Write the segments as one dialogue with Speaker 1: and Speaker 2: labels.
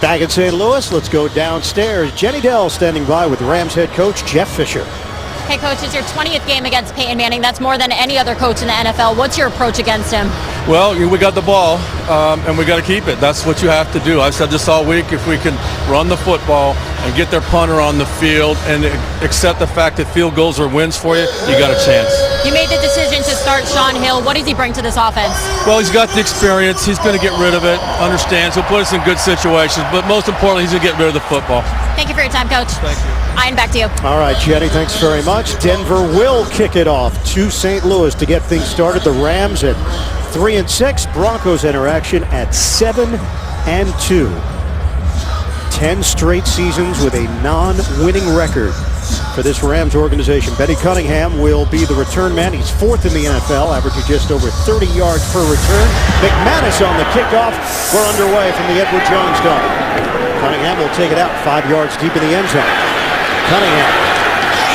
Speaker 1: Back in St. Louis, let's go downstairs. Jenny Dell standing by with Rams head coach Jeff Fisher.
Speaker 2: Hey, Coach, it's your 20th game against Peyton Manning. That's more than any other coach in the NFL. What's your approach against him?
Speaker 3: Well, we got the ball, and we got to keep it. That's what you have to do. I've said this all week. If we can run the football and get their punter on the field and accept the fact that field goals are wins for you, you got a chance.
Speaker 2: You made the decision to start Shaun Hill. What does he bring to this offense?
Speaker 3: Well, he's got the experience. He's going to get rid of it, understands. He'll put us in good situations, but most importantly, he's going to get rid of the football.
Speaker 2: Thank you for your time, Coach.
Speaker 3: Thank you.
Speaker 2: Ian, back to you.
Speaker 1: All right, Jenny, thanks very much. Denver will kick it off to St. Louis to get things started. The Rams at 3-6. Broncos interaction at 7-2. 10 straight seasons with a non-winning record for this Rams organization. Benny Cunningham will be the return man. He's fourth in the NFL, averaging just over 30 yards per return. McManus on the kickoff. We're underway from the Edward Jones Dome. Cunningham will take it out 5 yards deep in the end zone. Cunningham,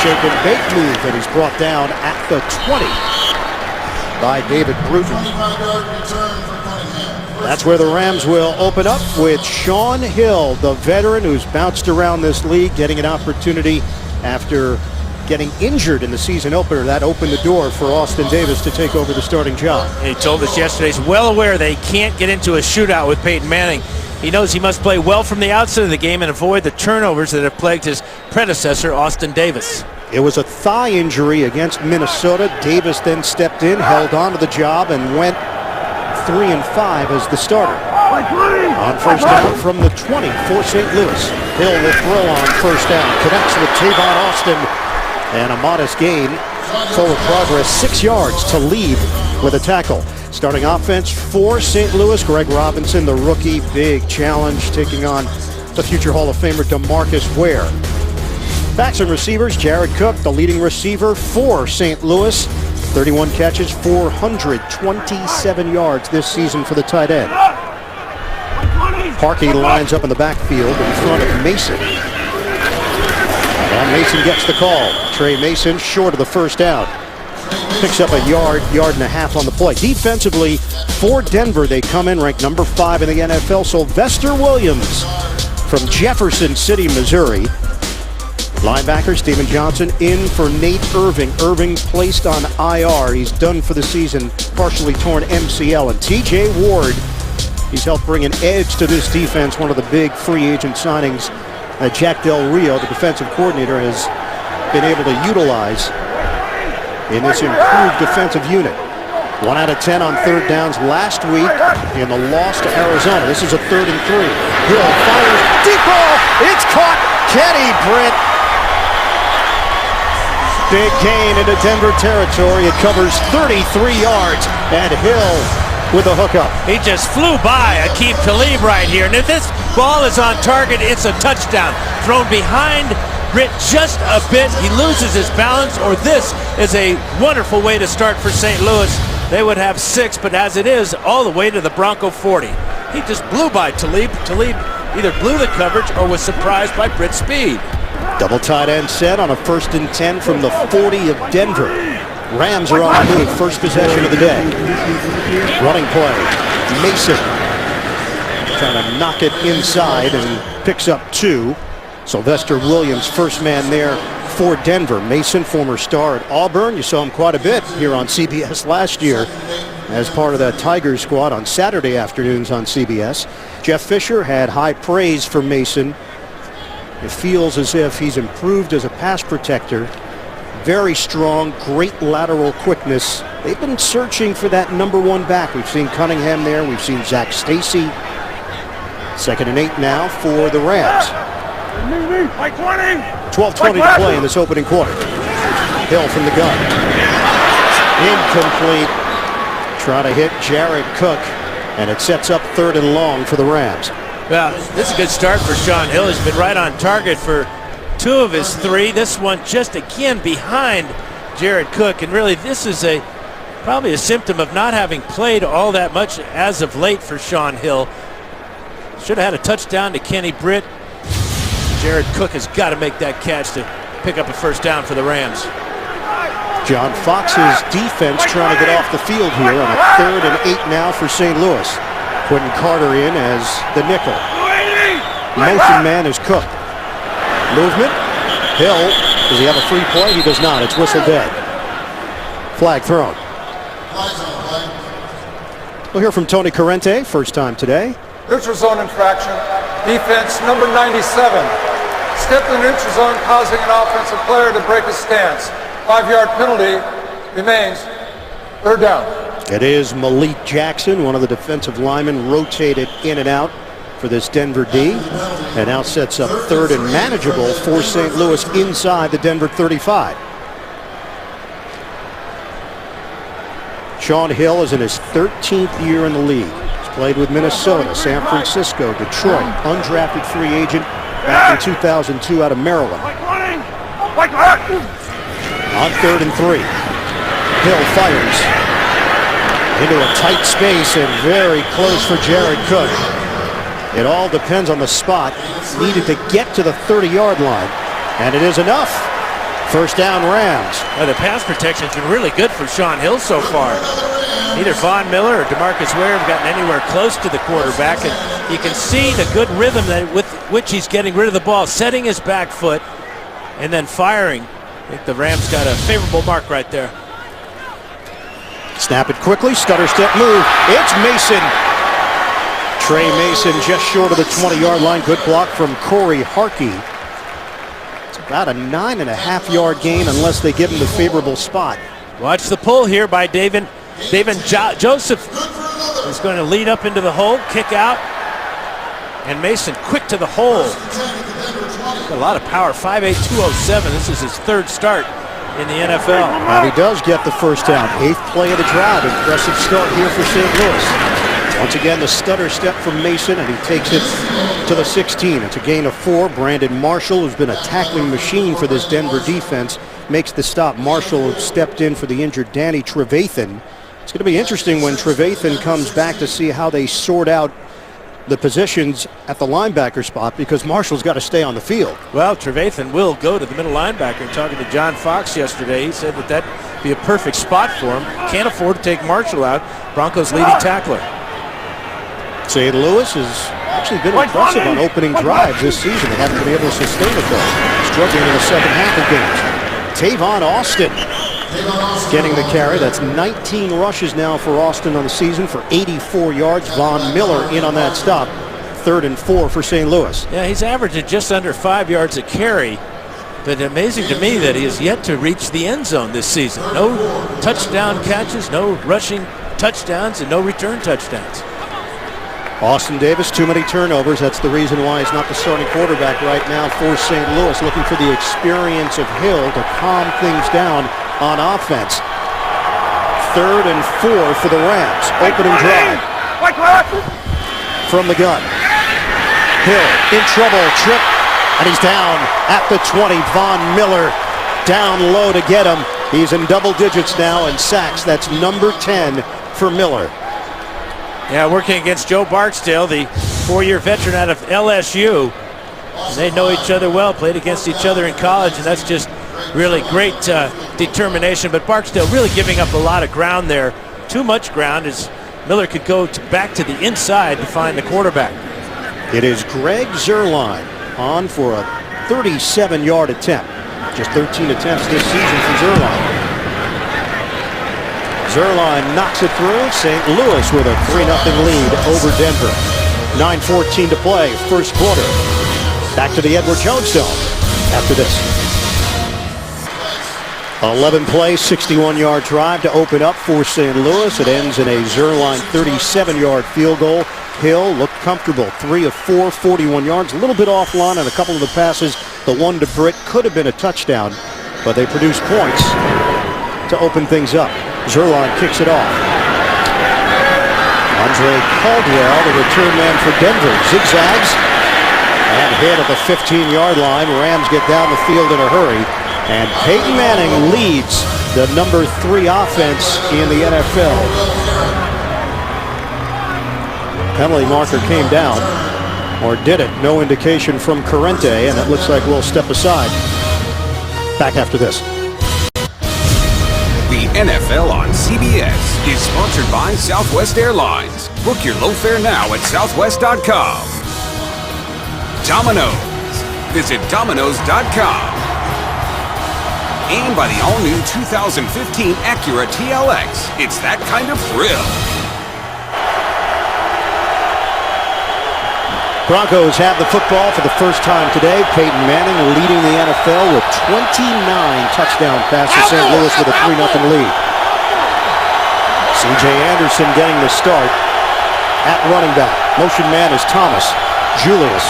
Speaker 1: shake and bake move, and he's brought down at the 20 by David Bruton. That's where the Rams will open up with Shaun Hill, the veteran who's bounced around this league, getting an opportunity after getting injured in the season opener. That opened the door for Austin Davis to take over the starting job.
Speaker 4: He told us yesterday he's well aware they can't get into a shootout with Peyton Manning. He knows he must play well from the outset of the game and avoid the turnovers that have plagued his predecessor, Austin Davis.
Speaker 1: It was a thigh injury against Minnesota. Davis then stepped in, held on to the job, and went 3-5 as the starter. On first down from the 20 for St. Louis. Hill will throw on first down. Connects with Tavon Austin. And a modest gain. Forward progress, 6 yards to lead with a tackle. Starting offense for St. Louis, Greg Robinson, the rookie. Big challenge, taking on the future Hall of Famer DeMarcus Ware. Backs and receivers, Jared Cook, the leading receiver for St. Louis. 31 catches, 427 yards this season for the tight end. Parkey lines up in the backfield in front of Mason. And Mason gets the call. Trey Mason short of the first down. Picks up a yard and a half on the play. Defensively, for Denver, they come in ranked number 5 in the NFL. Sylvester Williams from Jefferson City, Missouri. Linebacker Steven Johnson in for Nate Irving. Irving placed on IR. He's done for the season, partially torn MCL. And TJ Ward, he's helped bring an edge to this defense. One of the big free agent signings Jack Del Rio, the defensive coordinator, has been able to utilize in this improved defensive unit. 1 out of 10 on third downs last week in the loss to Arizona. This is a 3rd and 3. Hill fires deep ball. It's caught. Kenny Britt. Big gain into Denver territory. It covers 33 yards. And Hill with a hookup.
Speaker 4: He just flew by Aqib Talib right here. And if this ball is on target, it's a touchdown. Thrown behind Britt just a bit. He loses his balance, or this is a wonderful way to start for St. Louis. They would have 6, but as it is, all the way to the Bronco 40. He just blew by Talib. Talib either blew the coverage or was surprised by Britt's speed.
Speaker 1: Double tight end set on a 1st and 10 from the 40 of Denver. Rams are on the move. First possession of the day. Running play. Mason trying to knock it inside and picks up 2. Sylvester Williams, first man there for Denver. Mason, former star at Auburn. You saw him quite a bit here on CBS last year as part of that Tigers squad on Saturday afternoons on CBS. Jeff Fisher had high praise for Mason. It feels as if he's improved as a pass protector. Very strong, great lateral quickness. They've been searching for that number 1 back. We've seen Cunningham there. We've seen Zach Stacy. 2nd and 8 now for the Rams. 12:20 to play in this opening quarter. Hill from the gun. Incomplete. Trying to hit Jared Cook, and it sets up 3rd and long for the Rams.
Speaker 4: Well, this is a good start for Shaun Hill. He's been right on target for 2 of his 3. This one just again behind Jared Cook, and really this is probably a symptom of not having played all that much as of late for Shaun Hill. Should have had a touchdown to Kenny Britt. Jared Cook has got to make that catch to pick up a first down for the Rams.
Speaker 1: John Fox's defense trying to get off the field here on a 3rd and 8 now for St. Louis. Quentin Carter in as the nickel. motion man is Cook. Movement. Hill. Does he have a free play? He does not. It's whistle dead. Flag thrown. We'll hear from Tony Corrente, first time today.
Speaker 5: Neutral zone infraction. Defense number 97. Stepped in the neutral zone, causing an offensive player to break his stance. 5-yard penalty remains. Third down.
Speaker 1: It is Malik Jackson, one of the defensive linemen, rotated in and out for this Denver D. And now sets up third and manageable for St. Louis inside the Denver 35. Sean Hill is in his 13th year in the league. He's played with Minnesota, San Francisco, Detroit, undrafted free agent back in 2002 out of Maryland. On 3rd and 3. Hill fires into a tight space and very close for Jared Cook. It all depends on the spot needed to get to the 30-yard line, and it is enough. First down, Rams.
Speaker 4: Well, the pass protection has been really good for Sean Hill so far. Neither Von Miller or DeMarcus Ware have gotten anywhere close to the quarterback, and you can see the good rhythm that with which he's getting rid of the ball, setting his back foot and then firing. I think the Rams got a favorable mark right there.
Speaker 1: Snap it quickly, stutter step move. It's Mason. Trey Mason just short of the 20-yard line. Good block from Corey Harkey. It's about a 9.5-yard gain unless they give him the favorable spot.
Speaker 4: Watch the pull here by David Joseph is going to lead up into the hole, kick out, and Mason quick to the hole. A lot of power, 5'8", 207. This is his third start in the NFL.
Speaker 1: And he does get the first down. 8th play of the drive. Impressive start here for St. Louis. Once again, the stutter step from Mason, and he takes it to the 16. It's a gain of 4. Brandon Marshall, who's been a tackling machine for this Denver defense, makes the stop. Marshall stepped in for the injured Danny Trevathan. It's going to be interesting when Trevathan comes back to see how they sort out the positions at the linebacker spot, because Marshall's got to stay on the field.
Speaker 4: Well, Trevathan will go to the middle linebacker. Talking to John Fox yesterday, he said that that'd be a perfect spot for him. Can't afford to take Marshall out. Broncos leading tackler.
Speaker 1: St. Louis has actually been impressive on opening drives this season. They haven't been able to sustain it though. Struggling in the second half of games. Tavon Austin getting the carry. That's 19 rushes now for Austin on the season for 84 yards. Von Miller in on that stop. 3rd and 4 for St. Louis.
Speaker 4: Yeah, he's averaging just under 5 yards a carry. But amazing to me that he has yet to reach the end zone this season. No touchdown catches, no rushing touchdowns, and no return touchdowns.
Speaker 1: Austin Davis, too many turnovers. That's the reason why he's not the starting quarterback right now for St. Louis. Looking for the experience of Hill to calm things down on offense. 3rd and 4 for the Rams. Opening drive. From the gun. Hill in trouble. Trip. And he's down at the 20. Von Miller down low to get him. He's in double digits now in sacks. That's number 10 for Miller.
Speaker 4: Yeah, working against Joe Barksdale, the 4-year veteran out of LSU. And they know each other well, played against each other in college, and that's just really great determination. But Barksdale really giving up a lot of ground there. Too much ground as Miller could go back to the inside to find the quarterback.
Speaker 1: It is Greg Zuerlein on for a 37-yard attempt. Just 13 attempts this season for Zuerlein. Zuerlein knocks it through. St. Louis with a 3-0 lead over Denver. 9:14 to play, first quarter. Back to the Edward Jones Dome after this. 11-play, 61-yard drive to open up for St. Louis. It ends in a Zuerlein 37-yard field goal. Hill looked comfortable. 3 of 4, 41 yards. A little bit offline on a couple of the passes. The one to Britt could have been a touchdown, but they produced points to open things up. Zuerlein kicks it off. Andre Caldwell, the return man for Denver, zigzags and hit at the 15-yard line. Rams get down the field in a hurry, and Peyton Manning leads the number 3 offense in the NFL. Penalty marker came down, or did it? No indication from Corrente, and it looks like we'll step aside. Back after this.
Speaker 6: The NFL on CBS is sponsored by Southwest Airlines. Book your low fare now at southwest.com. Domino's. Visit Domino's.com. And by the all-new 2015 Acura TLX. It's that kind of thrill.
Speaker 1: Broncos have the football for the first time today. Peyton Manning leading the NFL with 29 touchdown passes. St. Louis with a 3-0 lead. C.J. Anderson getting the start at running back. Motion man is Thomas. Julius.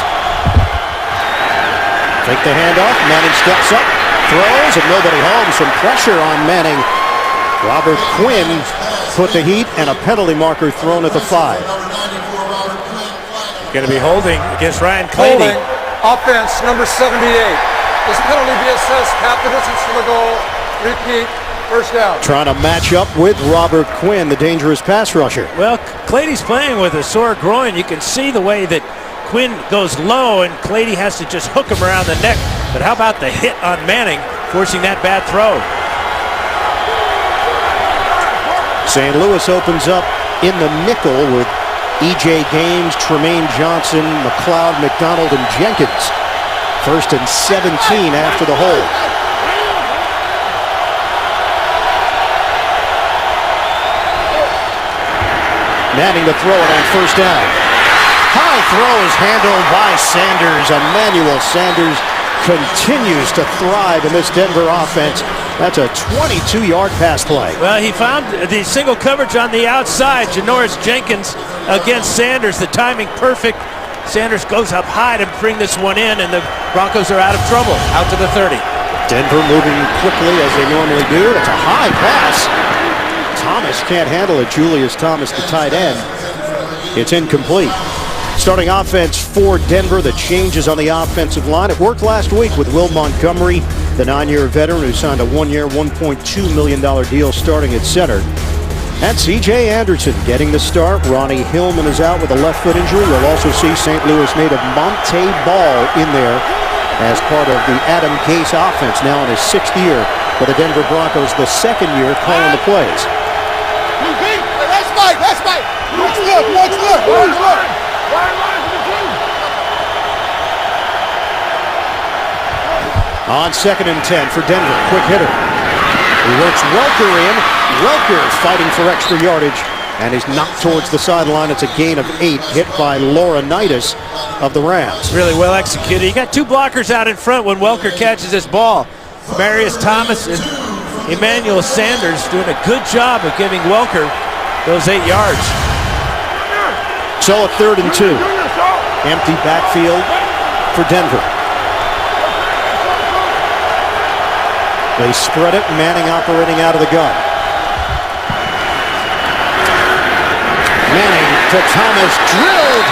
Speaker 1: Take the handoff. Manning steps up, throws, and nobody home. Some pressure on Manning. Robert Quinn put the heat, and a penalty marker thrown at the 5.
Speaker 4: Going to be holding against Ryan Clady.
Speaker 5: Holding, offense number 78. This penalty be assessed half the distance to the goal. Repeat, first down.
Speaker 1: Trying to match up with Robert Quinn, the dangerous pass rusher.
Speaker 4: Well, Clady's playing with a sore groin. You can see the way that Quinn goes low, and Clady has to just hook him around the neck. But how about the hit on Manning, forcing that bad throw?
Speaker 1: St. Louis opens up in the nickel with E.J. Gaines, Tremaine Johnson, McLeod, McDonald, and Jenkins. 1st and 17 after the hold. Manning to throw it on first down. High throw is handled by Sanders. Emmanuel Sanders continues to thrive in this Denver offense. That's a 22-yard pass play.
Speaker 4: Well, he found the single coverage on the outside. Janoris Jenkins against Sanders. The timing perfect. Sanders goes up high to bring this one in, and the Broncos are out of trouble. Out to the 30.
Speaker 1: Denver moving quickly as they normally do. It's a high pass. Thomas can't handle it. Julius Thomas, the tight end. It's incomplete. Starting offense for Denver, the changes on the offensive line. It worked last week with Will Montgomery, the 9-year veteran who signed a 1-year, $1.2 million deal starting at center. And C.J. Anderson getting the start. Ronnie Hillman is out with a left foot injury. We'll also see St. Louis native Monte Ball in there as part of the Adam Gase offense, now in his 6th year for the Denver Broncos, the 2nd year calling the plays.
Speaker 7: Let's fight. Let's look.
Speaker 1: On 2nd and 10 for Denver. Quick hitter. He works Welker in. Welker fighting for extra yardage and is knocked towards the sideline. It's a gain of 8, hit by Laurinaitis of the Rams.
Speaker 4: Really well executed. You got 2 blockers out in front when Welker catches this ball. Marius Thomas and Emmanuel Sanders doing a good job of giving Welker those 8 yards.
Speaker 1: So a 3rd and 2. Empty backfield for Denver. They spread it. Manning operating out of the gun. Manning to Thomas. Drilled.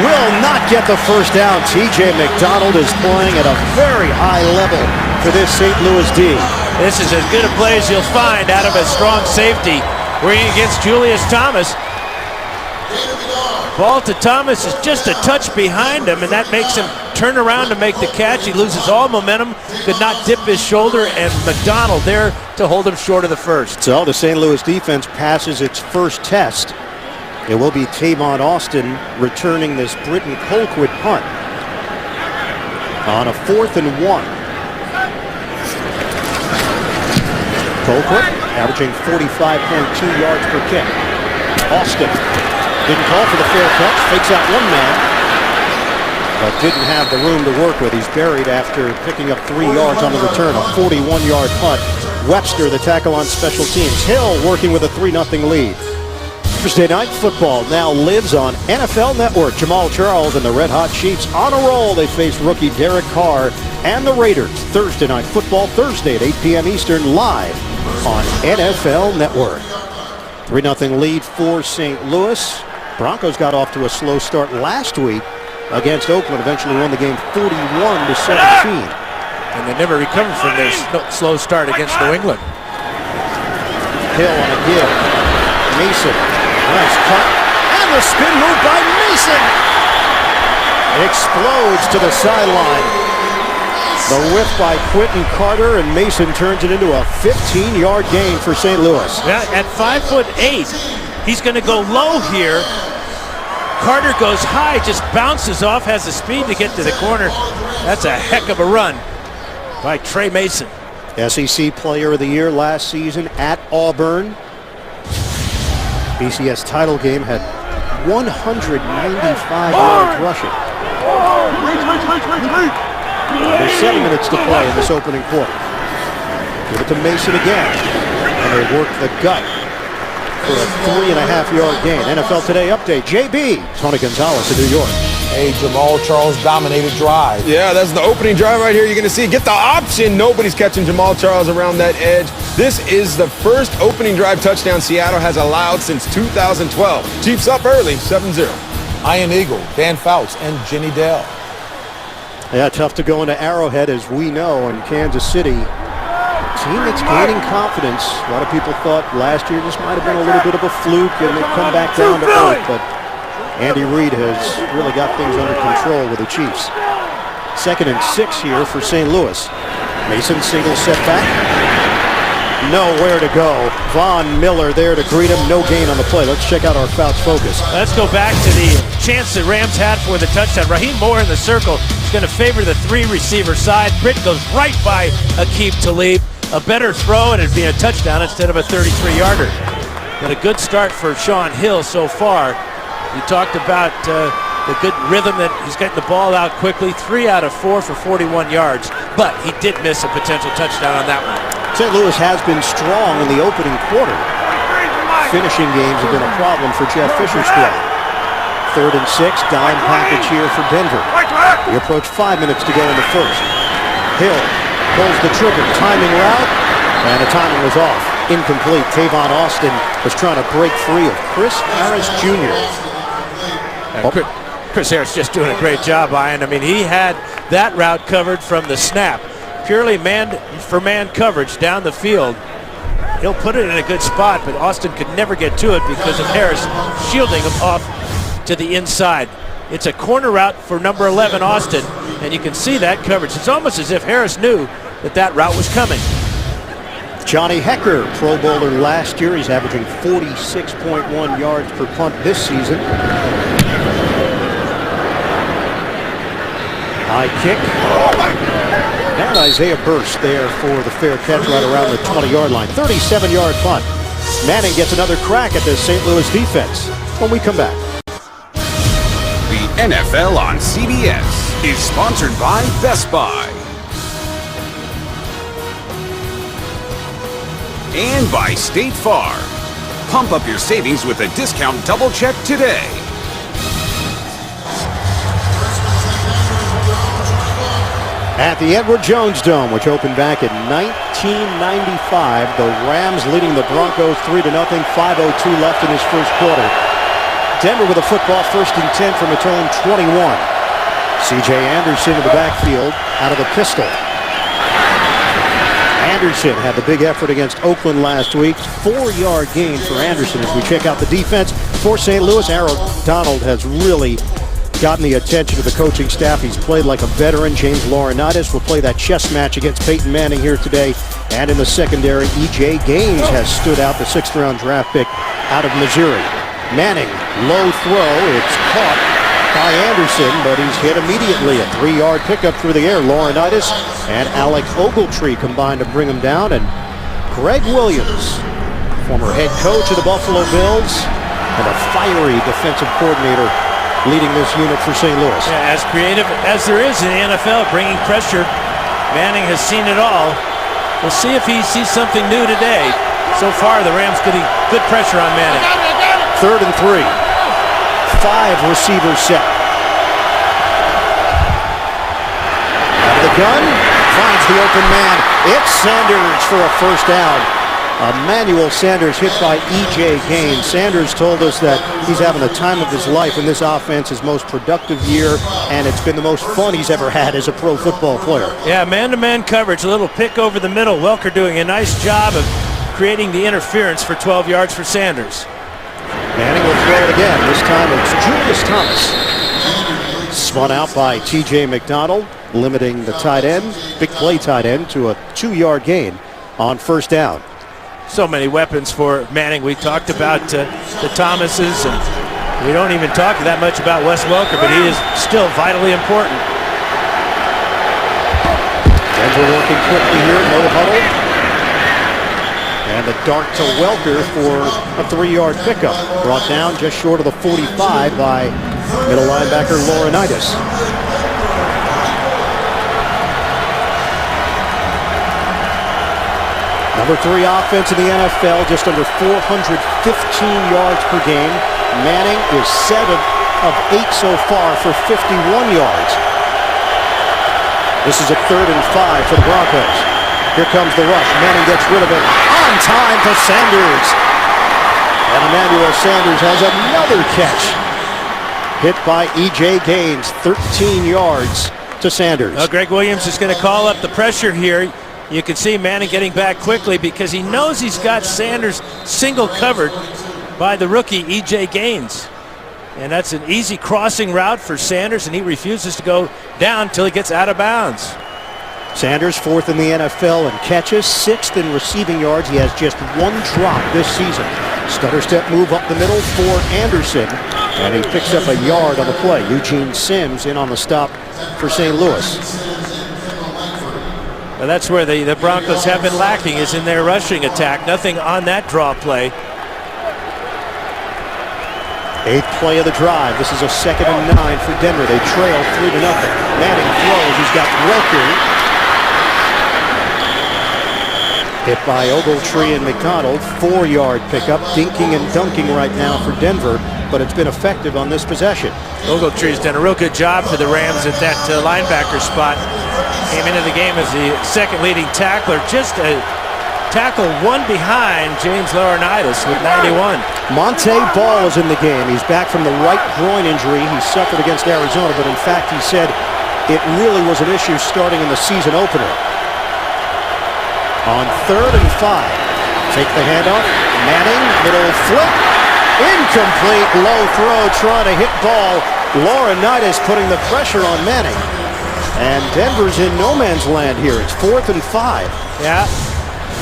Speaker 1: Will not get the first down. T.J. McDonald is playing at a very high level for this St. Louis D.
Speaker 4: This is as good a play as you'll find out of a strong safety. Working against Julius Thomas. Ball to Thomas is just a touch behind him, and that makes him turn around to make the catch. He loses all momentum, could not dip his shoulder, and McDonald there to hold him short of the first.
Speaker 1: So the St. Louis defense passes its first test. It will be Tavon Austin returning this Britton Colquitt punt on a 4th and 1. Colquitt averaging 45.2 yards per kick. Austin didn't call for the fair catch, fakes out one man, but didn't have the room to work with. He's buried after picking up 3 yards on the return, a 41-yard punt. Webster, the tackle on special teams. Hill working with a 3-0 lead. Thursday night football now lives on NFL Network. Jamal Charles and the Red Hot Chiefs on a roll. They face rookie Derek Carr and the Raiders. Thursday night football, Thursday at 8 p.m. Eastern, live on NFL Network. 3-0 lead for St. Louis. Broncos got off to a slow start last week against Oakland. Eventually won the game 41-17.
Speaker 4: And they never recovered from their slow start against New England.
Speaker 1: Hill on a give. Mason. Nice cut. And the spin move by Mason. Explodes to the sideline. The whip by Quentin Carter, and Mason turns it into a 15-yard gain for St. Louis.
Speaker 4: Yeah, at 5'8", he's going to go low here. Carter goes high, just bounces off, has the speed to get to the corner. That's a heck of a run by Trey Mason.
Speaker 1: SEC Player of the Year last season at Auburn. BCS title game, had 195 yards rushing. There's 7 minutes to play in this opening quarter. Give it to Mason again. And they work the gut for a 3.5-yard gain. NFL Today update. JB, Tony Gonzalez in New York.
Speaker 7: A Jamal Charles dominated drive.
Speaker 8: Yeah, that's the opening drive right here. You're going to see, get the option. Nobody's catching Jamal Charles around that edge. This is the first opening drive touchdown Seattle has allowed since 2012. Chiefs up early, 7-0.
Speaker 7: Iron Eagle, Dan Fouts, and Jenny Dell.
Speaker 1: Yeah, tough to go into Arrowhead, as we know, in Kansas City. Team that's gaining confidence. A lot of people thought last year this might have been a little bit of a fluke and they've come back down to earth, but Andy Reid has really got things under control with the Chiefs. 2nd and 6 here for St. Louis. Mason single setback. Nowhere to go. Von Miller there to greet him. No gain on the play. Let's check out our Fouts focus.
Speaker 4: Let's go back to the chance that Rams had for the touchdown. Raheem Moore in the circle is going to favor the 3-receiver side. Britt goes right by Aqib Talib. A better throw, and it'd be a touchdown instead of a 33-yarder. But a good start for Sean Hill so far. You talked about the good rhythm that he's getting the ball out quickly. 3 out of 4 for 41 yards, but he did miss a potential touchdown on that one.
Speaker 1: St. Louis has been strong in the opening quarter. Finishing games have been a problem for Jeff Fisher's squad. 3rd and 6, dime package here for Denver. We approach 5 minutes to go in the first. Hill pulls the trigger, timing route, and the timing was off. Incomplete. Tavon Austin was trying to break free of Chris Harris Jr.
Speaker 4: Chris Harris just doing a great job, Ian. I mean, he had that route covered from the snap. Purely man-for-man coverage down the field. He'll put it in a good spot, but Austin could never get to it because of Harris shielding him off to the inside. It's a corner route for number 11, Austin, and you can see that coverage. It's almost as if Harris knew that that route was coming.
Speaker 1: Johnny Hecker, Pro Bowler last year. He's averaging 46.1 yards per punt this season. High kick. And Isaiah Burst there for the fair catch right around the 20-yard line. 37-yard punt. Manning gets another crack at the St. Louis defense when we come back.
Speaker 6: The NFL on CBS is sponsored by Best Buy. And by State Farm. Pump up your savings with a discount double check today.
Speaker 1: At the Edward Jones Dome, which opened back in 1995, the Rams leading the Broncos 3-0, 5:02 left in his first quarter. Denver with a football, 1st and 10 from its own 21. C.J. Anderson in the backfield out of the pistol. Anderson had the big effort against Oakland last week. 4-yard gain for Anderson as we check out the defense for St. Louis. Aaron Donald has really gotten the attention of the coaching staff. He's played like a veteran. James Laurinaitis will play that chess match against Peyton Manning here today. And in the secondary, E.J. Gaines has stood out, the 6th-round draft pick out of Missouri. Manning, low throw. It's caught by Anderson, but he's hit immediately. A 3-yard pickup through the air. Laurinaitis and Alec Ogletree combined to bring him down. And Greg Williams, former head coach of the Buffalo Bills and a fiery defensive coordinator, leading this unit for St. Louis.
Speaker 4: Yeah, as creative as there is in the NFL, bringing pressure. Manning has seen it all. We'll see if he sees something new today. So far, the Rams getting good pressure on Manning.
Speaker 1: 3rd and 3. 5 receivers set. Out of the gun, finds the open man. It's Sanders for a first down. Emmanuel Sanders hit by E.J. Gaines. Sanders told us that he's having the time of his life in this offense, his most productive year, and it's been the most fun he's ever had as a pro football player.
Speaker 4: Yeah, man-to-man coverage, a little pick over the middle. Welker doing a nice job of creating the interference for 12 yards for Sanders.
Speaker 1: Manning will throw it again. This time it's Julius Thomas. Spun out by T.J. McDonald, limiting the tight end, big play tight end, to a 2-yard gain on first down.
Speaker 4: So many weapons for Manning. We talked about the Thomases and We don't even talk that much about Wes Welker, but he is still vitally important.
Speaker 1: Denver working quickly here, no huddle. And the dart to Welker for a 3-yard pickup. Brought down just short of the 45 by middle linebacker Laurinaitis. Number 3 offense in the NFL, just under 415 yards per game. Manning is 7 of 8 so far for 51 yards. This is a 3rd and 5 for the Broncos. Here comes the rush. Manning gets rid of it. On time to Sanders. And Emmanuel Sanders has another catch. Hit by E.J. Gaines, 13 yards to Sanders.
Speaker 4: Well, Greg Williams is going to call up the pressure here. You can see Manning getting back quickly because he knows he's got Sanders single covered by the rookie E.J. Gaines. And that's an easy crossing route for Sanders, and he refuses to go down until he gets out of bounds.
Speaker 1: Sanders 4th in the NFL in catches, 6th in receiving yards. He has just 1 drop this season. Stutter step move up the middle for Anderson, and he picks up a yard on the play. Eugene Sims in on the stop for St. Louis.
Speaker 4: Well, that's where the Broncos have been lacking, is in their rushing attack. Nothing on that draw play.
Speaker 1: 8th play of the drive. This is a 2nd and 9 for Denver. They trail 3-0. Manning throws. He's got Welker. Hit by Ogletree and McDonald. 4-yard pickup. Dinking and dunking right now for Denver, but it's been effective on this possession.
Speaker 4: Ogletree's done a real good job for the Rams at that linebacker spot. Came into the game as the 2nd leading tackler. Just a tackle 1 behind James Laurinaitis with 91.
Speaker 1: Monte Ball is in the game. He's back from the right groin injury he suffered against Arizona, but in fact he said it really was an issue starting in the season opener. On 3rd and 5, take the handoff. Manning, middle flip. Incomplete, low throw, trying to hit Ball. Laurinaitis putting the pressure on Manning. And Denver's in no man's land here. It's 4th and 5.
Speaker 4: Yeah.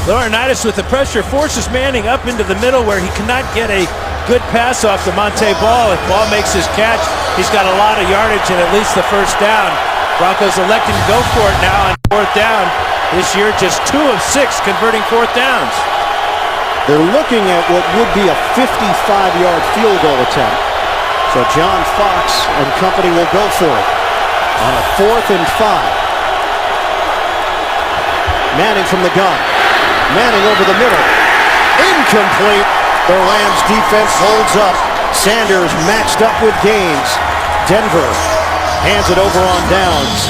Speaker 4: Laurinaitis with the pressure forces Manning up into the middle where he cannot get a good pass off to Monte Ball. If Ball makes his catch, he's got a lot of yardage and at least the first down. Broncos electing to go for it now on 4th down. This year, just 2 of 6 converting 4th downs.
Speaker 1: They're looking at what would be a 55-yard field goal attempt. So John Fox and company will go for it on a 4th and 5. Manning from the gun. Manning over the middle. Incomplete. The Rams defense holds up. Sanders matched up with Gaines. Denver hands it over on downs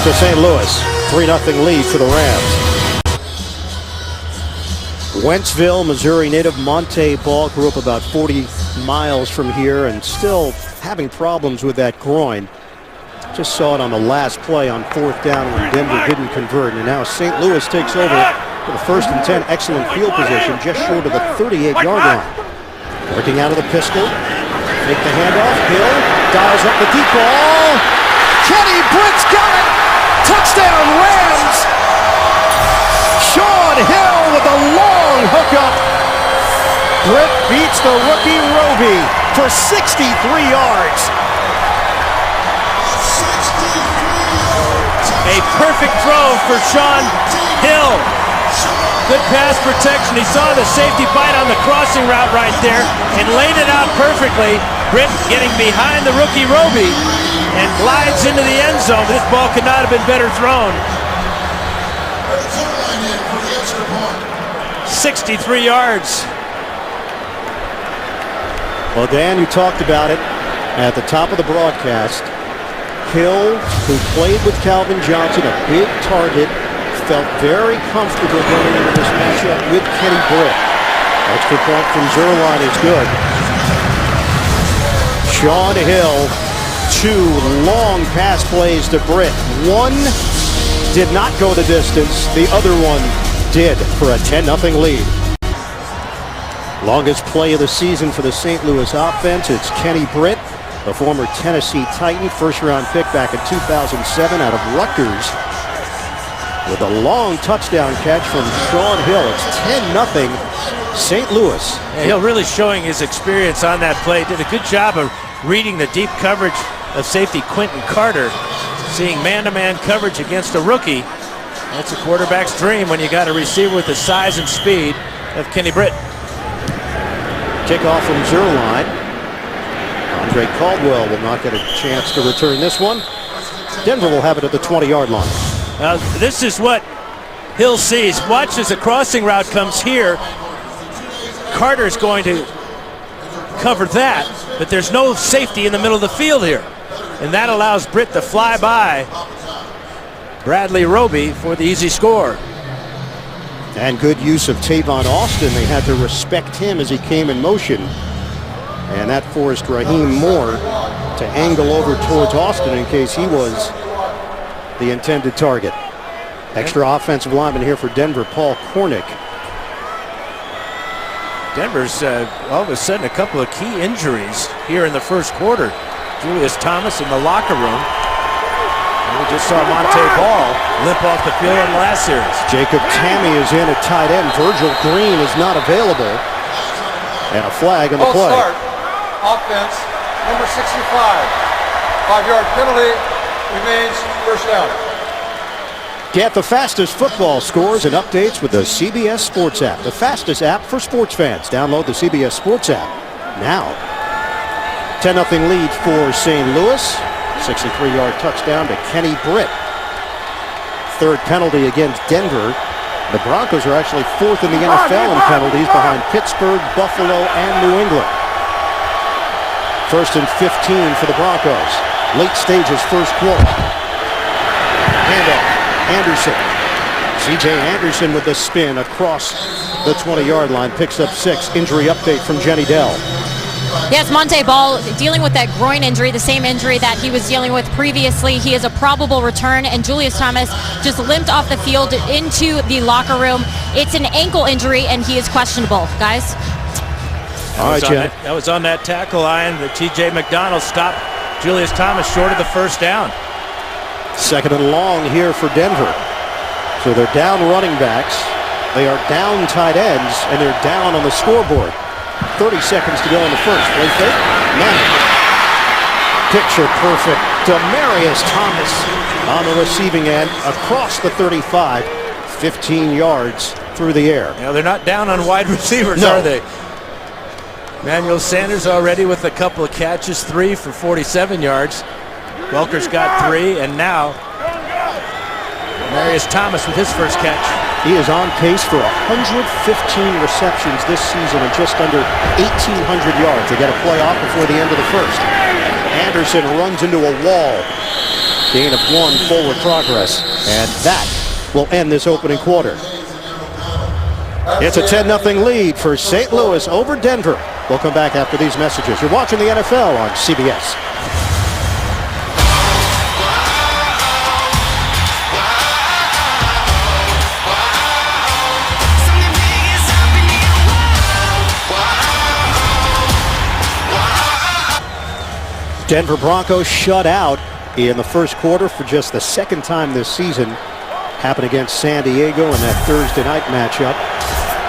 Speaker 1: to St. Louis. 3-0 lead for the Rams. Wentzville, Missouri native Monte Ball grew up about 40 miles from here and still having problems with that groin. Just saw it on the last play on 4th down when Denver didn't convert. And now St. Louis takes over for the 1st and 10. Excellent field position just short of the 38-yard line. Working out of the pistol. Take the handoff. Hill dials up the deep ball. Kenny Britt's got it. Touchdown Rams. Sean Hill with a long hookup. Britt beats the rookie Roby for 63 yards.
Speaker 4: A perfect throw for Sean Hill. Good pass protection. He saw the safety bite on the crossing route right there and laid it out perfectly. Britt getting behind the rookie Roby and glides into the end zone. This ball could not have been better thrown. 63 yards.
Speaker 1: Well, Dan, you talked about it at the top of the broadcast. Hill, who played with Calvin Johnson, a big target, felt very comfortable going into this matchup with Kenny Britt. Extra point from Zerline is good. Sean Hill, 2 long pass plays to Britt. One did not go the distance. The other one did for a 10-0 lead. Longest play of the season for the St. Louis offense. It's Kenny Britt, the former Tennessee Titan, first-round pick back in 2007 out of Rutgers, with a long touchdown catch from Sean Hill. It's 10-0 St. Louis.
Speaker 4: Yeah, he'll really showing his experience on that play. Did a good job of reading the deep coverage of safety Quentin Carter, seeing man-to-man coverage against a rookie. That's a quarterback's dream when you got a receiver with the size and speed of Kenny Britt.
Speaker 1: Kickoff from 0 line. Andre Caldwell will not get a chance to return this one. Denver will have it at the 20-yard line.
Speaker 4: Now, this is what Hill sees. Watch as the crossing route comes here. Carter's going to cover that, but there's no safety in the middle of the field here. And that allows Britt to fly by Bradley Roby for the easy score.
Speaker 1: And good use of Tavon Austin. They had to respect him as he came in motion. And that forced Raheem Moore to angle over towards Austin in case he was the intended target. Extra offensive lineman here for Denver, Paul Kornick.
Speaker 4: Denver's all of a sudden a couple of key injuries here in the first quarter. Julius Thomas in the locker room. And we just saw Monte Ball limp off the field in the last series.
Speaker 1: Jacob Tamme is in at tight end. Virgil Green is not available. And a flag on the play.
Speaker 5: Start. Offense, number 65. 5-yard penalty, remains first down.
Speaker 1: Get the fastest football scores and updates with the CBS Sports app, the fastest app for sports fans. Download the CBS Sports app now. 10-0 lead for St. Louis. 63-yard touchdown to Kenny Britt. Third penalty against Denver. The Broncos are actually fourth in the NFL in penalties behind Pittsburgh, Buffalo, and New England. First and 15 for the Broncos. Late stages, first quarter. Handoff. Anderson. C.J. Anderson with the spin across the 20-yard line. Picks up 6. Injury update from Jenny Dell.
Speaker 2: Yes, Monte Ball dealing with that groin injury, the same injury that he was dealing with previously. He is a probable return, and Julius Thomas just limped off the field into the locker room. It's an ankle injury, and he is questionable, guys.
Speaker 1: All right, Jen.
Speaker 4: That was on that tackle line. The T.J. McDonald stopped Julius Thomas short of the first down.
Speaker 1: Second and long here for Denver. So they're down running backs. They are down tight ends, and they're down on the scoreboard. 30 seconds to go in the first. Play fake. Manning. Picture perfect. Demaryius Thomas on the receiving end across the 35. 15 yards through the air.
Speaker 4: You know, they're not down on wide receivers,
Speaker 1: No.
Speaker 4: are they? Emmanuel Sanders already with a couple of catches, 3 for 47 yards. Welker's got 3, and now Demaryius Thomas with his first catch.
Speaker 1: He is on pace for 115 receptions this season and just under 1,800 yards. They get a playoff before the end of the first. Anderson runs into a wall. Gain of 1, forward progress. And that will end this opening quarter. It's a 10-0 lead for St. Louis over Denver. We'll come back after these messages. You're watching the NFL on CBS. Denver Broncos shut out in the first quarter for just the second time this season. Happened against San Diego in that Thursday night matchup.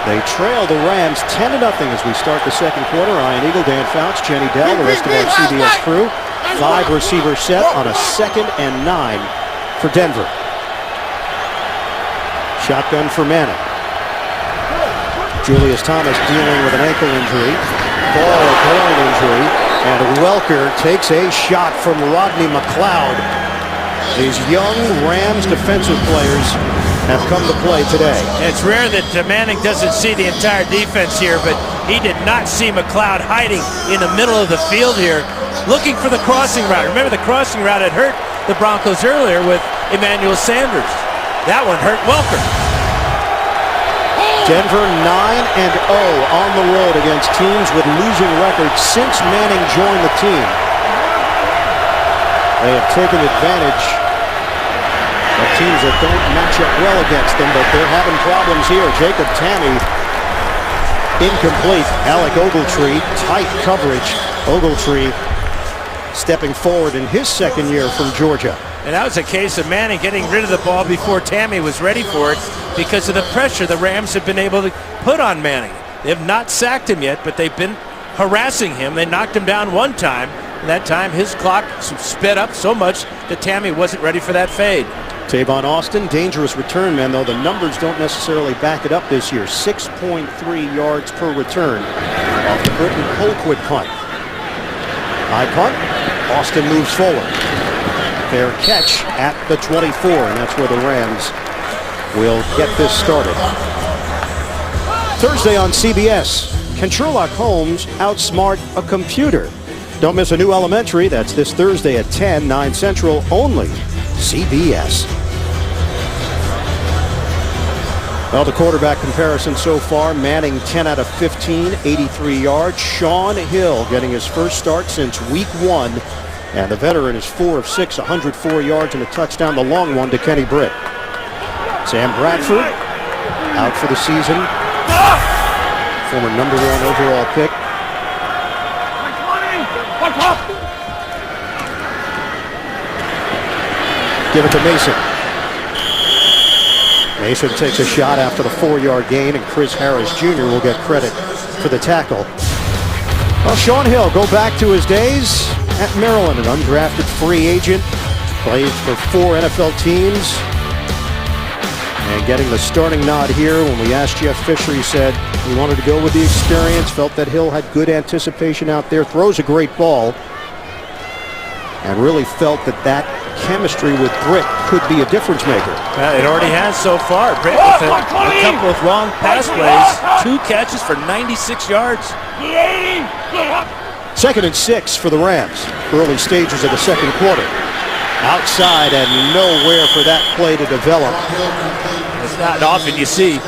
Speaker 1: They trail the Rams 10-0 as we start the second quarter. Ian Eagle, Dan Fouts, Jenny Dell, the rest of our CBS crew. 5 receiver set on a 2nd and 9 for Denver. Shotgun for Manning. Julius Thomas dealing with an ankle injury. Ball a groin injury. And Welker takes a shot from Rodney McLeod. These young Rams defensive players have come to play today.
Speaker 4: It's rare that Manning doesn't see the entire defense here, but he did not see McLeod hiding in the middle of the field here, looking for the crossing route. Remember, the crossing route had hurt the Broncos earlier with Emmanuel Sanders. That one hurt Welker.
Speaker 1: Denver 9-0 on the road against teams with losing records since Manning joined the team. They have taken advantage of teams that don't match up well against them, but they're having problems here. Jacob Tamme, incomplete. Alec Ogletree, tight coverage. Ogletree stepping forward in his second year from Georgia.
Speaker 4: And that was a case of Manning getting rid of the ball before Tamme was ready for it because of the pressure the Rams have been able to put on Manning. They have not sacked him yet, but they've been harassing him. They knocked him down one time, and that time his clock sped up so much that Tammy wasn't ready for that fade.
Speaker 1: Tavon Austin, dangerous return man, though the numbers don't necessarily back it up this year. 6.3 yards per return off the Britton Colquitt punt. High punt. Austin moves forward. Fair catch at the 24, and that's where the Rams will get this started. Thursday on CBS, can Sherlock Holmes outsmart a computer? Don't miss a new Elementary. That's this Thursday at 10, 9 Central, only CBS. Well, the quarterback comparison so far, Manning 10 out of 15, 83 yards. Sean Hill getting his first start since week 1. And the veteran is 4 of 6, 104 yards and a touchdown, the long one to Kenny Britt. Sam Bradford out for the season. Former number 1 overall pick. Give it to Mason. Mason takes a shot after the 4-yard gain, and Chris Harris Jr. will get credit for the tackle. Well, Sean Hill, go back to his days at Maryland, an undrafted free agent, played for 4 NFL teams, and getting the starting nod here. When we asked Jeff Fisher, he said he wanted to go with the experience, felt that Hill had good anticipation out there, throws a great ball, and really felt that chemistry with Britt could be a difference maker.
Speaker 4: Well, it already has so far. Britt with a couple of long pass plays, 2 catches for 96 yards.
Speaker 1: 2nd and 6 for the Rams. Early stages of the second quarter. Outside and nowhere for that play to develop.
Speaker 4: It's not often you see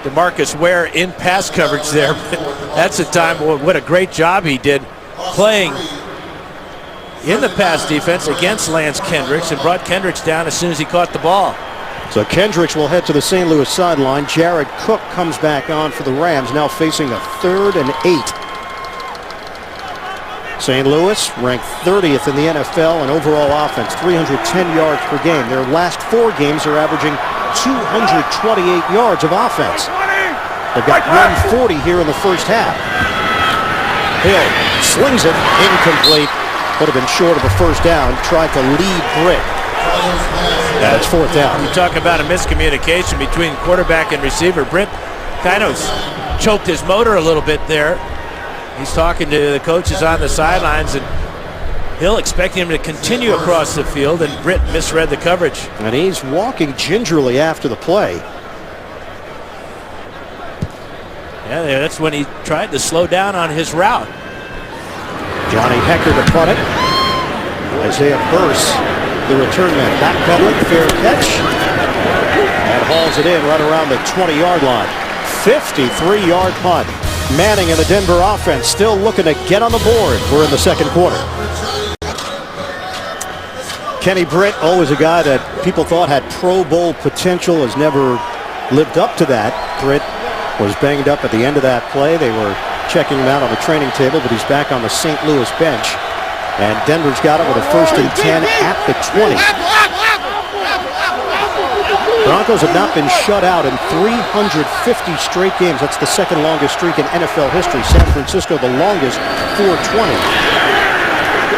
Speaker 4: DeMarcus Ware in pass coverage there, but that's a time. What a great job he did playing in the pass defense against Lance Kendricks, and brought Kendricks down as soon as he caught the ball.
Speaker 1: So Kendricks will head to the St. Louis sideline. Jared Cook comes back on for the Rams, now facing a 3rd and 8. St. Louis ranked 30th in the NFL in overall offense, 310 yards per game. Their last 4 games are averaging 228 yards of offense. They've got 140 here in the first half. Hill slings it, incomplete. Would have been short of a first down. Tried to lead Britt. That's 4th down.
Speaker 4: You talk about a miscommunication between quarterback and receiver. Britt kind of choked his motor a little bit there. He's talking to the coaches on the sidelines, and Hill expecting him to continue across the field, and Britt misread the coverage.
Speaker 1: And he's walking gingerly after the play.
Speaker 4: Yeah, that's when he tried to slow down on his route.
Speaker 1: Johnny Hecker to punt it. Isaiah Burse, the return man, backpedaling, fair catch, and hauls it in right around the 20-yard line. 53-yard punt. Manning and the Denver offense still looking to get on the board. We're in the second quarter. Kenny Britt, always a guy that people thought had Pro Bowl potential, has never lived up to that. Britt was banged up at the end of that play. They were checking him out on the training table, but he's back on the St. Louis bench. And Denver's got it with a 1st and 10 at the 20. Broncos have not been shut out in 350 straight games. That's the 2nd longest streak in NFL history. San Francisco, the longest, 420.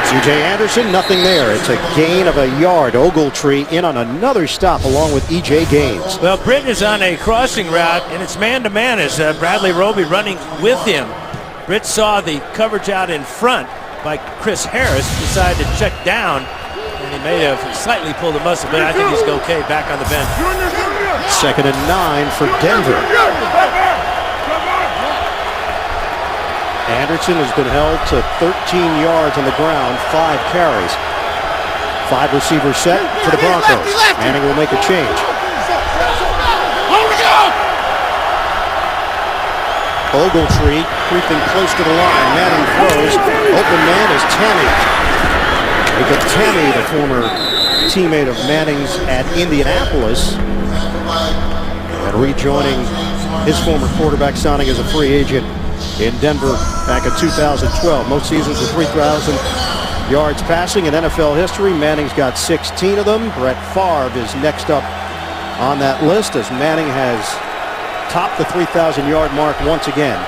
Speaker 1: C.J. Anderson, nothing there. It's a gain of a yard. Ogletree in on another stop along with E.J. Gaines.
Speaker 4: Well, Britt is on a crossing route, and it's man-to-man as Bradley Roby running with him. Britt saw the coverage out in front by Chris Harris, decided to check down, and he may have slightly pulled a muscle, but I think he's okay back on the bench.
Speaker 1: 2nd and 9 for Denver. Anderson has been held to 13 yards on the ground, 5 carries. 5 receivers set for the Broncos. Manning will make a change. Ogletree creeping close to the line. Manning throws. Open man is Tammy. Jacob Tammy, the former teammate of Manning's at Indianapolis, and rejoining his former quarterback, signing as a free agent in Denver back in 2012. Most seasons with 3,000 yards passing in NFL history. Manning's got 16 of them. Brett Favre is next up on that list, as Manning has topped the 3,000-yard mark once again.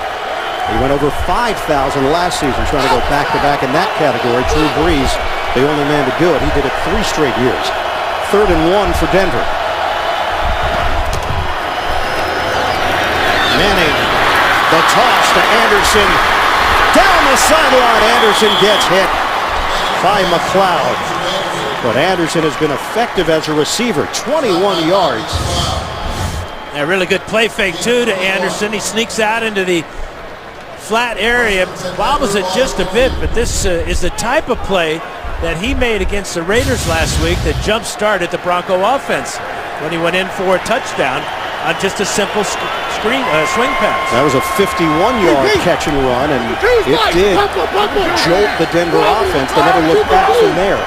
Speaker 1: He went over 5,000 last season, trying to go back-to-back in that category. Drew Brees, the only man to do it. He did it 3 straight years. 3rd and 1 for Denver. Manning, the toss to Anderson. Down the sideline, Anderson gets hit by McLeod. But Anderson has been effective as a receiver, 21 yards.
Speaker 4: A really good play fake, too, to Anderson. He sneaks out into the flat area, bobbles it just a bit, but this is the type of play that he made against the Raiders last week that jump-started the Bronco offense when he went in for a touchdown on just a simple swing pass.
Speaker 1: That was a 51-yard catch and run, and it did jolt the Denver offense. They never looked back from there.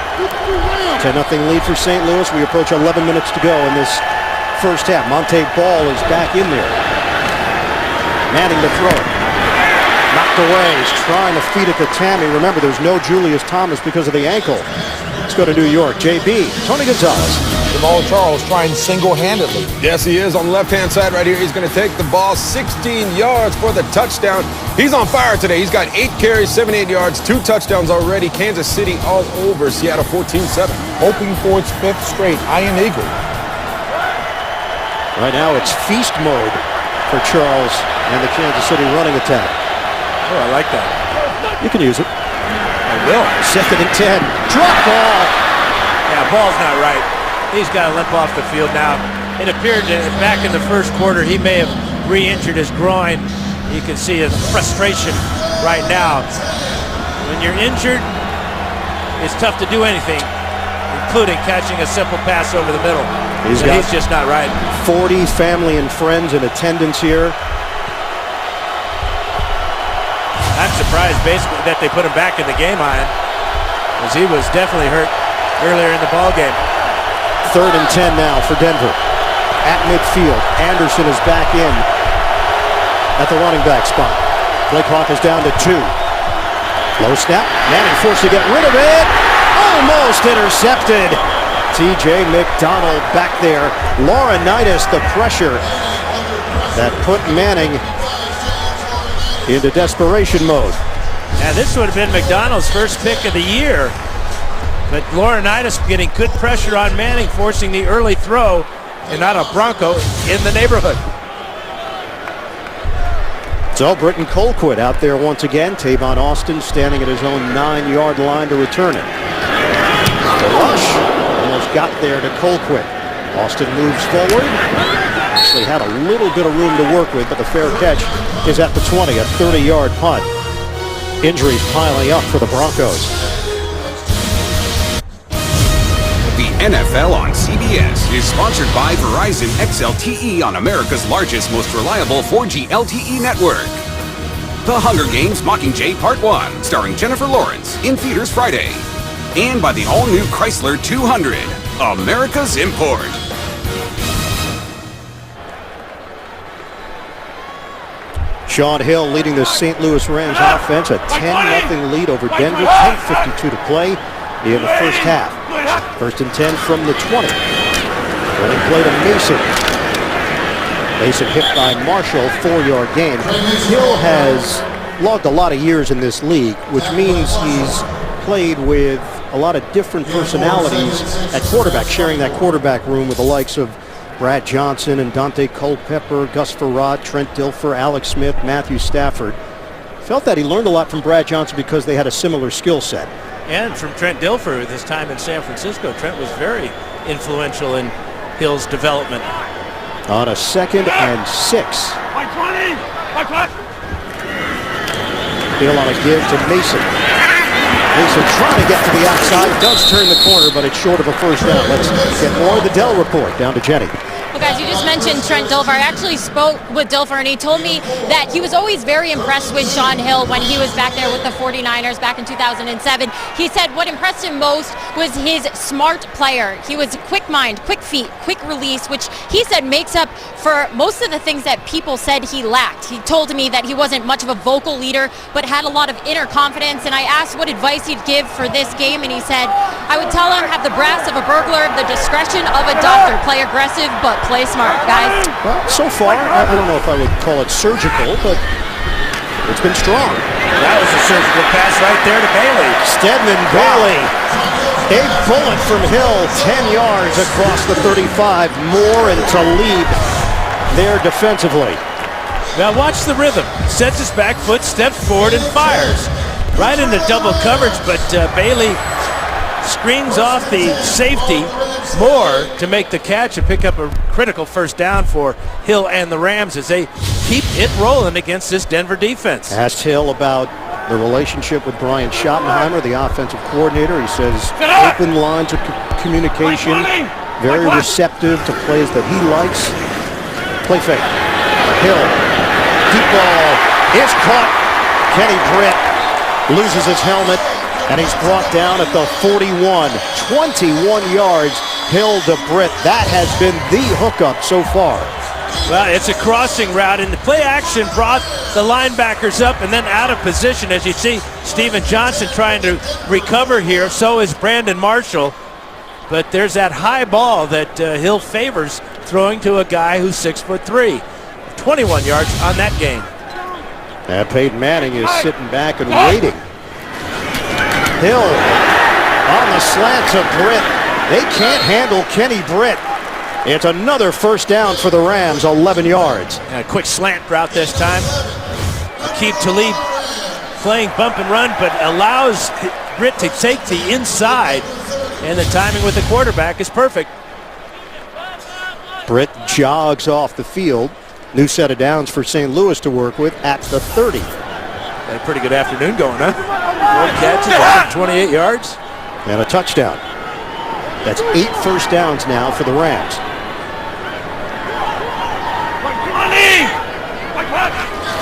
Speaker 1: 10-0 lead for St. Louis. We approach 11 minutes to go in this first half. Monte Ball is back in there. Manning to throw it. Knocked away. He's trying to feed it to Tammy. Remember, there's no Julius Thomas because of the ankle. Let's go to New York. JB, Tony Gonzalez.
Speaker 7: Jamal Charles trying single-handedly.
Speaker 8: Yes, he is on the left-hand side right here. He's going to take the ball 16 yards for the touchdown. He's on fire today. He's got 8 carries, 78 yards, 2 touchdowns already. Kansas City all over Seattle 14-7.
Speaker 7: Hoping for its 5th straight Iron Eagle.
Speaker 1: Right now it's feast mode for Charles and the Kansas City running attack.
Speaker 4: Oh, I like that.
Speaker 1: You can use it.
Speaker 4: I will.
Speaker 1: 2nd and 10. Drop ball.
Speaker 4: Yeah, ball's not right. He's got to limp off the field now. It appeared that back in the first quarter he may have re-injured his groin. You can see his frustration right now. When you're injured, it's tough to do anything, including catching a simple pass over the middle. He's just not right.
Speaker 1: 40 family and friends in attendance here.
Speaker 4: I'm surprised basically that they put him back in the game, Ian, because he was definitely hurt earlier in the ball game.
Speaker 1: 3rd and 10 now for Denver. At midfield, Anderson is back in at the running back spot. Play clock is down to 2. Low snap. Manning forced to get rid of it. Almost intercepted. T.J. McDonald back there. Laurinaitis, the pressure that put Manning into desperation mode.
Speaker 4: Now this would have been McDonald's first pick of the year, but Laurinaitis getting good pressure on Manning, forcing the early throw, and not a Bronco in the neighborhood.
Speaker 1: So Britton Colquitt out there once again. Tavon Austin standing at his own 9-yard line to return it. The rush almost got there to Colquitt. Austin moves forward. Actually had a little bit of room to work with, but the fair catch is at the 20, a 30-yard punt. Injuries piling up for the Broncos.
Speaker 6: The NFL on CBS is sponsored by Verizon XLTE on America's largest, most reliable 4G LTE network. The Hunger Games Mockingjay Part 1, starring Jennifer Lawrence, in theaters Friday. And by the all-new Chrysler 200, America's import.
Speaker 1: Sean Hill leading the St. Louis Rams offense, a 10-0 lead over Denver, 10:52 to play in the first half. 1st and 10 from the 20. Running play to Mason. Mason hit by Marshall, 4-yard gain. Hill has logged a lot of years in this league, which means he's played with a lot of different personalities at quarterback, sharing that quarterback room with the likes of Brad Johnson and Dante Culpepper, Gus Farad, Trent Dilfer, Alex Smith, Matthew Stafford. Felt that he learned a lot from Brad Johnson because they had a similar skill set.
Speaker 4: And from Trent Dilfer with his time in San Francisco. Trent was very influential in Hill's development.
Speaker 1: On a 2nd and 6. Hill on a give to Mason. Mason trying to get to the outside, does turn the corner, but it's short of a first down. Let's get more of the Dell report. Down to Jenny.
Speaker 2: Well, guys, you just mentioned Trent Dilfer. I actually spoke with Dilfer, and he told me that he was always very impressed with Sean Hill when he was back there with the 49ers back in 2007. He said what impressed him most was his smart player. He was quick mind, quick feet, quick release, which he said makes up for most of the things that people said he lacked. He told me that he wasn't much of a vocal leader, but had a lot of inner confidence, and I asked what advice he'd give for this game, and he said, I would tell him, have the brass of a burglar, the discretion of a doctor, play aggressive, but play smart. guys.
Speaker 1: Well, so far, I don't know if I would call it surgical, but it's been strong.
Speaker 4: That was a surgical pass right there to Bailey.
Speaker 1: Stedman Bailey. A bullet from Hill, 10 yards across the 35. Moore and Talib there defensively.
Speaker 4: Now watch the rhythm. Sets his back foot, steps forward, and fires. Right into double coverage, but Bailey screens off the safety. Moore to make the catch and pick up a critical first down for Hill and the Rams as they keep it rolling against this Denver defense.
Speaker 1: Asked Hill about the relationship with Brian Schottenheimer, the offensive coordinator. He says open lines of communication, very receptive to plays that he likes. Play fake. Hill, deep ball is caught. Kenny Britt loses his helmet, and he's brought down at the 41. 21 yards, Hill to Britt. That has been the hookup so far.
Speaker 4: Well, it's a crossing route, and the play action brought the linebackers up and then out of position. As you see, Steven Johnson trying to recover here. So is Brandon Marshall. But there's that high ball that Hill favors, throwing to a guy who's 6'3". 21 yards on that game.
Speaker 1: And Peyton Manning is sitting back and waiting. Hill on the slant to Britt. They can't handle Kenny Britt. It's another first down for the Rams, 11 yards.
Speaker 4: And a quick slant route this time. Keep Talib playing bump and run, but allows Britt to take the inside, and the timing with the quarterback is perfect.
Speaker 1: Britt jogs off the field. New set of downs for St. Louis to work with at the 30.
Speaker 4: Had a pretty good afternoon going, huh? 4 catches, 28 yards.
Speaker 1: And a touchdown. That's 8 first downs now for the Rams.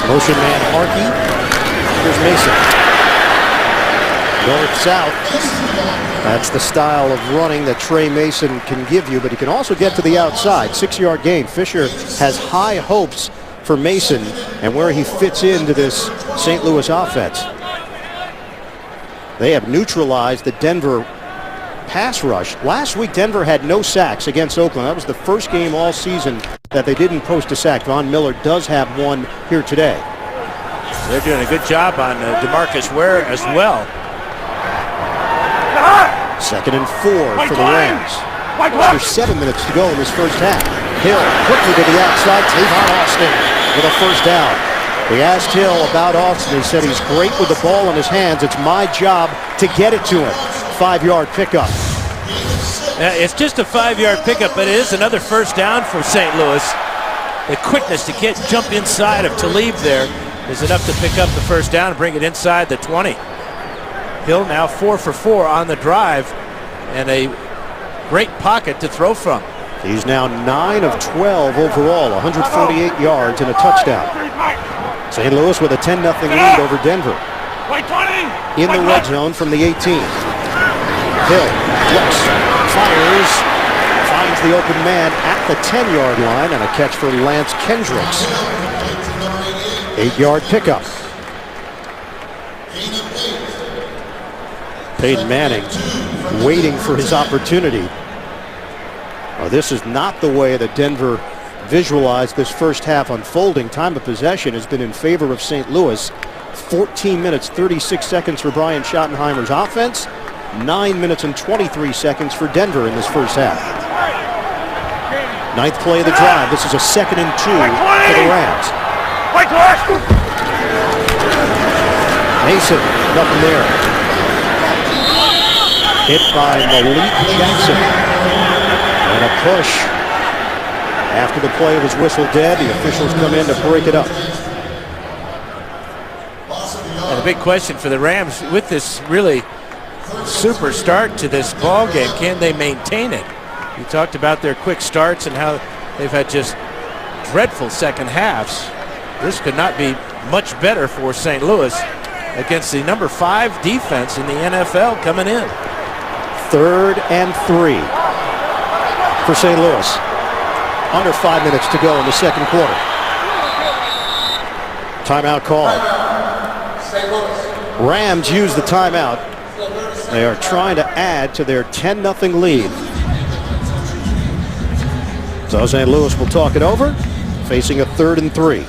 Speaker 1: Motion man Harkey. Here's Mason. North-south. That's the style of running that Trey Mason can give you, but he can also get to the outside. 6-yard gain. Fisher has high hopes for Mason and where he fits into this St. Louis offense. They have neutralized the Denver pass rush. Last week, Denver had no sacks against Oakland. That was the first game all season that they didn't post a sack. Von Miller does have one here today.
Speaker 4: They're doing a good job on DeMarcus Ware as well.
Speaker 1: 2nd and 4 for the Rams. There's 7 minutes to go in this first half. Hill quickly to the outside. Tavon Austin with a first down. We asked Hill about Austin. He said he's great with the ball in his hands. It's my job to get it to him. 5-yard pickup.
Speaker 4: It's just a 5-yard pickup, but it is another first down for St. Louis. The quickness to jump inside of Talib there is enough to pick up the first down and bring it inside the 20. Hill now 4 for 4 on the drive, and a great pocket to throw from.
Speaker 1: He's now 9 of 12 overall, 148 yards and a touchdown. St. Louis with a 10-0 lead over Denver. In the red zone from the 18. Hill looks, fires, finds the open man at the 10-yard line, and a catch for Lance Kendricks. 8-yard pickup. Peyton Manning waiting for his opportunity. Well, this is not the way that Denver visualized this first half unfolding. Time of possession has been in favor of St. Louis. 14 minutes, 36 seconds for Brian Schottenheimer's offense. 9 minutes and 23 seconds for Denver in this first half. 9th play of the drive. This is a 2nd and 2 for the Rams. Mason, nothing there. Hit by Malik Jackson. And a push. After the play was whistled dead, the officials come in to break it up.
Speaker 4: And the big question for the Rams with this really super start to this ball game, can they maintain it? You talked about their quick starts and how they've had just dreadful second halves. This could not be much better for St. Louis against the number 5 defense in the NFL coming in.
Speaker 1: 3rd and 3 for St. Louis. Under 5 minutes to go in the second quarter. Timeout call. Rams use the timeout. They are trying to add to their 10-0 lead. So St. Louis will talk it over, facing a 3rd and 3.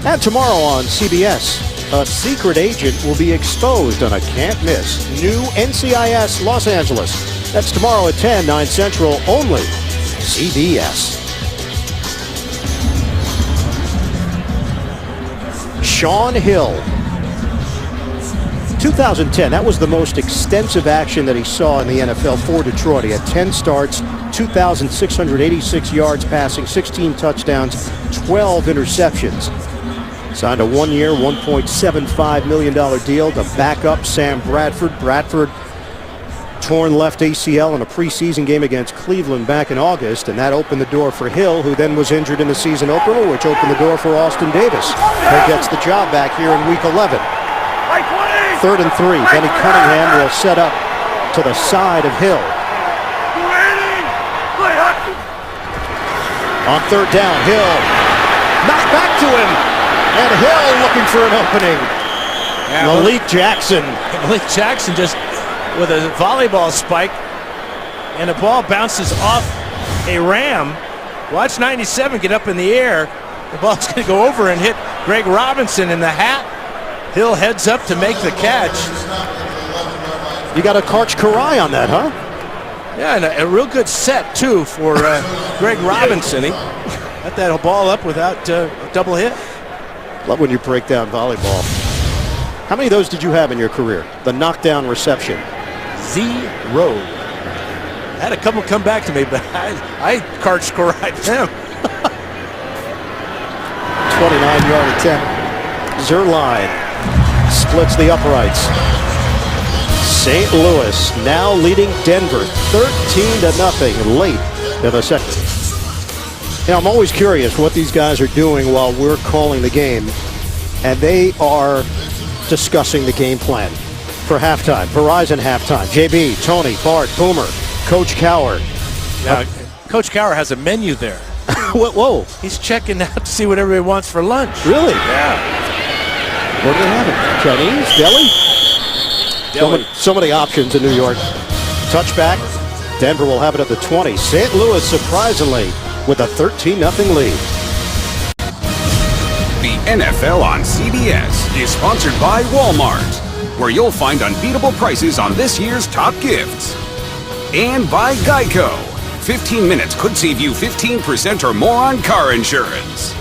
Speaker 1: And tomorrow on CBS, a secret agent will be exposed on a can't miss new NCIS Los Angeles. That's tomorrow at 10, 9 Central, only CBS. Sean Hill. 2010, that was the most extensive action that he saw in the NFL for Detroit. He had 10 starts, 2,686 yards passing, 16 touchdowns, 12 interceptions. Signed a 1-year, $1.75 million deal to back up Sam Bradford. Bradford torn left ACL in a preseason game against Cleveland back in August, and that opened the door for Hill, who then was injured in the season opener, which opened the door for Austin Davis, who gets the job back here in Week 11. 3rd and 3. Benny Cunningham will set up to the side of Hill. On 3rd down, Hill knocked back to him, and Hill looking for an opening. Malik Jackson.
Speaker 4: Malik Jackson just with a volleyball spike, and the ball bounces off a Ram. Watch 97 get up in the air. The ball's going to go over and hit Greg Robinson in the hat. Hill heads up to make the catch.
Speaker 1: You got a Karch Karai on that, huh?
Speaker 4: Yeah, and a real good set, too, for Greg Robinson. He got that ball up without a double hit.
Speaker 1: Love when you break down volleyball. How many of those did you have in your career? The knockdown reception.
Speaker 4: 0. I had a couple come back to me, but I Karch Karai them.
Speaker 1: 29-yard attempt. Zerline splits the uprights. St. Louis now leading Denver 13-0 late in the second. You know, I'm always curious what these guys are doing while we're calling the game, and they are discussing the game plan for halftime. Verizon halftime. JB, Tony, Bart, Boomer, Coach Cowher.
Speaker 4: Now, Coach Cowher has a menu there.
Speaker 1: Whoa.
Speaker 4: He's checking out to see what everybody wants for lunch.
Speaker 1: Really?
Speaker 4: Yeah.
Speaker 1: What do they have? Chinese? Deli? So many options in New York. Touchback. Denver will have it at the 20. St. Louis, surprisingly, with a 13-0 lead.
Speaker 6: The NFL on CBS is sponsored by Walmart, where you'll find unbeatable prices on this year's top gifts. And by Geico. 15 minutes could save you 15% or more on car insurance.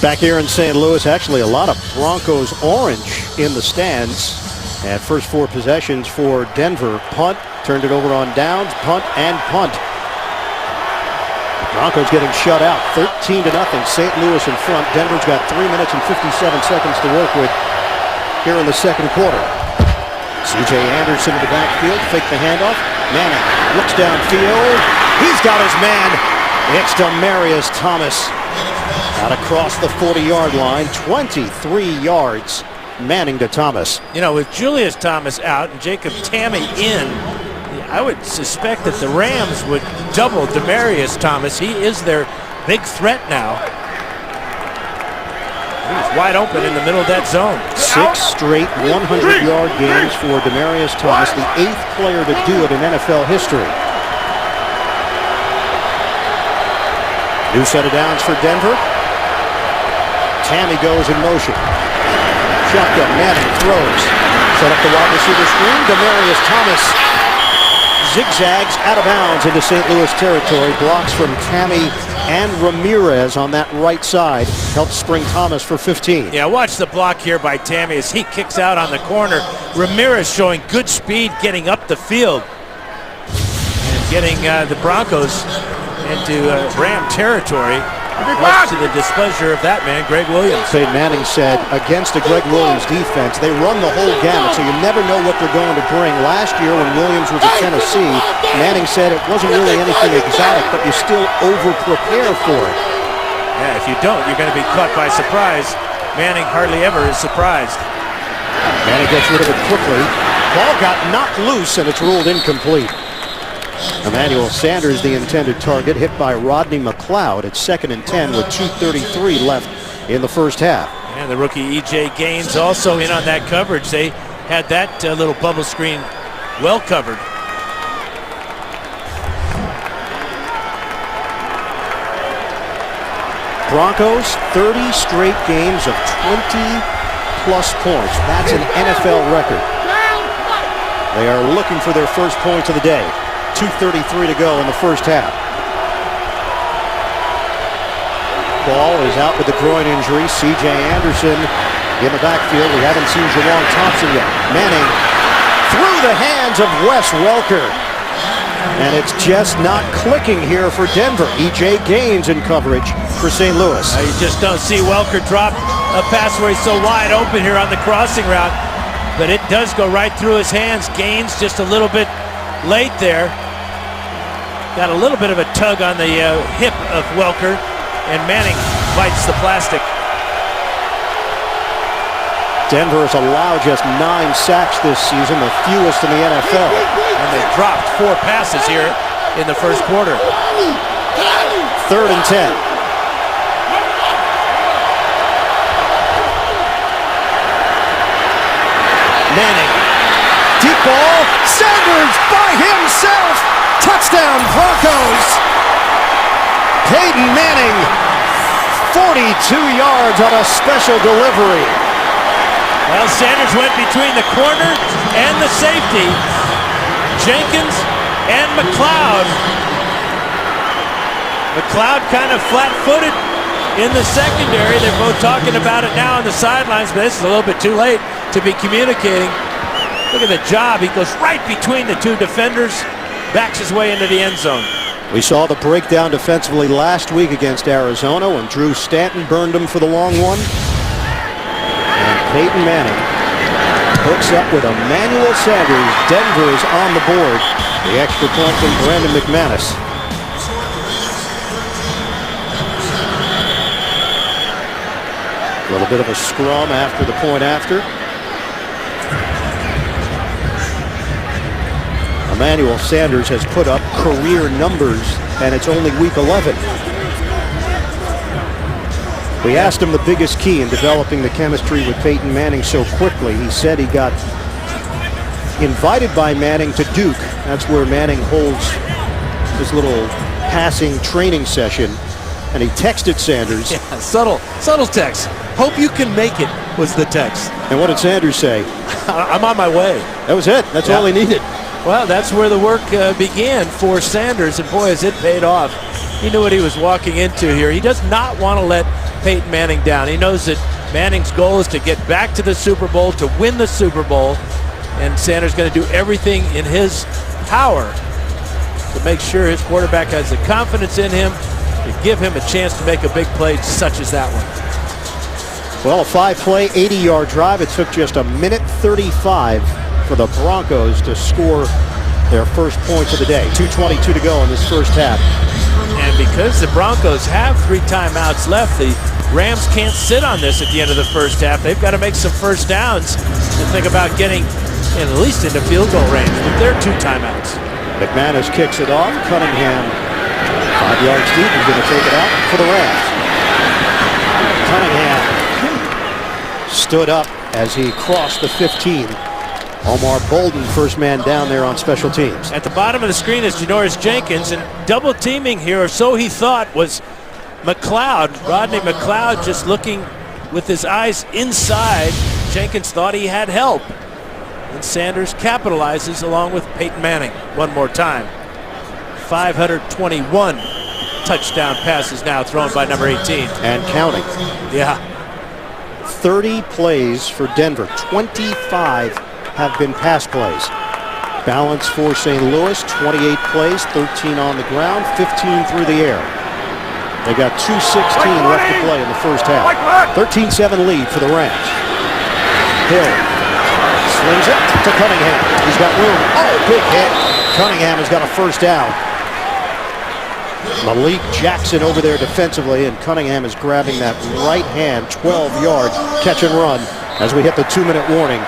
Speaker 1: Back here in St. Louis, actually a lot of Broncos orange in the stands. And first 4 possessions for Denver. Punt, turned it over on downs, punt, and punt. The Broncos getting shut out, 13-0. St. Louis in front. Denver's got 3 minutes and 57 seconds to work with here in the second quarter. C.J. Anderson in the backfield, fake the handoff. Manning looks downfield. He's got his man. It's Demaryius Thomas. Out across the 40-yard line, 23 yards. Manning to Thomas.
Speaker 4: You know, with Julius Thomas out and Jacob Tamme in, I would suspect that the Rams would double Demaryius Thomas. He is their big threat now. He's wide open in the middle of that zone.
Speaker 1: 6 straight 100-yard games for Demaryius Thomas, the 8th player to do it in NFL history. New set of downs for Denver. Tamme goes in motion. Shotgun, Manning throws. Set up the wide receiver screen. Demaryius Thomas zigzags out of bounds into St. Louis territory. Blocks from Tamme and Ramirez on that right side. Helps spring Thomas for 15.
Speaker 4: Yeah, watch the block here by Tamme as he kicks out on the corner. Ramirez showing good speed getting up the field. And getting the Broncos into Ram territory. Much to the displeasure of that man, Greg Williams.
Speaker 1: Peyton Manning said against a Greg Williams defense, they run the whole gamut, so you never know what they're going to bring. Last year when Williams was at Tennessee, Manning said it wasn't really anything exotic, but you still over-prepare for it.
Speaker 4: Yeah, if you don't, you're going to be caught by surprise. Manning hardly ever is surprised.
Speaker 1: Manning gets rid of it quickly. Ball got knocked loose, and it's ruled incomplete. Emmanuel Sanders, the intended target, hit by Rodney McLeod at 2nd and 10 with 2:33 left in the first half.
Speaker 4: And the rookie E.J. Gaines also in on that coverage. They had that little bubble screen well covered.
Speaker 1: Broncos, 30 straight games of 20-plus points. That's an NFL record. They are looking for their first points of the day. 2:33 to go in the first half. Ball is out with the groin injury. C.J. Anderson in the backfield. We haven't seen Jawan Thompson yet. Manning through the hands of Wes Welker. And it's just not clicking here for Denver. E.J. Gaines in coverage for St. Louis.
Speaker 4: You just don't see Welker drop a pass where he's so wide open here on the crossing route. But it does go right through his hands. Gaines just a little bit late there. Got a little bit of a tug on the hip of Welker. And Manning bites the plastic.
Speaker 1: Denver has allowed just 9 sacks this season, the fewest in the NFL.
Speaker 4: And they dropped 4 passes here in the first quarter.
Speaker 1: 3rd and 10. Manning. Deep ball. Sanders by himself. Touchdown Broncos. Peyton Manning. 42 yards on a special delivery.
Speaker 4: Well, Sanders went between the corner and the safety. Jenkins and McLeod. McLeod kind of flat-footed in the secondary. They're both talking about it now on the sidelines, but this is a little bit too late to be communicating. Look at the job. He goes right between the 2 defenders, backs his way into the end zone.
Speaker 1: We saw the breakdown defensively last week against Arizona when Drew Stanton burned him for the long one. And Peyton Manning hooks up with Emmanuel Sanders. Denver is on the board. The extra point from Brandon McManus. A little bit of a scrum after the point after. Emmanuel Sanders has put up career numbers, and it's only week 11. We asked him the biggest key in developing the chemistry with Peyton Manning so quickly. He said he got invited by Manning to Duke. That's where Manning holds his little passing training session. And he texted Sanders.
Speaker 4: Yeah, subtle text. Hope you can make it was the text.
Speaker 1: And what did Sanders say?
Speaker 4: I'm on my way.
Speaker 1: That was it. That's all he needed.
Speaker 4: Well, that's where the work began for Sanders, and boy, has it paid off. He knew what he was walking into here. He does not want to let Peyton Manning down. He knows that Manning's goal is to get back to the Super Bowl, to win the Super Bowl, and Sanders is going to do everything in his power to make sure his quarterback has the confidence in him to give him a chance to make a big play such as that one.
Speaker 1: Well, a 5-play, 80-yard drive. It took just 1:35 for the Broncos to score their first points of the day. 2:22 to go in this first half.
Speaker 4: And because the Broncos have 3 timeouts left, the Rams can't sit on this at the end of the first half. They've got to make some first downs and think about getting at least into field goal range with their 2 timeouts.
Speaker 1: McManus kicks it off. Cunningham, 5 yards deep, is going to take it out for the Rams. Cunningham stood up as he crossed the 15. Omar Bolden, first man down there on special teams.
Speaker 4: At the bottom of the screen is Janoris Jenkins, and double teaming here, or so he thought, was McLeod. Rodney McLeod just looking with his eyes inside. Jenkins thought he had help. And Sanders capitalizes along with Peyton Manning one more time. 521 touchdown passes now thrown by number 18.
Speaker 1: And counting.
Speaker 4: Yeah.
Speaker 1: 30 plays for Denver. 25 have been pass plays. Balance for St. Louis, 28 plays, 13 on the ground, 15 through the air. They got 2:16 left to play in the first half. 13-7 lead for the Rams. Hill slings it to Cunningham. He's got room. Oh, big hit. Cunningham has got a first down. Malik Jackson over there defensively, and Cunningham is grabbing that right hand 12-yard catch and run as we hit the 2-minute warning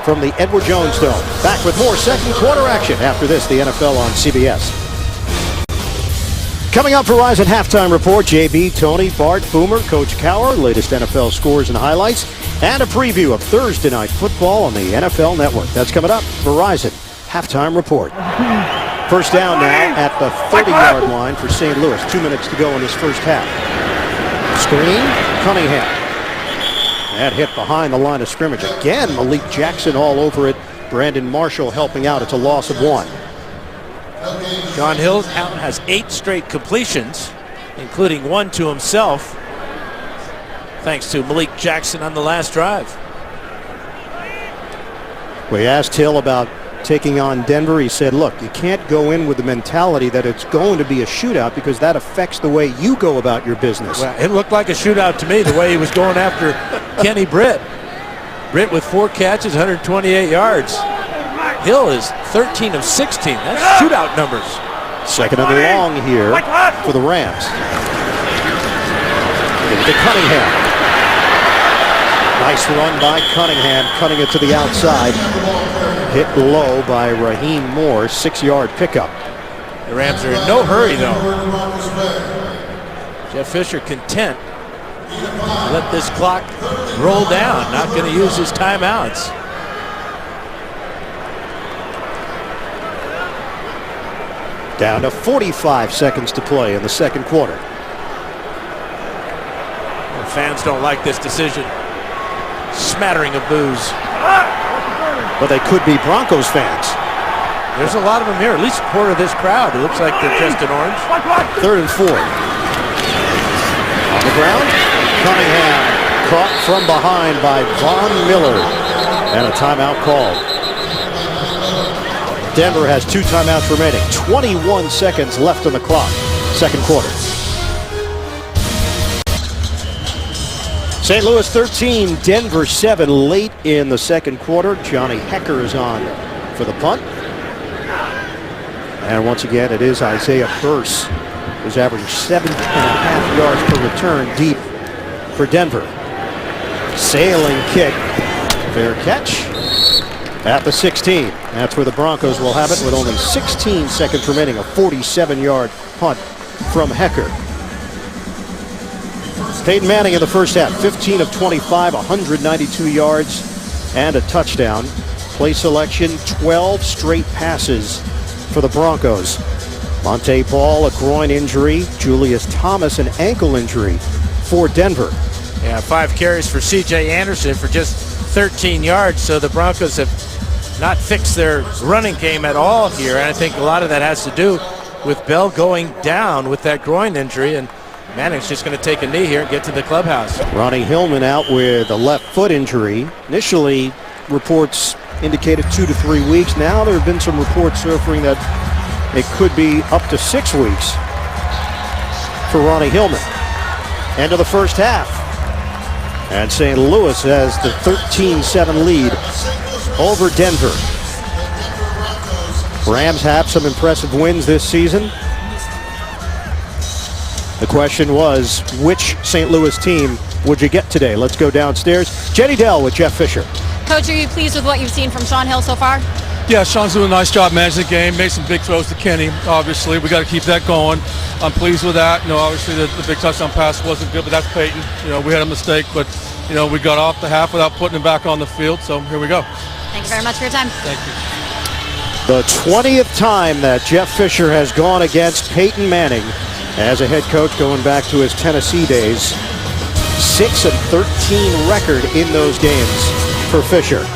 Speaker 1: from the Edward Jones Dome. Back with more second quarter action after this, the NFL on CBS. Coming up, Verizon Halftime Report, JB, Tony, Bart, Boomer, Coach Cowher, latest NFL scores and highlights, and a preview of Thursday Night Football on the NFL Network. That's coming up. Verizon halftime report. First down now at the 30-yard line for St. Louis. 2 minutes to go in this first half. Screen, Cunningham. That hit behind the line of scrimmage. Again, Malik Jackson all over it. Brandon Marshall helping out. It's a loss of 1.
Speaker 4: John Hill has 8 straight completions, including 1 to himself, thanks to Malik Jackson on the last drive.
Speaker 1: We asked Hill about taking on Denver. He said, look, you can't go in with the mentality that it's going to be a shootout because that affects the way you go about your business.
Speaker 4: Well, it looked like a shootout to me, the way he was going after Kenny Britt. Britt with 4 catches, 128 yards. Hill is 13 of 16. That's shootout numbers.
Speaker 1: Second and long here for the Rams. Into Cunningham. Nice run by Cunningham, cutting it to the outside. Hit low by Raheem Moore, 6-yard pickup.
Speaker 4: The Rams are in no hurry, though. Jeff Fisher content to let this clock roll down. Not going to use his timeouts.
Speaker 1: Down to 45 seconds to play in the second quarter.
Speaker 4: The fans don't like this decision. Smattering of boos.
Speaker 1: But they could be Broncos fans.
Speaker 4: There's a lot of them here, at least a quarter of this crowd. It looks like they're dressed in orange.
Speaker 1: 3rd and 4. On the ground, Cunningham caught from behind by Von Miller. And a timeout called. Denver has 2 timeouts remaining. 21 seconds left on the clock. Second quarter. St. Louis 13, Denver 7 late in the second quarter. Johnny Hecker is on for the punt. And once again, it is Isaiah Burse, who's averaging 7.5 yards per return deep for Denver. Sailing kick. Fair catch at the 16. That's where the Broncos will have it with only 16 seconds remaining. A 47-yard punt from Hecker. Peyton Manning in the first half, 15 of 25, 192 yards and a touchdown. Play selection, 12 straight passes for the Broncos. Monte Ball, a groin injury. Julius Thomas, an ankle injury for Denver.
Speaker 4: Yeah, 5 carries for C.J. Anderson for just 13 yards. So the Broncos have not fixed their running game at all here. And I think a lot of that has to do with Bell going down with that groin injury. And Manning's just going to take a knee here and get to the clubhouse.
Speaker 1: Ronnie Hillman out with a left foot injury. Initially, reports indicated 2 to 3 weeks. Now there have been some reports surfacing that it could be up to 6 weeks for Ronnie Hillman. End of the first half. And St. Louis has the 13-7 lead over Denver. Rams have some impressive wins this season. The question was, which St. Louis team would you get today? Let's go downstairs. Jenny Dell with Jeff Fisher.
Speaker 2: Coach, are you pleased with what you've seen from Sean Hill so far?
Speaker 3: Yeah, Sean's doing a nice job managing the game. Made some big throws to Kenny, obviously. We got to keep that going. I'm pleased with that. Obviously the big touchdown pass wasn't good, but that's Peyton. We had a mistake, but, we got off the half without putting him back on the field, so here we go.
Speaker 2: Thank you very much for your time.
Speaker 3: Thank you.
Speaker 1: The 20th time that Jeff Fisher has gone against Peyton Manning as a head coach going back to his Tennessee days. 6-13 record in those games for Fisher.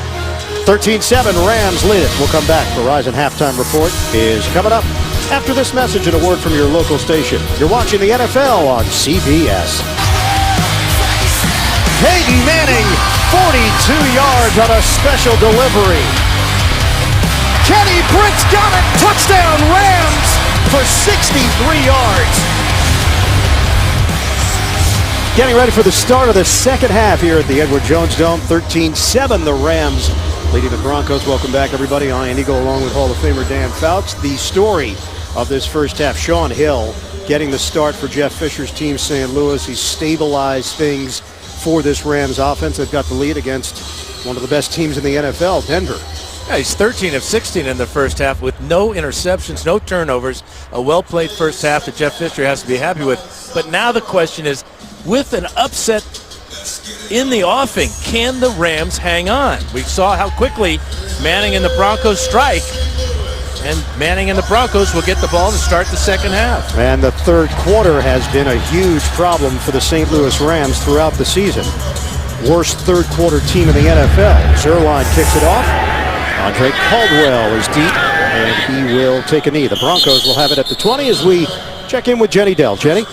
Speaker 1: 13-7 Rams lead it. We'll come back. Verizon Halftime Report is coming up after this message and a word from your local station. You're watching the NFL on CBS. Peyton Manning, 42 yards on a special delivery. Kenny Britt's got it. Touchdown Rams for 63 yards. Getting ready for the start of the second half here at the Edward Jones Dome. 13-7 the Rams leading the Broncos. Welcome back, everybody. Ian Eagle along with Hall of Famer Dan Fouts. The story of this first half, Sean Hill getting the start for Jeff Fisher's team, St. Louis. He's stabilized things for this Rams offense. They've got the lead against one of the best teams in the NFL, Denver.
Speaker 4: Yeah, he's 13 of 16 in the first half with no interceptions, no turnovers. A well-played first half that Jeff Fisher has to be happy with. But now the question is, with an upset in the offing. Can the Rams hang on? We saw how quickly Manning and the Broncos strike, and Manning and the Broncos will get the ball to start the second half.
Speaker 1: And the third quarter has been a huge problem for the St. Louis Rams throughout the season. Worst third quarter team in the NFL. Zerline kicks it off. Andre Caldwell is deep, and he will take a knee. The Broncos will have it at the 20 as we check in with Jenny Dell. Jenny?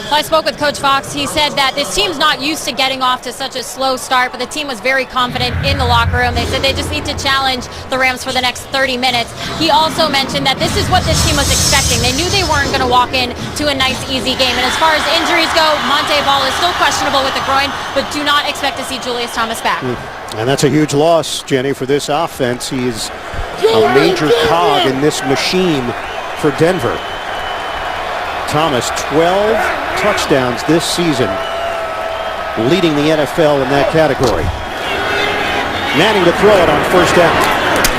Speaker 2: I spoke with Coach Fox. He said that this team's not used to getting off to such a slow start, but the team was very confident in the locker room. They said they just need to challenge the Rams for the next 30 minutes. He also mentioned that this is what this team was expecting. They knew they weren't going to walk in to a nice, easy game. And as far as injuries go, Monte Ball is still questionable with the groin, but do not expect to see Julius Thomas back.
Speaker 1: And that's a huge loss, Jenny, for this offense. He's a major cog in this machine for Denver. Thomas, 12 touchdowns this season, leading the NFL in that category. Manning to throw it on first down.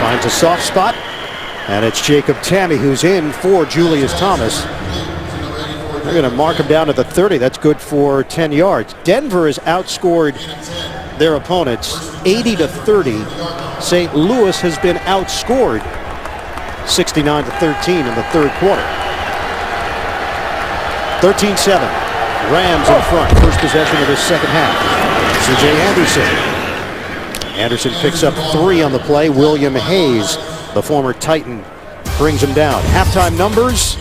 Speaker 1: Finds a soft spot, and it's Jacob Tamme who's in for Julius Thomas. They're going to mark him down to the 30. That's good for 10 yards. Denver has outscored their opponents 80-30. St. Louis has been outscored 69-13 in the third quarter. 13-7. Rams in front. First possession of this second half. C.J. Anderson. Anderson picks up 3 on the play. William Hayes, the former Titan, brings him down. Halftime numbers.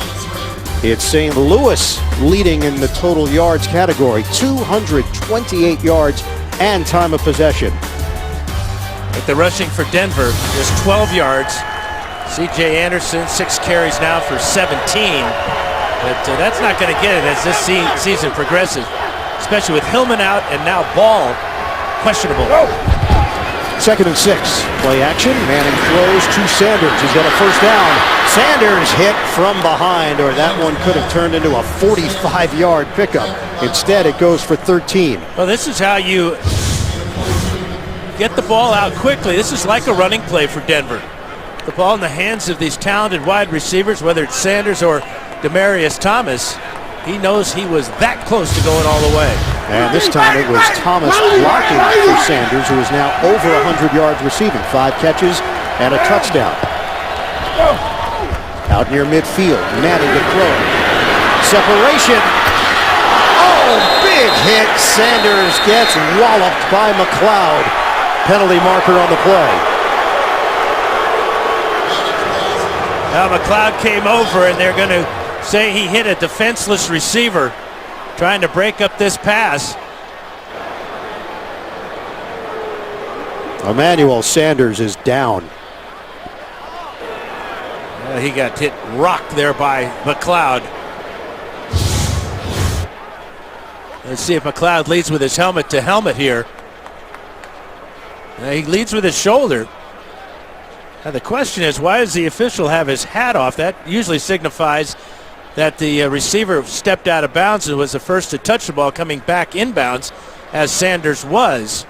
Speaker 1: It's St. Louis leading in the total yards category. 228 yards and time of possession.
Speaker 4: But the rushing for Denver is 12 yards. C.J. Anderson, 6 carries now for 17. But that's not going to get it as this season progresses, especially with Hillman out and now Ball questionable.
Speaker 1: 2nd and 6. Play action. Manning throws to Sanders. He's got a first down. Sanders hit from behind, or that one could have turned into a 45-yard pickup. Instead, it goes for 13.
Speaker 4: Well, this is how you get the ball out quickly. This is like a running play for Denver. The ball in the hands of these talented wide receivers, whether it's Sanders or Demaryius Thomas. He knows he was that close to going all the way.
Speaker 1: And this time it was Thomas blocking for Sanders, who is now over 100 yards receiving. 5 catches and a touchdown. Out near midfield, Manning to throw. Separation. Oh, big hit. Sanders gets walloped by McLeod. Penalty marker on the play.
Speaker 4: Now McLeod came over, and they're going to say he hit a defenseless receiver trying to break up this pass.
Speaker 1: Emmanuel Sanders is down.
Speaker 4: He got hit rocked there by McLeod. Let's see if McLeod leads with his helmet to helmet here. He leads with his shoulder. Now the question is, why does the official have his hat off? That usually signifies that the receiver stepped out of bounds and was the first to touch the ball coming back inbounds, as Sanders was.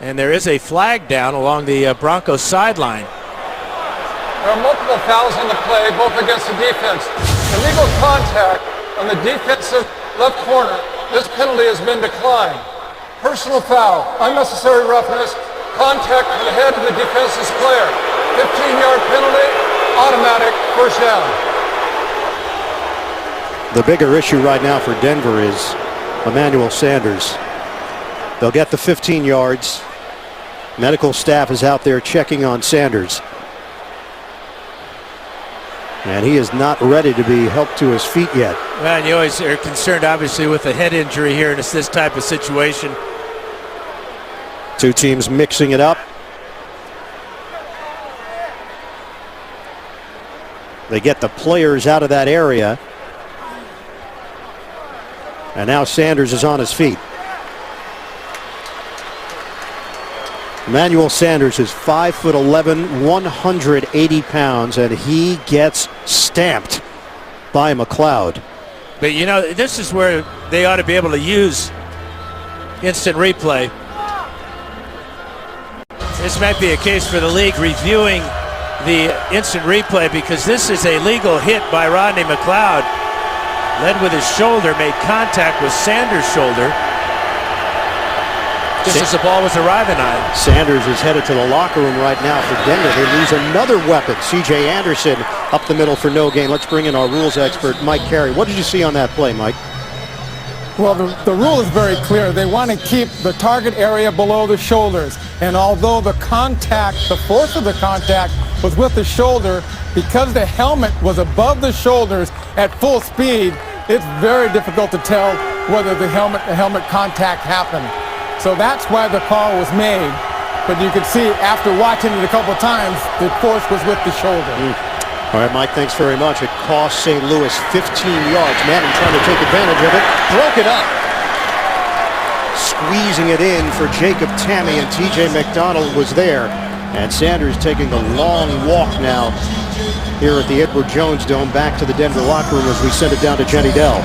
Speaker 4: And there is a flag down along the Broncos sideline.
Speaker 5: There are multiple fouls on the play, both against the defense. Illegal contact on the defensive left corner. This penalty has been declined. Personal foul, unnecessary roughness, contact on the head of the defensive player. 15-yard penalty, automatic first down.
Speaker 1: The bigger issue right now for Denver is Emmanuel Sanders. They'll get the 15 yards. Medical staff is out there checking on Sanders. And he is not ready to be helped to his feet yet.
Speaker 4: Well, and you always are concerned, obviously, with a head injury here in this type of situation.
Speaker 1: Two teams mixing it up. They get the players out of that area. And now Sanders is on his feet. Emmanuel Sanders is 5'11", 180 pounds, and he gets stamped by McLeod.
Speaker 4: But you know, this is where they ought to be able to use instant replay. This might be a case for the league reviewing the instant replay, because this is a legal hit by Rodney McLeod. Led with his shoulder, made contact with Sanders' shoulder. just as the ball was arriving on.
Speaker 1: Sanders is headed to the locker room right now for Denver. They lose another weapon. C.J. Anderson up the middle for no gain. Let's bring in our rules expert, Mike Carey. What did you see on that play, Mike?
Speaker 9: Well, the rule is very clear. They want to keep the target area below the shoulders. And although the force of the contact was with the shoulder, because the helmet was above the shoulders at full speed, it's very difficult to tell whether the helmet contact happened. So that's why the call was made. But you can see after watching it a couple times, the force was with the shoulder.
Speaker 1: All right, Mike, thanks very much. It cost St. Louis 15 yards. Manning trying to take advantage of it. Broke it up. Squeezing it in for Jacob Tammy, and T.J. McDonald was there. And Sanders taking the long walk now here at the Edward Jones Dome back to the Denver locker room as we send it down to Jenny Dell.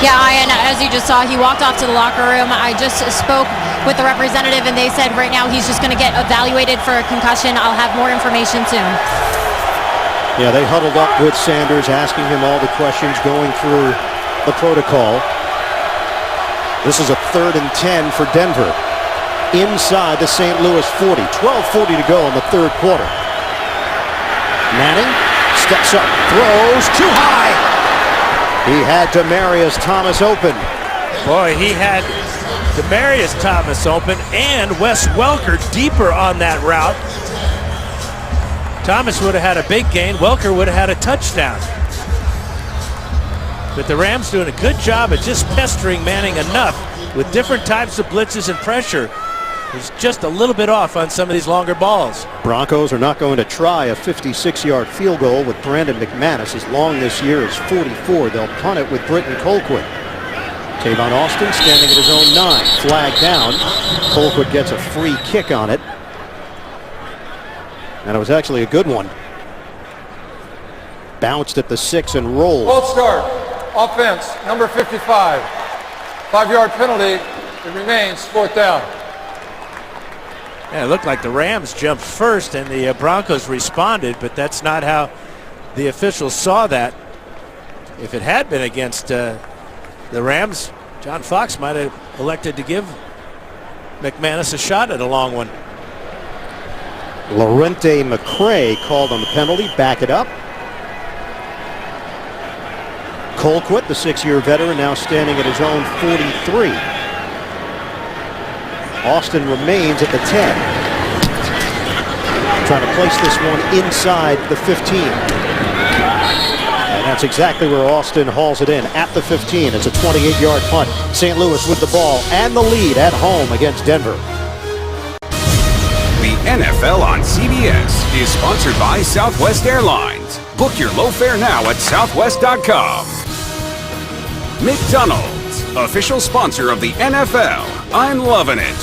Speaker 2: Yeah, and as you just saw, he walked off to the locker room. I just spoke with the representative, and they said right now he's just going to get evaluated for a concussion. I'll have more information soon.
Speaker 1: Yeah, they huddled up with Sanders, asking him all the questions, going through the protocol. This is a 3rd and 10 for Denver. Inside the St. Louis 40. 12:40 to go in the third quarter. Manning steps up, throws too high. He had Demaryius Thomas open.
Speaker 4: Boy, he had Demaryius Thomas open and Wes Welker deeper on that route. Thomas would have had a big gain. Welker would have had a touchdown. But the Rams doing a good job of just pestering Manning enough with different types of blitzes and pressure. He's just a little bit off on some of these longer balls.
Speaker 1: Broncos are not going to try a 56-yard field goal with Brandon McManus. As long this year is 44. They'll punt it with Britton Colquitt. Tavon Austin standing at his own 9. Flag down. Colquitt gets a free kick on it. And it was actually a good one. Bounced at the 6 and rolled.
Speaker 5: False start. Offense, number 55. 5-yard penalty. It remains 4th down.
Speaker 4: Yeah, it looked like the Rams jumped first and the Broncos responded, but that's not how the officials saw that. If it had been against the Rams, John Fox might have elected to give McManus a shot at a long one.
Speaker 1: Lorente McCray called on the penalty. Back it up. Colquitt, the 6-year veteran, now standing at his own 43. Austin remains at the 10. Trying to place this one inside the 15. And that's exactly where Austin hauls it in, at the 15. It's a 28-yard punt. St. Louis with the ball and the lead at home against Denver.
Speaker 6: The NFL on CBS is sponsored by Southwest Airlines. Book your low fare now at southwest.com. McDonald's, official sponsor of the NFL. I'm loving it.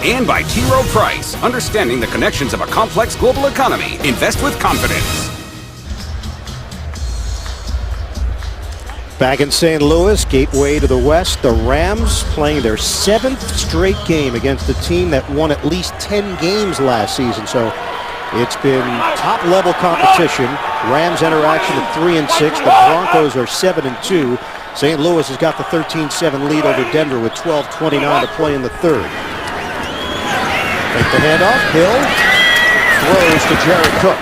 Speaker 6: And by T. Rowe Price, understanding the connections of a complex global economy. Invest with confidence.
Speaker 1: Back in St. Louis, gateway to the West, the Rams playing their 7th straight game against a team that won at least 10 games last season. So it's been top-level competition. Rams interaction at 3-6. The Broncos are 7-2. St. Louis has got the 13-7 lead over Denver with 12:29 to play in the third. Take the handoff. Hill throws to Jared Cook.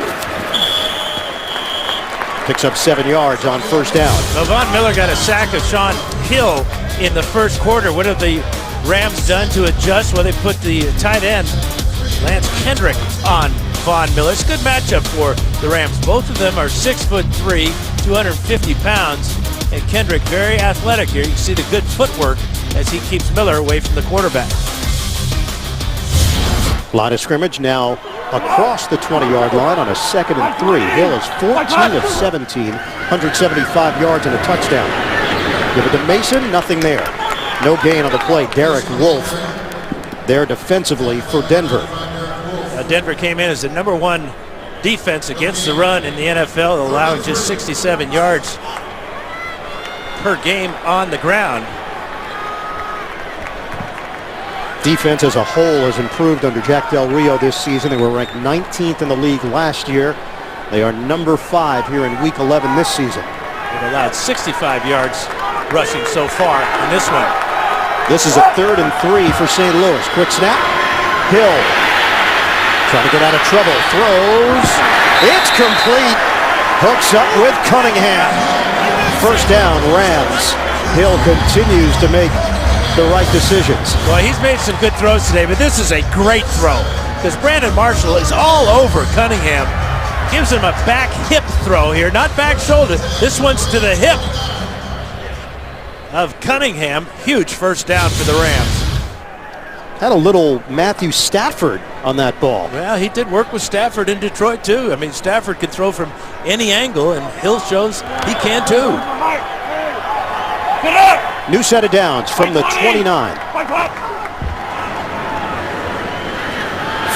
Speaker 1: Picks up 7 yards on first down.
Speaker 4: Now, Von Miller got a sack of Sean Hill in the first quarter. What have the Rams done to adjust? Well, they put the tight end, Lance Kendrick, on Von Miller. It's a good matchup for the Rams. Both of them are 6'3", 250 pounds. And Kendrick very athletic here. You can see the good footwork as he keeps Miller away from the quarterback.
Speaker 1: Line of scrimmage now across the 20-yard line on a 2nd and 3. Hill is 14 of 17, 175 yards and a touchdown. Give it to Mason, nothing there. No gain on the play. Derek Wolfe there defensively for Denver.
Speaker 4: Denver came in as the #1 defense against the run in the NFL, allowing just 67 yards per game on the ground.
Speaker 1: Defense as a whole has improved under Jack Del Rio this season. They were ranked 19th in the league last year. They are number 5 here in Week 11 this season.
Speaker 4: They've allowed 65 yards rushing so far in this one.
Speaker 1: This is a 3rd and 3 for St. Louis. Quick snap. Hill trying to get out of trouble. Throws. It's complete. Hooks up with Cunningham. First down, Rams. Hill continues to make the right decisions.
Speaker 4: Well, he's made some good throws today, but this is a great throw because Brandon Marshall is all over Cunningham. Gives him a back hip throw here, not back shoulder. This one's to the hip of Cunningham. Huge first down for the Rams.
Speaker 1: Had a little Matthew Stafford on that ball.
Speaker 4: Well, he did work with Stafford in Detroit too. I mean, Stafford can throw from any angle, and Hill shows he can too.
Speaker 1: New set of downs from the 29.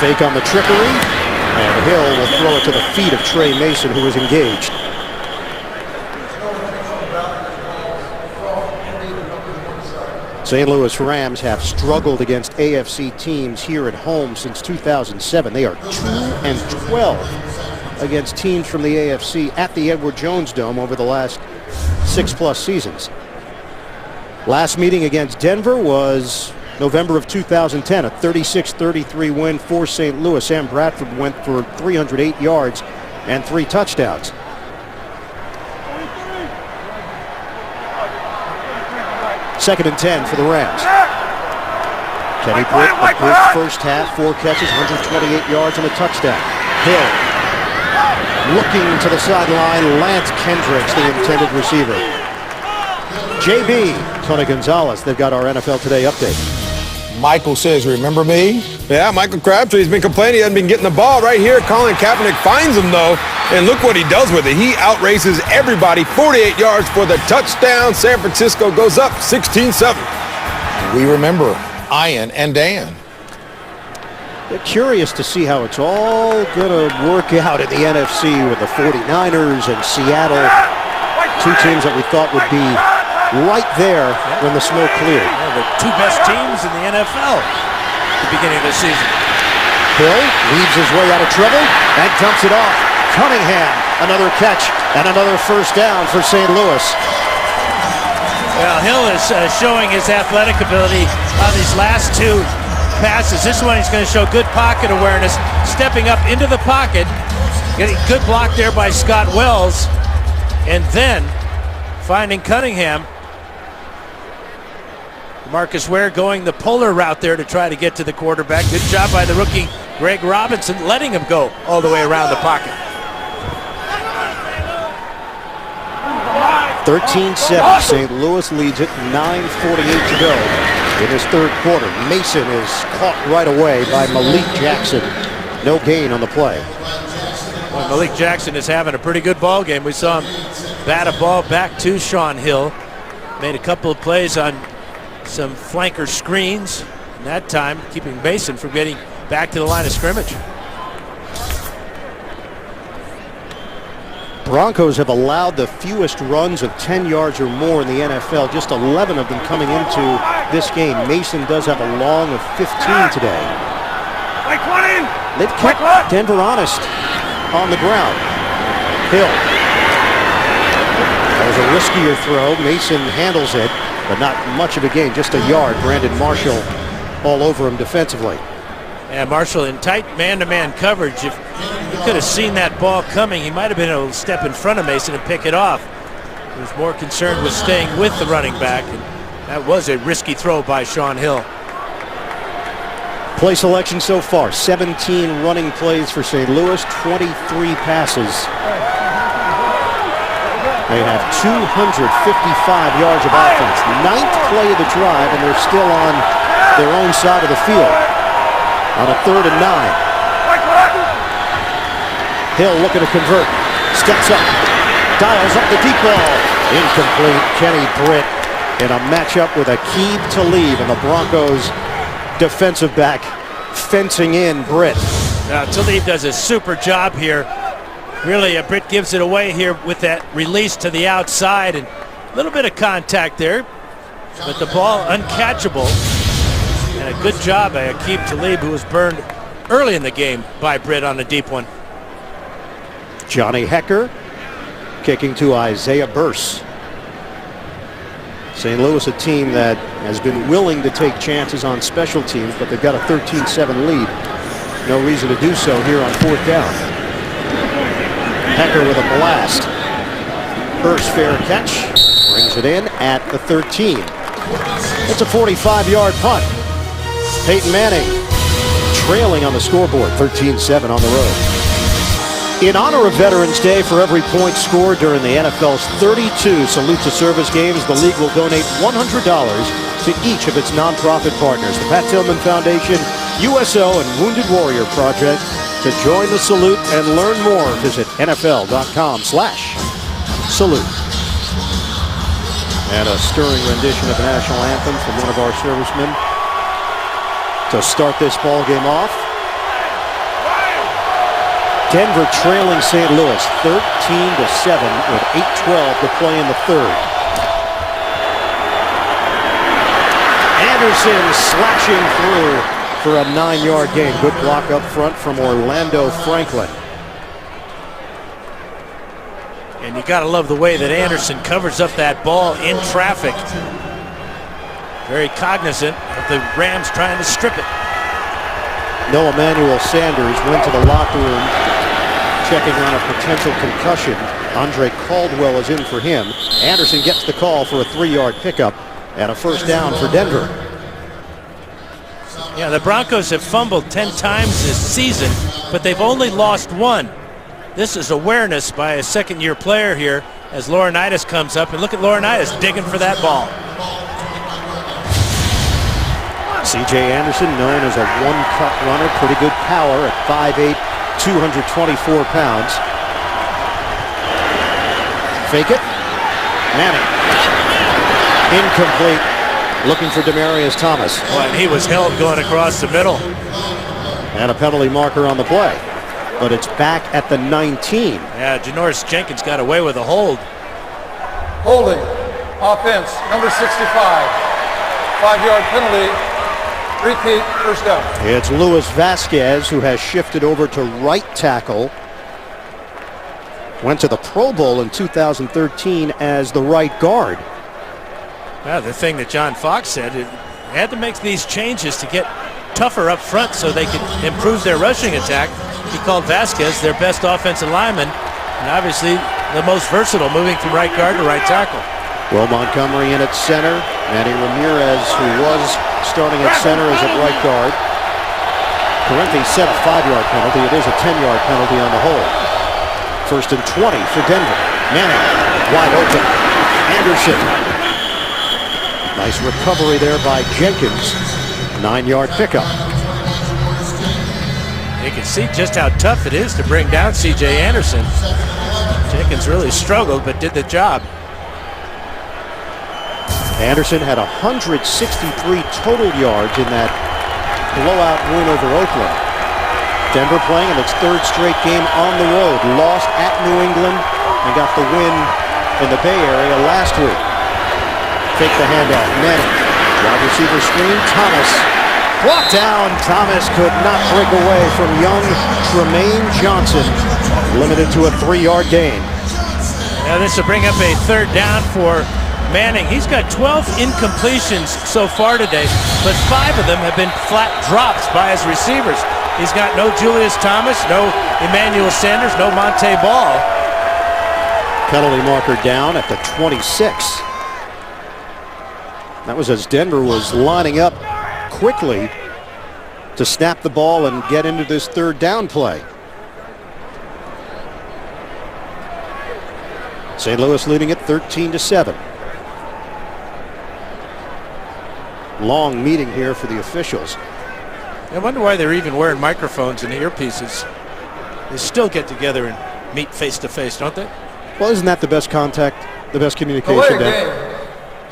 Speaker 1: Fake on the trickery, and Hill will throw it to the feet of Trey Mason, who is engaged. St. Louis Rams have struggled against AFC teams here at home since 2007. They are 2-12 against teams from the AFC at the Edward Jones Dome over the last 6+ seasons. Last meeting against Denver was November of 2010, a 36-33 win for St. Louis. Sam Bradford went for 308 yards and 3 touchdowns. Second and 10 for the Rams. Kenny Britt, a good first half, 4 catches, 128 yards and a touchdown. Hill looking to the sideline. Lance Kendricks, the intended receiver. JB, Tony Gonzalez, they've got our NFL Today update.
Speaker 7: Michael says, remember me?
Speaker 8: Yeah, Michael Crabtree's been complaining he hasn't been getting the ball right here. Colin Kaepernick finds him, though, and look what he does with it. He outraces everybody, 48 yards for the touchdown. San Francisco goes up 16-7.
Speaker 7: We remember Ian and Dan.
Speaker 1: They're curious to see how it's all going to work out in the NFC with the 49ers and Seattle, 2 teams that we thought would be right there when the smoke cleared.
Speaker 4: Yeah, the 2 best teams in the NFL at the beginning of the season.
Speaker 1: Hill weaves his way out of trouble and dumps it off. Cunningham, another catch and another first down for St. Louis.
Speaker 4: Well, Hill is showing his athletic ability on these last 2 passes. This one he's going to show good pocket awareness, stepping up into the pocket, getting good block there by Scott Wells, and then finding Cunningham. Marcus Ware going the polar route there to try to get to the quarterback. Good job by the rookie Greg Robinson, letting him go all the way around the pocket.
Speaker 1: 13-7. St. Louis leads it, 9:48 to go in his 3rd quarter. Mason is caught right away by Malik Jackson. No gain on the play.
Speaker 4: Well, Malik Jackson is having a pretty good ball game. We saw him bat a ball back to Sean Hill. Made a couple of plays on some flanker screens, and that time keeping Mason from getting back to the line of scrimmage.
Speaker 1: Broncos have allowed the fewest runs of 10 yards or more in the NFL, just 11 of them coming into this game. Mason does have a long of 15 today. They've kept Denver honest on the ground. Hill. That was a riskier throw. Mason handles it, but not much of a gain, just a yard. Brandon Marshall all over him defensively.
Speaker 4: And Marshall in tight man-to-man coverage. If he could have seen that ball coming, he might have been able to step in front of Mason and pick it off. He was more concerned with staying with the running back, and that was a risky throw by Sean Hill.
Speaker 1: Play selection so far, 17 running plays for St. Louis, 23 passes. They have 255 yards of offense. 9th play of the drive, and they're still on their own side of the field on a 3rd and 9. Hill looking to convert. Steps up. Dials up the deep ball. Incomplete. Kenny Britt in a matchup with Aqib Talib, and the Broncos defensive back fencing in Britt.
Speaker 4: Now, Talib does a super job here. Really, Britt gives it away here with that release to the outside, and a little bit of contact there, but the ball uncatchable. And a good job by Aqib Talib, who was burned early in the game by Britt on a deep one.
Speaker 1: Johnny Hecker kicking to Isaiah Burse. St. Louis, a team that has been willing to take chances on special teams, but they've got a 13-7 lead. No reason to do so here on 4th down. Hecker with a blast. First fair catch. Brings it in at the 13. It's a 45-yard punt. Peyton Manning trailing on the scoreboard, 13-7 on the road. In honor of Veterans Day, for every point scored during the NFL's 32 Salute to Service games, the league will donate $100 to each of its nonprofit partners, the Pat Tillman Foundation, USO, and Wounded Warrior Project. To join the salute and learn more, visit NFL.com/salute. And a stirring rendition of the national anthem from one of our servicemen to start this ball game off. Denver trailing St. Louis 13-7 with 8:12 to play in the third. Anderson slashing through for a 9-yard gain. Good block up front from Orlando Franklin.
Speaker 4: And you got to love the way that Anderson covers up that ball in traffic. Very cognizant of the Rams trying to strip it.
Speaker 1: No Emmanuel Sanders went to the locker room checking on a potential concussion. Andre Caldwell is in for him. Anderson gets the call for a 3-yard pickup and a first down for Denver.
Speaker 4: Yeah, the Broncos have fumbled 10 times this season, but they've only lost 1. This is awareness by a second-year player here as Laurinaitis comes up. And look at Laurinaitis digging for that ball.
Speaker 1: C.J. Anderson, known as a one-cut runner, pretty good power at 5'8", 224 pounds. Fake it. Manning. Incomplete. Looking for Demaryius Thomas.
Speaker 4: Well, and he was held going across the middle.
Speaker 1: And a penalty marker on the play. But it's back at the 19.
Speaker 4: Yeah, Janoris Jenkins got away with a hold.
Speaker 5: Holding. Offense, number 65. 5-yard penalty. Repeat, first down.
Speaker 1: It's Luis Vasquez who has shifted over to right tackle. Went to the Pro Bowl in 2013 as the right guard.
Speaker 4: Yeah, the thing that John Fox said, it had to make these changes to get tougher up front so they could improve their rushing attack. He called Vasquez their best offensive lineman, and obviously the most versatile, moving from right guard to right tackle.
Speaker 1: Will Montgomery in at center. Manny Ramirez, who was starting at center, is at right guard. Corinthians set a 5-yard penalty. It is a 10-yard penalty on the hold. First and 20 for Denver. Manning wide open. Anderson. Nice recovery there by Jenkins. 9-yard pickup.
Speaker 4: You can see just how tough it is to bring down C.J. Anderson. Jenkins really struggled, but did the job.
Speaker 1: Anderson had 163 total yards in that blowout win over Oakland. Denver playing in its 3rd straight game on the road. Lost at New England and got the win in the Bay Area last week. Fake the handoff. Manning. Wide receiver screen. Thomas. Blocked down. Thomas could not break away from young Tremaine Johnson. Limited to a 3-yard gain.
Speaker 4: Now this will bring up a 3rd down for Manning. He's got 12 incompletions so far today, but 5 of them have been flat drops by his receivers. He's got no Julius Thomas, no Emmanuel Sanders, no Monte Ball.
Speaker 1: Penalty marker down at the 26. That was as Denver was lining up quickly to snap the ball and get into this 3rd down play. St. Louis leading it 13-7. Long meeting here for the officials.
Speaker 4: I wonder why they're even wearing microphones and earpieces. They still get together and meet face to face, don't they?
Speaker 1: Well, isn't that the best contact, the best communication?
Speaker 5: Delay game.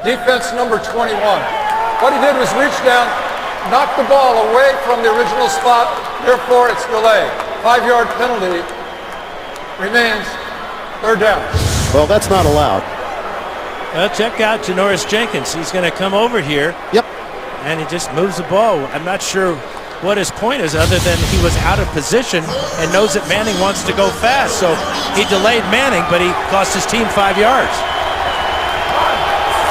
Speaker 5: Defense number 21. What he did was reach down, knock the ball away from the original spot. Therefore, it's delay. 5-yard penalty remains 3rd down.
Speaker 1: Well, that's not allowed.
Speaker 4: Check out Janoris Jenkins. He's going to come over here.
Speaker 1: Yep.
Speaker 4: And he just moves the ball. I'm not sure what his point is other than he was out of position and knows that Manning wants to go fast. So he delayed Manning, but he cost his team 5 yards.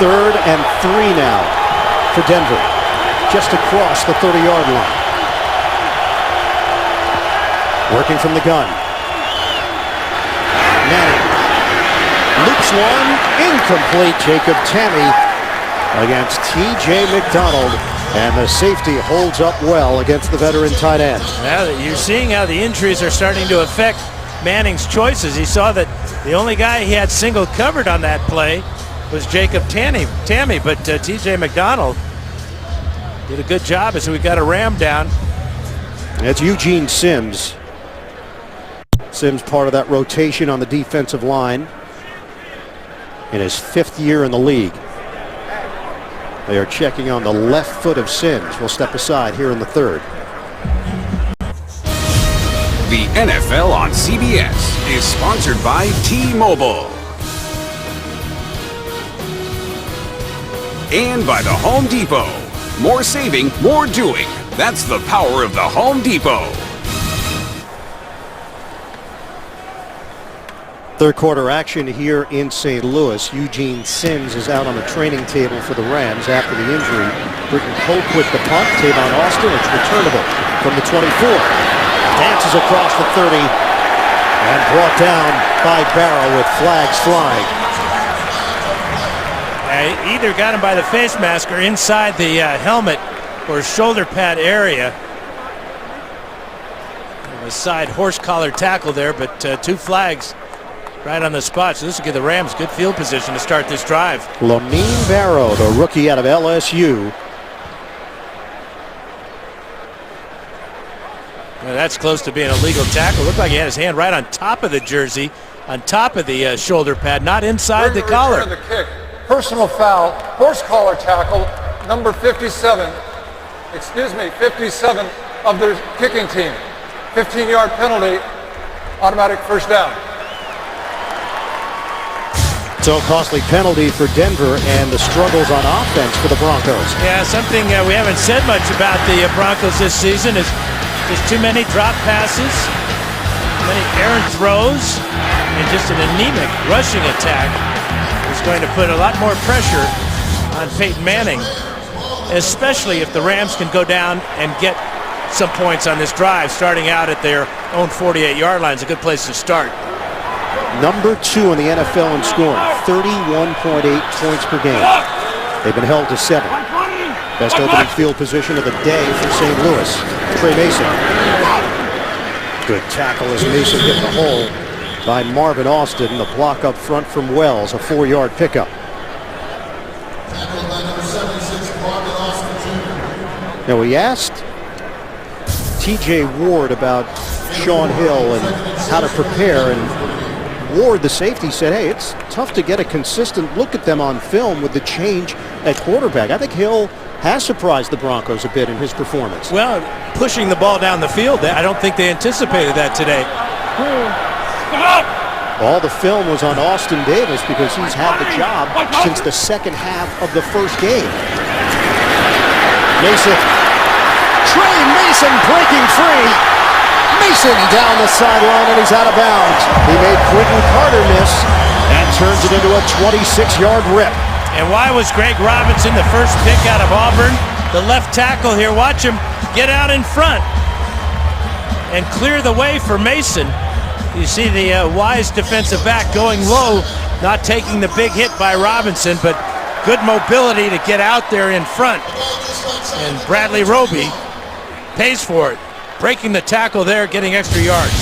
Speaker 1: 3rd and 3 now for Denver, just across the 30-yard line. Working from the gun. Manning loops one, incomplete. Jacob Tamme against T.J. McDonald, and the safety holds up well against the veteran tight end.
Speaker 4: Now that you're seeing how the injuries are starting to affect Manning's choices. He saw that the only guy he had single covered on that play was Jacob Tamme, but T.J. McDonald did a good job as we got a ram down.
Speaker 1: That's Eugene Sims. Sims part of that rotation on the defensive line in his 5th year in the league. They are checking on the left foot of Sims. We'll step aside here in the 3rd.
Speaker 6: The NFL on CBS is sponsored by T-Mobile. And by the Home Depot. More saving, more doing. That's the power of the Home Depot.
Speaker 1: 3rd quarter action here in St. Louis. Eugene Sims is out on the training table for the Rams after the injury. Britton Colquitt the punt. Tavon Austin, it's returnable from the 24. Dances across the 30 and brought down by Barrow with flags flying.
Speaker 4: Either got him by the face mask or inside the helmet or shoulder pad area. A side horse collar tackle there, but 2 flags right on the spot. So this will give the Rams good field position to start this drive.
Speaker 1: Lamine Barrow, the rookie out of LSU.
Speaker 4: Well, that's close to being a legal tackle. Looked like he had his hand right on top of the jersey, on top of the shoulder pad, not inside the collar.
Speaker 5: The kick. Personal foul, horse collar tackle, number 57 of their kicking team. 15-yard penalty, automatic first down.
Speaker 1: So costly penalty for Denver and the struggles on offense for the Broncos.
Speaker 4: Yeah, something we haven't said much about the Broncos this season is just too many drop passes, many errant throws, and just an anemic rushing attack is going to put a lot more pressure on Peyton Manning, especially if the Rams can go down and get some points on this drive, starting out at their own 48-yard line. Is a good place to start.
Speaker 1: Number 2 in the NFL in scoring, 31.8 points per game. They've been held to 7. Best opening field position of the day for St. Louis. Trey Mason. Good tackle as Mason hit the hole by Marvin Austin. The block up front from Wells, a 4-yard pickup. Now we asked T.J. Ward about Sean Hill and how to prepare, and Ward, the safety, said, hey, it's tough to get a consistent look at them on film with the change at quarterback. I think Hill has surprised the Broncos a bit in his performance.
Speaker 4: Well, pushing the ball down the field, I don't think they anticipated that today.
Speaker 1: All the film was on Austin Davis because he's had the job since the second half of the first game. Mason. Trey Mason breaking free. Mason down the sideline, and he's out of bounds. He made Quentin Carter miss and turns it into a 26-yard rip.
Speaker 4: And why was Greg Robinson the first pick out of Auburn? The left tackle here. Watch him get out in front and clear the way for Mason. You see the wise defensive back going low, not taking the big hit by Robinson, but good mobility to get out there in front. And Bradley Roby pays for it. Breaking the tackle there, getting extra yards.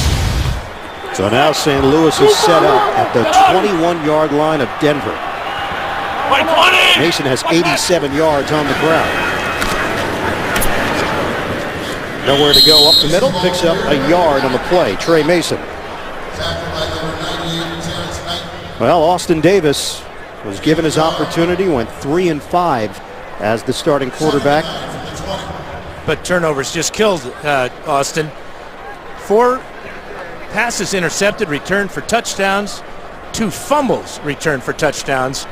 Speaker 1: So now St. Louis is set up at the 21-yard line of Denver. Mason has 87 yards on the ground. Nowhere to go up the middle, picks up a yard on the play. Trey Mason. Well, Austin Davis was given his opportunity, went 3-5 as the starting quarterback.
Speaker 4: But turnovers just killed Austin. 4 passes intercepted, returned for touchdowns. 2 fumbles returned for touchdowns.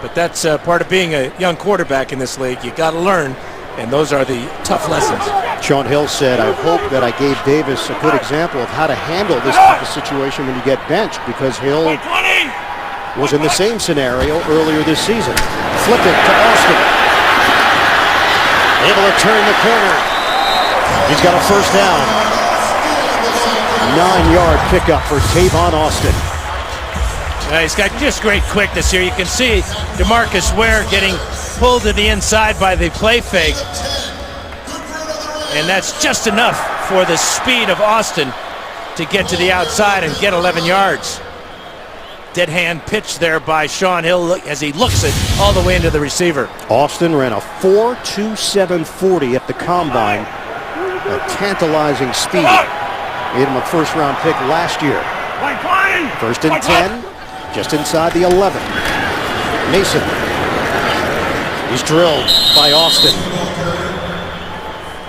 Speaker 4: But that's part of being a young quarterback in this league. You got to learn, and those are the tough lessons.
Speaker 1: Sean Hill said, I hope that I gave Davis a good example of how to handle this type of situation when you get benched, because Hill was in the same scenario earlier this season. Flip it to Austin. Able to turn the corner. He's got a first down. 9-yard pickup for Tavon Austin.
Speaker 4: He's got just great quickness here. You can see DeMarcus Ware getting pulled to the inside by the play fake. And that's just enough for the speed of Austin to get to the outside and get 11 yards. Dead hand pitch there by Sean Hill as he looks it all the way into the receiver.
Speaker 1: Austin ran a 4.2740 at the combine. A tantalizing speed. Made him a first-round pick last year. First and 10, just inside the 11. Mason. He's drilled by Austin.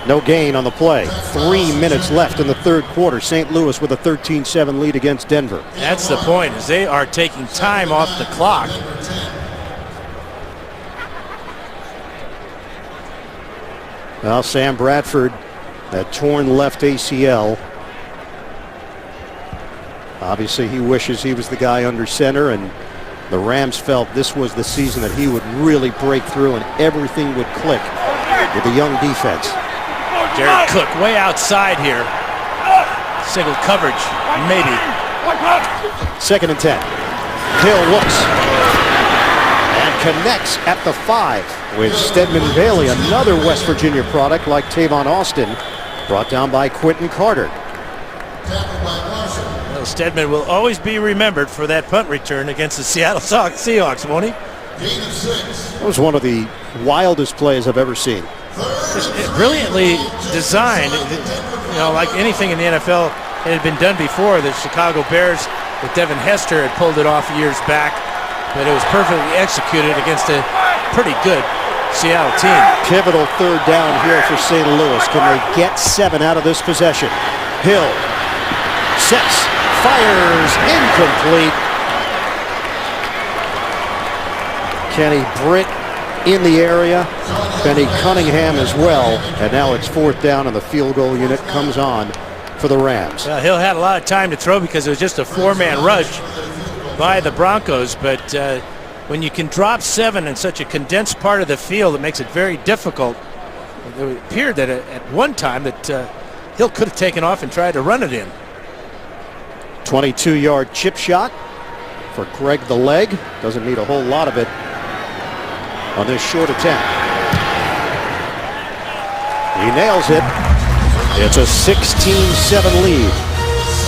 Speaker 1: No gain on the play. 3 minutes left in the third quarter. St. Louis with a 13-7 lead against Denver.
Speaker 4: That's the point, is they are taking time off the clock.
Speaker 1: Well, Sam Bradford, that torn left ACL. Obviously, he wishes he was the guy under center, and the Rams felt this was the season that he would really break through and everything would click with the young defense.
Speaker 4: Jared Cook way outside here. Single coverage, maybe.
Speaker 1: Second and 10. Hill looks and connects at the 5 with Stedman Bailey, another West Virginia product like Tavon Austin, brought down by Quentin Carter.
Speaker 4: Well, Stedman will always be remembered for that punt return against the Seattle Seahawks, won't he?
Speaker 1: That was one of the wildest plays I've ever seen.
Speaker 4: Just brilliantly designed, like anything in the NFL. It had been done before. The Chicago Bears with Devin Hester had pulled it off years back, but it was perfectly executed against a pretty good Seattle team.
Speaker 1: Pivotal third down here for St. Louis. Can they get 7 out of this possession? Hill sets, fires, incomplete. Kenny Britt in the area. Benny Cunningham as well. And now it's fourth down and the field goal unit comes on for the Rams.
Speaker 4: Well, Hill had a lot of time to throw because it was just a 4-man rush by the Broncos. But when you can drop 7 in such a condensed part of the field, it makes it very difficult. It appeared that at one time that Hill could have taken off and tried to run it in.
Speaker 1: 22-yard chip shot for Greg the Leg. Doesn't need a whole lot of it on this short attempt. He nails it. It's a 16-7 lead.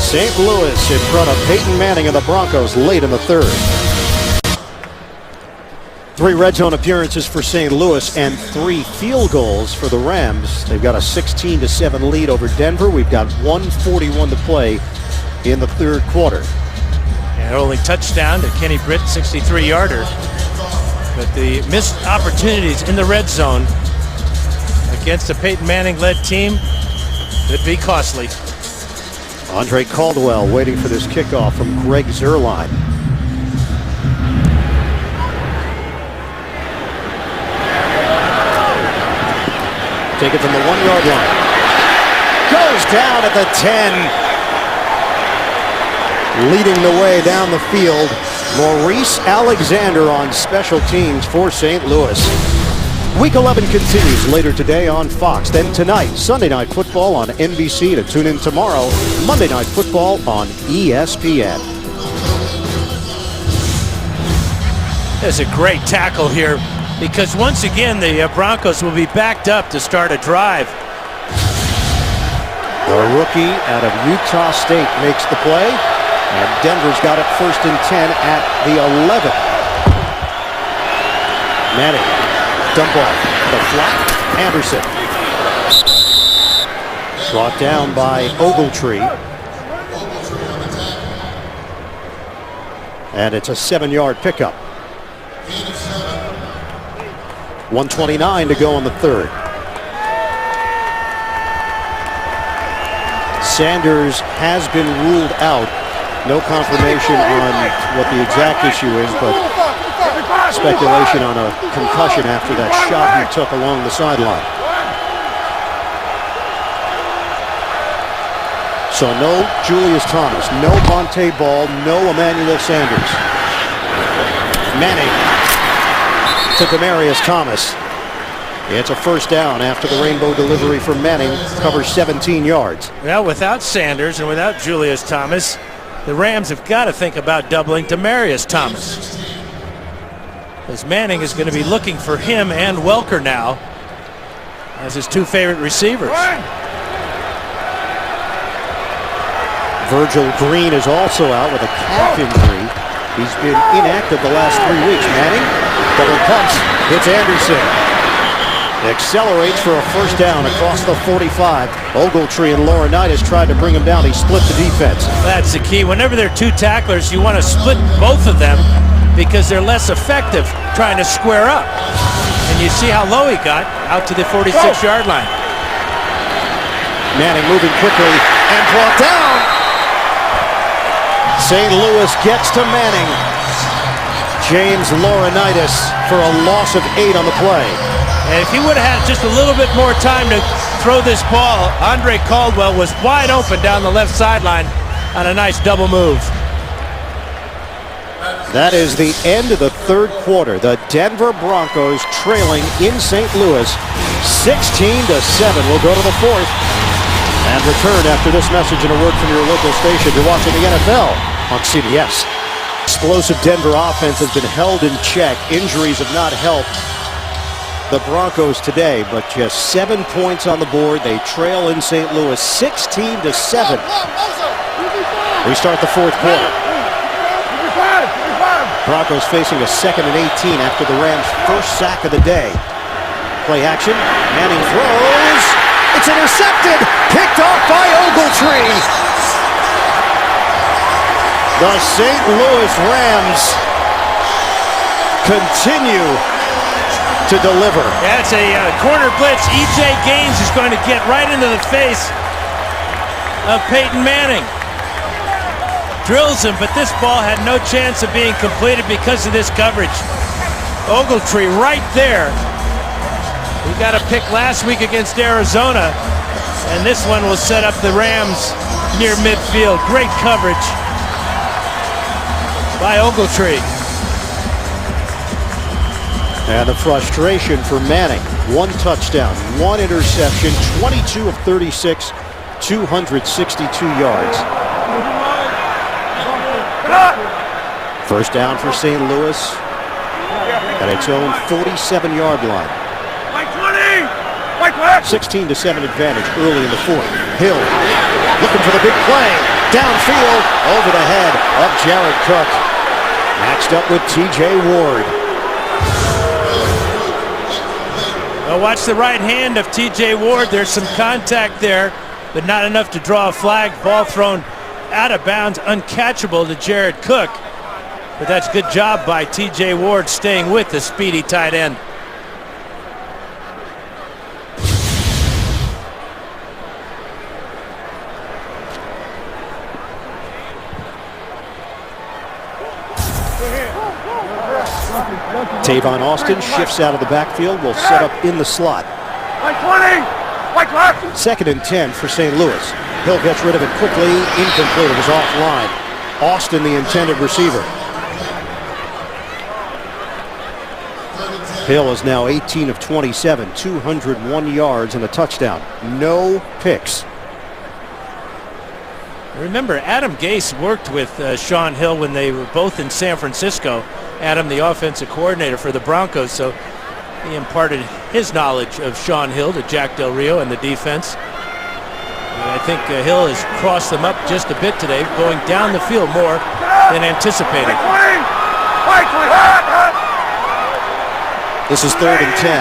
Speaker 1: St. Louis in front of Peyton Manning and the Broncos late in the third. 3 red zone appearances for St. Louis and 3 field goals for the Rams. They've got a 16-7 lead over Denver. We've got 1:41 to play in the third quarter.
Speaker 4: And only touchdown to Kenny Britt, 63-yarder. But the missed opportunities in the red zone against a Peyton Manning-led team could be costly.
Speaker 1: Andre Caldwell waiting for this kickoff from Greg Zuerlein. Take it from the 1-yard line. Goes down at the 10. Leading the way down the field, Maurice Alexander on special teams for St. Louis. Week 11 continues later today on Fox. Then tonight, Sunday Night Football on NBC. To tune in tomorrow, Monday Night Football on ESPN.
Speaker 4: There's a great tackle here because once again the Broncos will be backed up to start a drive.
Speaker 1: The rookie out of Utah State makes the play, and Denver's got it first and 10 at the 11. Manning, dump off, the flat, Anderson. Brought down by Ogletree. And it's a 7-yard pickup. 1:29 to go in the third. Sanders has been ruled out. No confirmation on what the exact issue is, but speculation on a concussion after that shot he took along the sideline. So no Julius Thomas, no Monte Ball, no Emmanuel Sanders. Manning to Demaryius Thomas. It's a first down after the rainbow delivery from Manning covers 17 yards.
Speaker 4: Well, without Sanders and without Julius Thomas, the Rams have got to think about doubling Demaryius Thomas, as Manning is going to be looking for him and Welker now as his two favorite receivers.
Speaker 1: Virgil Green is also out with a calf injury. He's been inactive the last 3 weeks. Manning double pumps, hits Anderson. Accelerates for a first down across the 45. Ogletree and Laurinaitis tried to bring him down. He split the defense.
Speaker 4: That's the key. Whenever there are two tacklers, you want to split both of them because they're less effective trying to square up. And you see how low he got out to the 46-yard line.
Speaker 1: Manning moving quickly and brought down. St. Louis gets to Manning. James Laurinaitis for a loss of 8 on the play.
Speaker 4: And if he would have had just a little bit more time to throw this ball, Andre Caldwell was wide open down the left sideline on a nice double move.
Speaker 1: That is the end of the third quarter. The Denver Broncos trailing in St. Louis 16-7. We'll go to the fourth and return after this message and a word from your local station. You're watching the NFL on CBS. Explosive Denver offense has been held in check. Injuries have not helped the Broncos today, but just 7 points on the board. They trail in St. Louis 16-7. We start the fourth quarter. Broncos facing a 2nd and 18 after the Rams' first sack of the day. Play action. Manning throws. It's intercepted. Picked off by Ogletree. The St. Louis Rams continue to deliver.
Speaker 4: That's a corner blitz. E.J. Gaines is going to get right into the face of Peyton Manning. Drills him, but this ball had no chance of being completed because of this coverage. Ogletree right there. He got a pick last week against Arizona, and this one will set up the Rams near midfield. Great coverage by Ogletree.
Speaker 1: And the frustration for Manning. 1 touchdown, 1 interception, 22 of 36, 262 yards. First down for St. Louis at its own 47-yard line. 16-7 advantage early in the fourth. Hill looking for the big play. Downfield over the head of Jared Cook. Matched up with T.J. Ward.
Speaker 4: Well, watch the right hand of T.J. Ward. There's some contact there, but not enough to draw a flag. Ball thrown out of bounds, uncatchable to Jared Cook. But that's a good job by T.J. Ward staying with the speedy tight end.
Speaker 1: Tavon Austin shifts out of the backfield, will set up in the slot. 2nd and 10 for St. Louis. Hill gets rid of it quickly, incomplete. It was offline. Austin, the intended receiver. Hill is now 18 of 27, 201 yards and a touchdown. No picks.
Speaker 4: Remember, Adam Gase worked with Sean Hill when they were both in San Francisco. Adam, the offensive coordinator for the Broncos, so he imparted his knowledge of Sean Hill to Jack Del Rio and the defense. And I think Hill has crossed them up just a bit today, going down the field more than anticipated.
Speaker 1: This is 3rd and 10.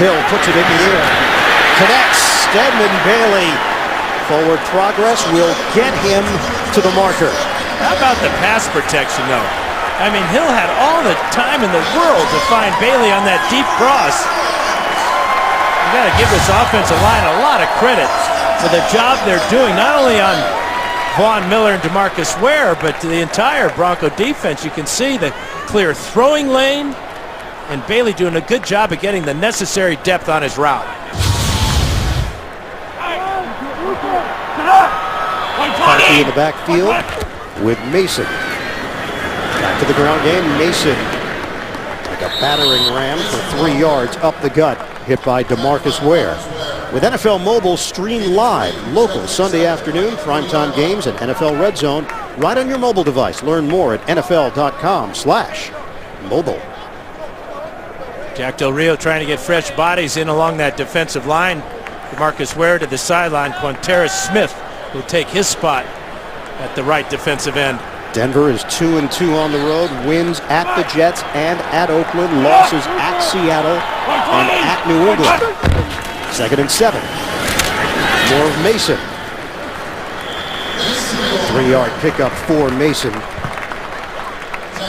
Speaker 1: Hill puts it in the air. Connects. Stedman Bailey. Forward progress will get him to the marker.
Speaker 4: How about the pass protection, though? I mean, Hill had all the time in the world to find Bailey on that deep cross. You got to give this offensive line a lot of credit for the job they're doing, not only on Vaughn Miller and DeMarcus Ware, but to the entire Bronco defense. You can see the clear throwing lane, and Bailey doing a good job of getting the necessary depth on his route.
Speaker 1: Parkey in the backfield with Mason. Back to the ground game. Mason a battering ram for 3 yards up the gut, hit by DeMarcus Ware. With NFL Mobile, stream live, local Sunday afternoon, primetime games and NFL Red Zone right on your mobile device. Learn more at NFL.com/mobile.
Speaker 4: Jack Del Rio trying to get fresh bodies in along that defensive line. DeMarcus Ware to the sideline. Quanterus Smith will take his spot at the right defensive end.
Speaker 1: Denver is 2-2 on the road. Wins at the Jets and at Oakland. Losses at Seattle and at New England. 2nd and 7. More of Mason. 3-yard pickup for Mason.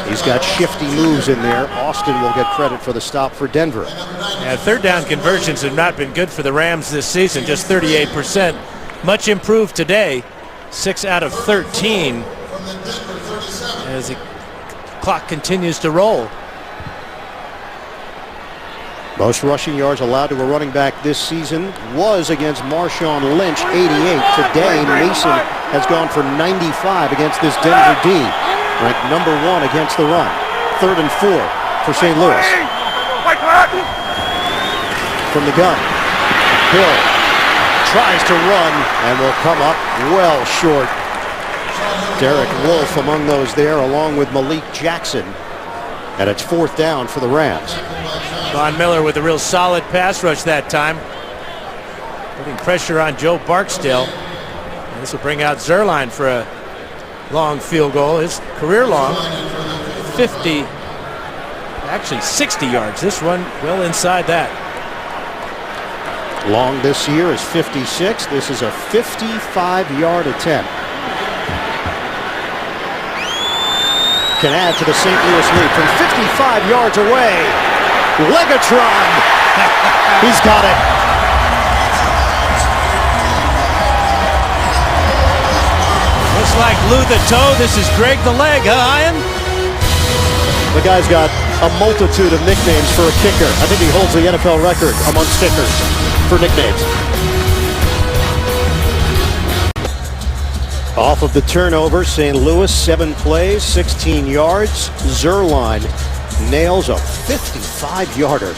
Speaker 1: He's got shifty moves in there. Austin will get credit for the stop for Denver.
Speaker 4: Yeah, 3rd down conversions have not been good for the Rams this season, just 38%. Much improved today, 6 out of 13, as the clock continues to roll.
Speaker 1: Most rushing yards allowed to a running back this season was against Marshawn Lynch, 88. Today, Mason has gone for 95 against this Denver D, ranked number 1 against the run. 3rd and 4 for St. Louis. From the gun, Hill tries to run and will come up well short. Derek Wolfe among those there, along with Malik Jackson. And it's 4th down for the Rams.
Speaker 4: Von Miller with a real solid pass rush that time, putting pressure on Joe Barksdale. And this will bring out Zerline for a long field goal, his career long, 50, actually 60 yards. This one well inside that.
Speaker 1: Long this year is 56. This is a 55-yard attempt. Can add to the St. Louis lead from 55 yards away. Legatron. He's got it.
Speaker 4: Looks like Lou the Toe. This is Greg the Leg, huh, Ian?
Speaker 1: The guy's got a multitude of nicknames for a kicker. I think he holds the NFL record amongst kickers for nicknames. Off of the turnover, St. Louis, 7 plays, 16 yards. Zerline nails a 55-yarder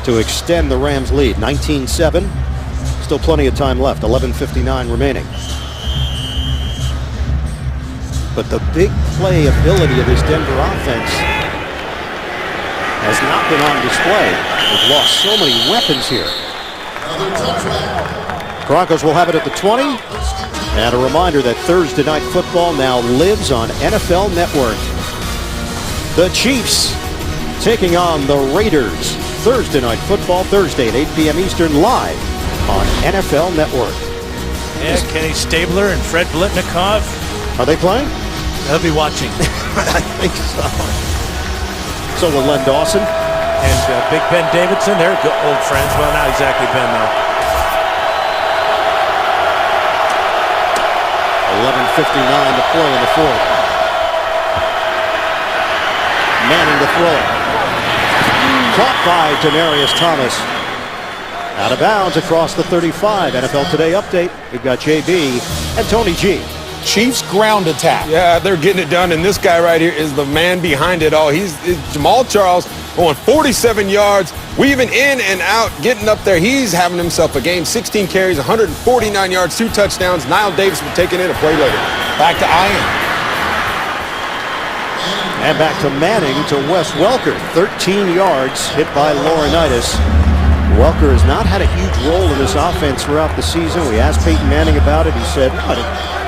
Speaker 1: to extend the Rams' lead, 19-7. Still plenty of time left, 11:59 remaining. But the big play ability of this Denver offense has not been on display. They've lost so many weapons here. Broncos will have it at the 20. And a reminder that Thursday Night Football now lives on NFL Network. The Chiefs taking on the Raiders. Thursday Night Football, Thursday at 8 p.m. Eastern, live on NFL Network.
Speaker 4: Yeah, Kenny Stabler and Fred Blitnikoff.
Speaker 1: Are they playing?
Speaker 4: They'll be watching.
Speaker 1: I think so. So will Len Dawson.
Speaker 4: And Big Ben Davidson, they're old friends. Well, not exactly Ben, though.
Speaker 1: 11:59 to play in the 4th. Manning to throw. Caught by Demaryius Thomas. Out of bounds across the 35. NFL Today update. We've got JB and Tony G.
Speaker 7: Chiefs ground attack.
Speaker 8: Yeah, they're getting it done, and this guy right here is the man behind it all. He's Jamal Charles going 47 yards, weaving in and out, getting up there. He's having himself a game. 16 carries, 149 yards, 2 touchdowns. Niall Davis will take it in a play later.
Speaker 7: Back to Ian.
Speaker 1: And back to Manning to Wes Welker. 13 yards, hit by Laurinaitis. Welker has not had a huge role in this offense throughout the season. We asked Peyton Manning about it. He said, it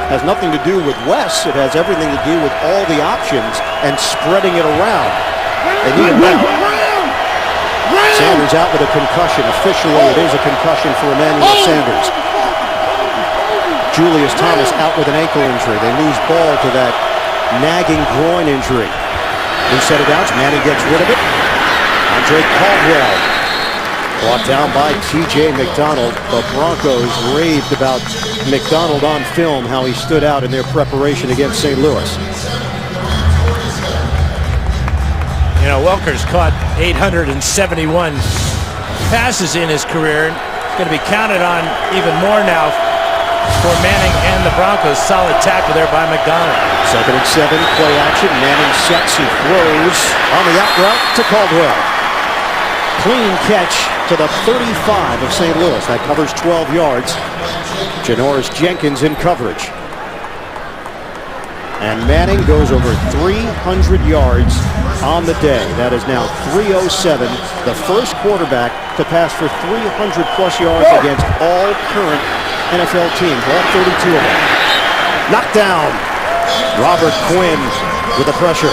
Speaker 1: has nothing to do with Wes. It has everything to do with all the options and spreading it around. They need him out. Sanders out with a concussion. Officially, it is a concussion for Emmanuel Sanders. Julius Thomas out with an ankle injury. They lose ball to that nagging groin injury. He set it out. Manning gets rid of it. Andre Caldwell brought down by T.J. McDonald. The Broncos raved about McDonald on film, how he stood out in their preparation against St. Louis.
Speaker 4: You know, Welker's caught 871 passes in his career. He's going to be counted on even more now for Manning and the Broncos. Solid tackle there by McDonald.
Speaker 1: 2nd and 7, play action. Manning sets, he throws on the out route to Caldwell. Clean catch to the 35 of St. Louis. That covers 12 yards. Janoris Jenkins in coverage. And Manning goes over 300 yards on the day. That is now 307. The first quarterback to pass for 300-plus yards against all current NFL teams. All 32 of them. Knocked down. Robert Quinn with the pressure.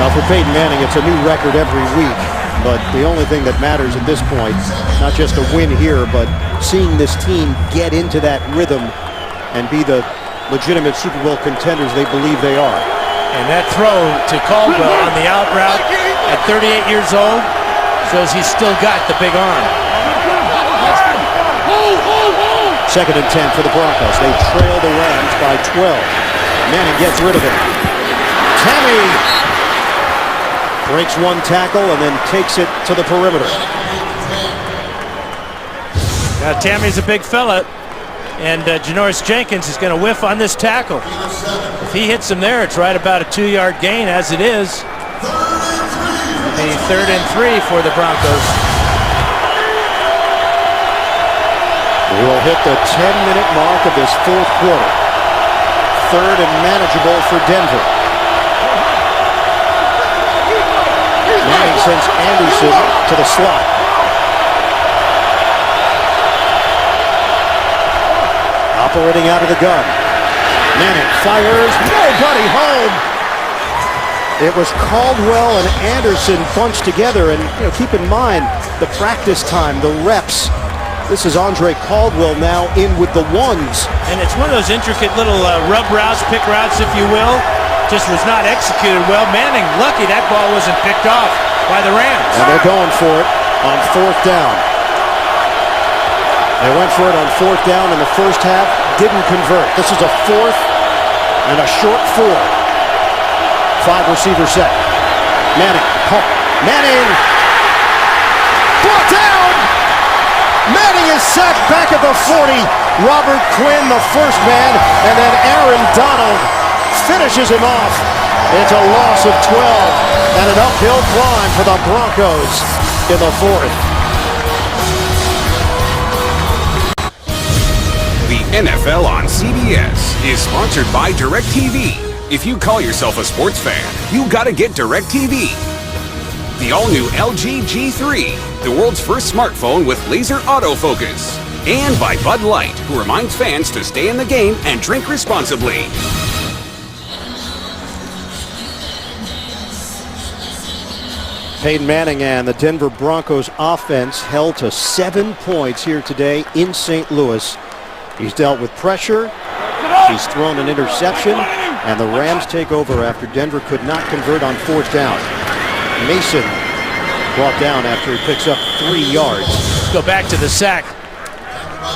Speaker 1: Now for Peyton Manning, it's a new record every week. But the only thing that matters at this point, not just a win here, but seeing this team get into that rhythm and be the legitimate Super Bowl contenders they believe they are.
Speaker 4: And that throw to Caldwell on the out route at 38 years old shows he's still got the big arm.
Speaker 1: 2nd and 10 for the Broncos. They trail the Rams by 12. Manning gets rid of it. Tammy breaks one tackle and then takes it to the perimeter.
Speaker 4: Now Tammy's a big fella, and Janoris Jenkins is going to whiff on this tackle. If he hits him there, it's right about a 2-yard gain as it is. The 3rd and 3 for the Broncos.
Speaker 1: We will hit the 10-minute mark of this 4th quarter. 3rd and manageable for Denver. Manning sends Anderson to the slot. Operating out of the gun. Manning fires. Nobody home. It was Caldwell and Anderson bunched together. And keep in mind the practice time, the reps. This is Andre Caldwell now in with the ones.
Speaker 4: And it's one of those intricate little rub routes, pick routes, if you will. Just was not executed well. Manning, lucky that ball wasn't picked off by the Rams.
Speaker 1: And they're going for it on 4th down. They went for it on 4th down in the first half, didn't convert. This is a 4th and a short 4. 5-receiver set. Manning, Manning, brought down. Manning is sacked back at the 40. Robert Quinn, the first man, and then Aaron Donald finishes him off. It's a loss of 12 and an uphill climb for the Broncos in the 4th.
Speaker 6: The NFL on CBS is sponsored by DirecTV. If you call yourself a sports fan, you gotta get DirecTV. The all-new LG G3, the world's first smartphone with laser autofocus. And by Bud Light, who reminds fans to stay in the game and drink responsibly.
Speaker 1: Peyton Manning and the Denver Broncos offense held to 7 points here today in St. Louis. He's dealt with pressure, he's thrown an interception, and the Rams take over after Denver could not convert on 4th down. Mason brought down after he picks up 3 yards.
Speaker 4: Let's go back to the sack.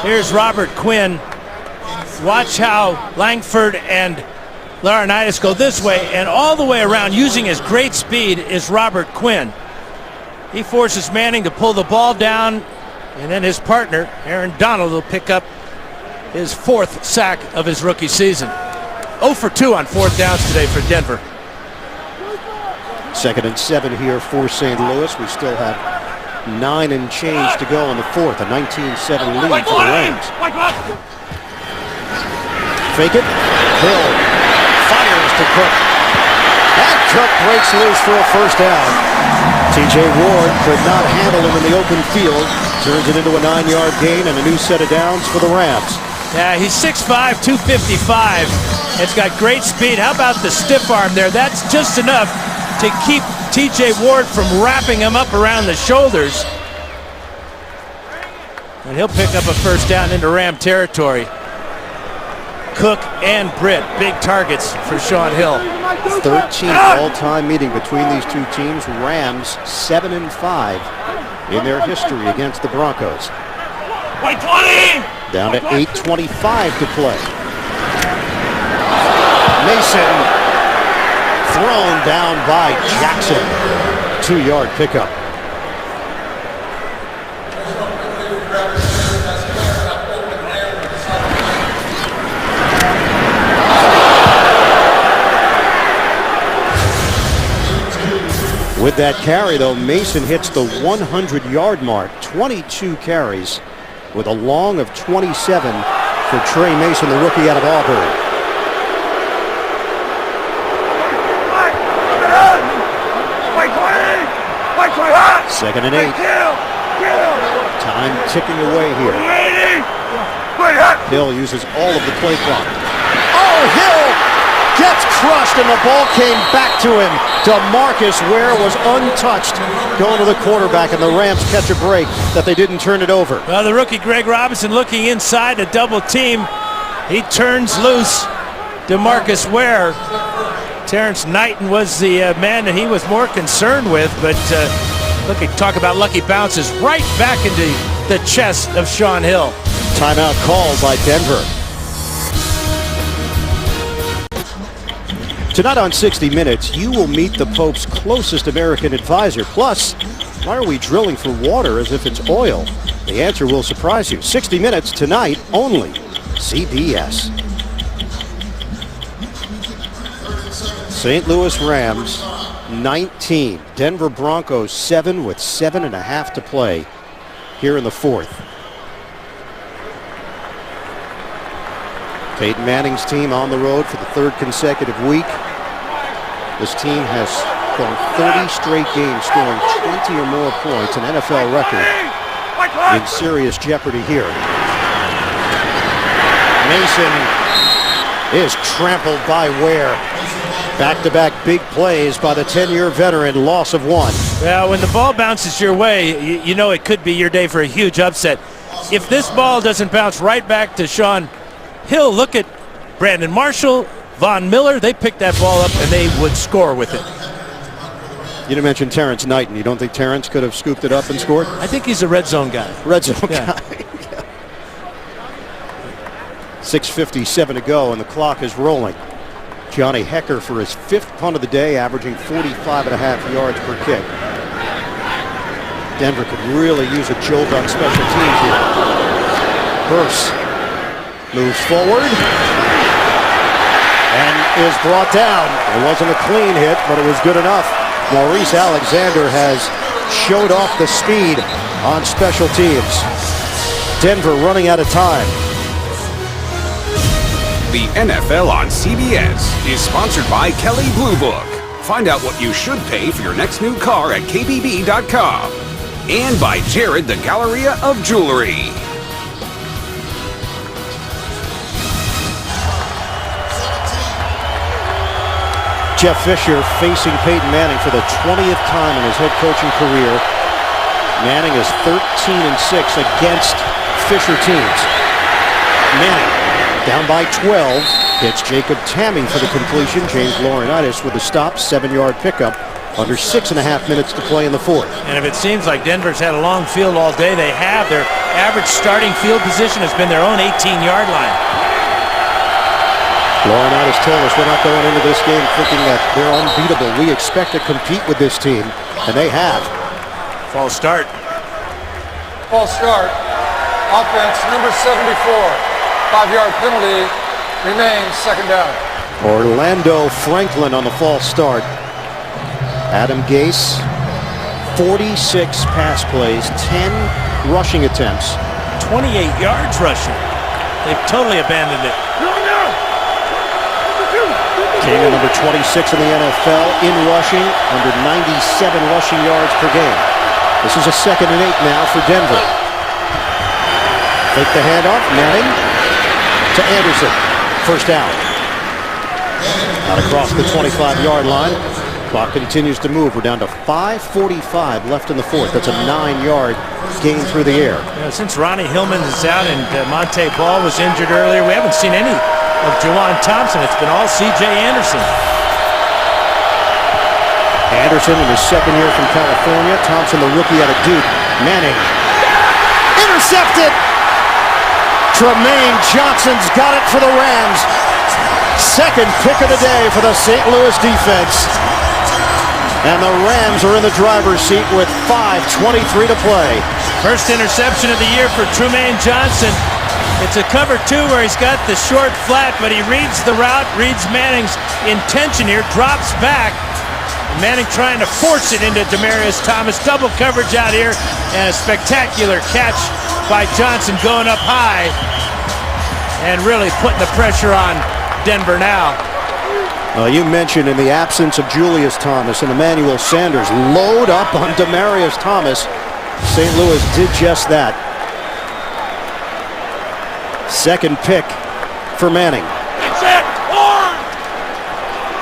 Speaker 4: Here's Robert Quinn. Watch how Langford and Laurinaitis go this way, and all the way around using his great speed is Robert Quinn. He forces Manning to pull the ball down, and then his partner, Aaron Donald, will pick up his 4th sack of his rookie season. 0 for 2 on 4th downs today for Denver.
Speaker 1: 2nd and 7 here for St. Louis. We still have 9 and change to go in the 4th. A 19-7 lead for the Rams. Fake it. Hill fires to Cook. And Cook breaks loose for a 1st down. T.J. Ward could not handle him in the open field. Turns it into a 9-yard gain and a new set of downs for the Rams.
Speaker 4: Yeah, he's 6'5", 255. It's got great speed. How about the stiff arm there? That's just enough to keep T.J. Ward from wrapping him up around the shoulders. And he'll pick up a 1st down into Ram territory. Cook and Britt, big targets for Sean Hill.
Speaker 1: 13th all-time meeting between these two teams. Rams 7-5 in their history against the Broncos. Down to 8:25 to play. Mason thrown down by Jackson. 2-yard pickup. With that carry, though, Mason hits the 100-yard mark. 22 carries with a long of 27 for Trey Mason, the rookie out of Auburn. Second and 8. Time ticking away here. Hill uses all of the play clock. Oh, Hill gets crushed, and the ball came back to him. DeMarcus Ware was untouched going to the quarterback, and the Rams catch a break that they didn't turn it over.
Speaker 4: Well, the rookie Greg Robinson looking inside a double team. He turns loose DeMarcus Ware. Terrence Knighton was the man that he was more concerned with, but talk about lucky bounces right back into the chest of Sean Hill.
Speaker 1: Timeout called by Denver. Tonight on 60 Minutes, you will meet the Pope's closest American advisor. Plus, why are we drilling for water as if it's oil? The answer will surprise you. 60 Minutes tonight only. CBS. St. Louis Rams 19. Denver Broncos 7 with 7.5 to play here in the fourth. Peyton Manning's team on the road for the third consecutive week. This team has gone 30 straight games scoring 20 or more points, an NFL record in serious jeopardy here. Mason is trampled by Ware. Back-to-back big plays by the 10-year veteran, loss of 1.
Speaker 4: Well, when the ball bounces your way, you know it could be your day for a huge upset. If this ball doesn't bounce right back to Sean Hill, look at Brandon Marshall, Von Miller. They picked that ball up and they would score with it.
Speaker 1: You didn't mention Terrence Knighton. You don't think Terrence could have scooped it up and scored?
Speaker 4: I think he's a red zone guy.
Speaker 1: Red zone guy. 6:57 to go and the clock is rolling. Johnny Hecker for his 5th punt of the day, averaging 45.5 yards per kick. Denver could really use a jolt on special teams here. Hurst moves forward and is brought down. It wasn't a clean hit, but it was good enough. Maurice Alexander has showed off the speed on special teams. Denver running out of time.
Speaker 6: The NFL on CBS is sponsored by Kelley Blue Book. Find out what you should pay for your next new car at kbb.com. And by Jared, the Galleria of Jewelry.
Speaker 1: Jeff Fisher facing Peyton Manning for the 20th time in his head coaching career. Manning is 13-6 against Fisher teams. Manning down by 12. Hits Jacob Tamme for the completion. James Laurinaitis with a stop, 7-yard pickup. Under 6.5 minutes to play in the fourth.
Speaker 4: And if it seems like Denver's had a long field all day, they have. Their average starting field position has been their own 18-yard line.
Speaker 1: Laurinaitis told us we're not going into this game thinking that they're unbeatable. We expect to compete with this team, and they have.
Speaker 4: False start.
Speaker 5: False start. Offense number 74. 5-yard penalty. Remains second down.
Speaker 1: Orlando Franklin on the false start. Adam Gase, 46 pass plays, 10 rushing attempts.
Speaker 4: 28 yards rushing. They've totally abandoned it.
Speaker 1: Came in number 26 in the NFL in rushing, under 97 rushing yards per game. This is a 2nd and 8 now for Denver. Take the handoff, Manning to Anderson. First down. Out across the 25-yard line. Clock continues to move. We're down to 5:45 left in the fourth. That's a 9-yard gain through the air.
Speaker 4: Since Ronnie Hillman is out and Monte Ball was injured earlier, we haven't seen any of Juwan Thompson. It's been all C.J. Anderson.
Speaker 1: Anderson in his 2nd year from California. Thompson, the rookie out of Duke. Manning. Intercepted! Tremaine Johnson's got it for the Rams. 2nd pick of the day for the St. Louis defense. And the Rams are in the driver's seat with 5:23 to play.
Speaker 4: First interception of the year for Tremaine Johnson. It's a cover 2 where he's got the short flat, but he reads the route, reads Manning's intention here, drops back, Manning trying to force it into Demaryius Thomas. Double coverage out here, and a spectacular catch by Johnson going up high and really putting the pressure on Denver now.
Speaker 1: You mentioned in the absence of Julius Thomas and Emmanuel Sanders, load up on Demaryius Thomas. St. Louis did just that. Second pick for Manning.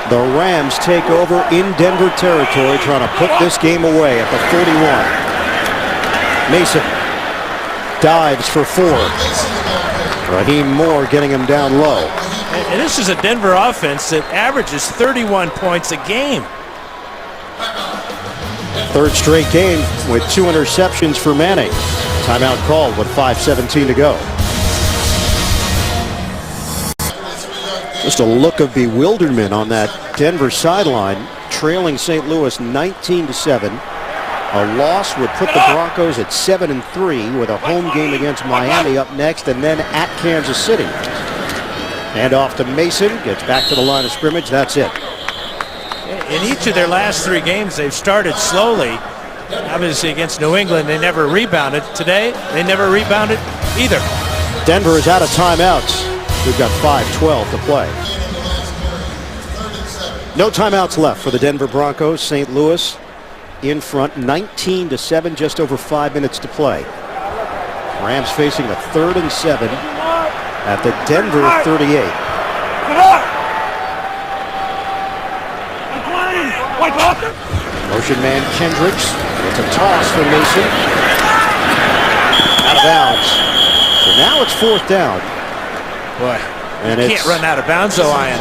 Speaker 1: The Rams take over in Denver territory, trying to put this game away at the 41. Mason dives for 4. Raheem Moore getting him down low.
Speaker 4: And this is a Denver offense that averages 31 points a game.
Speaker 1: Third straight game with 2 interceptions for Manning. Timeout called with 5:17 to go. Just a look of bewilderment on that Denver sideline, trailing St. Louis 19-7. A loss would put the Broncos at 7-3 with a home game against Miami up next and then at Kansas City. Hand off to Mason, gets back to the line of scrimmage. That's it.
Speaker 4: In each of their last 3 games, they've started slowly. Obviously against New England, they never rebounded. Today, they never rebounded either.
Speaker 1: Denver is out of timeouts. We've got 5:12 to play. No timeouts left for the Denver Broncos. St. Louis in front 19-7, just over 5 minutes to play. Rams facing a 3rd and 7 at the Denver 38. Motion man Kendricks. It's a toss for Mason. Out of bounds. So now it's 4th down.
Speaker 4: Boy,
Speaker 1: and
Speaker 4: you can't run out of bounds though, Ian.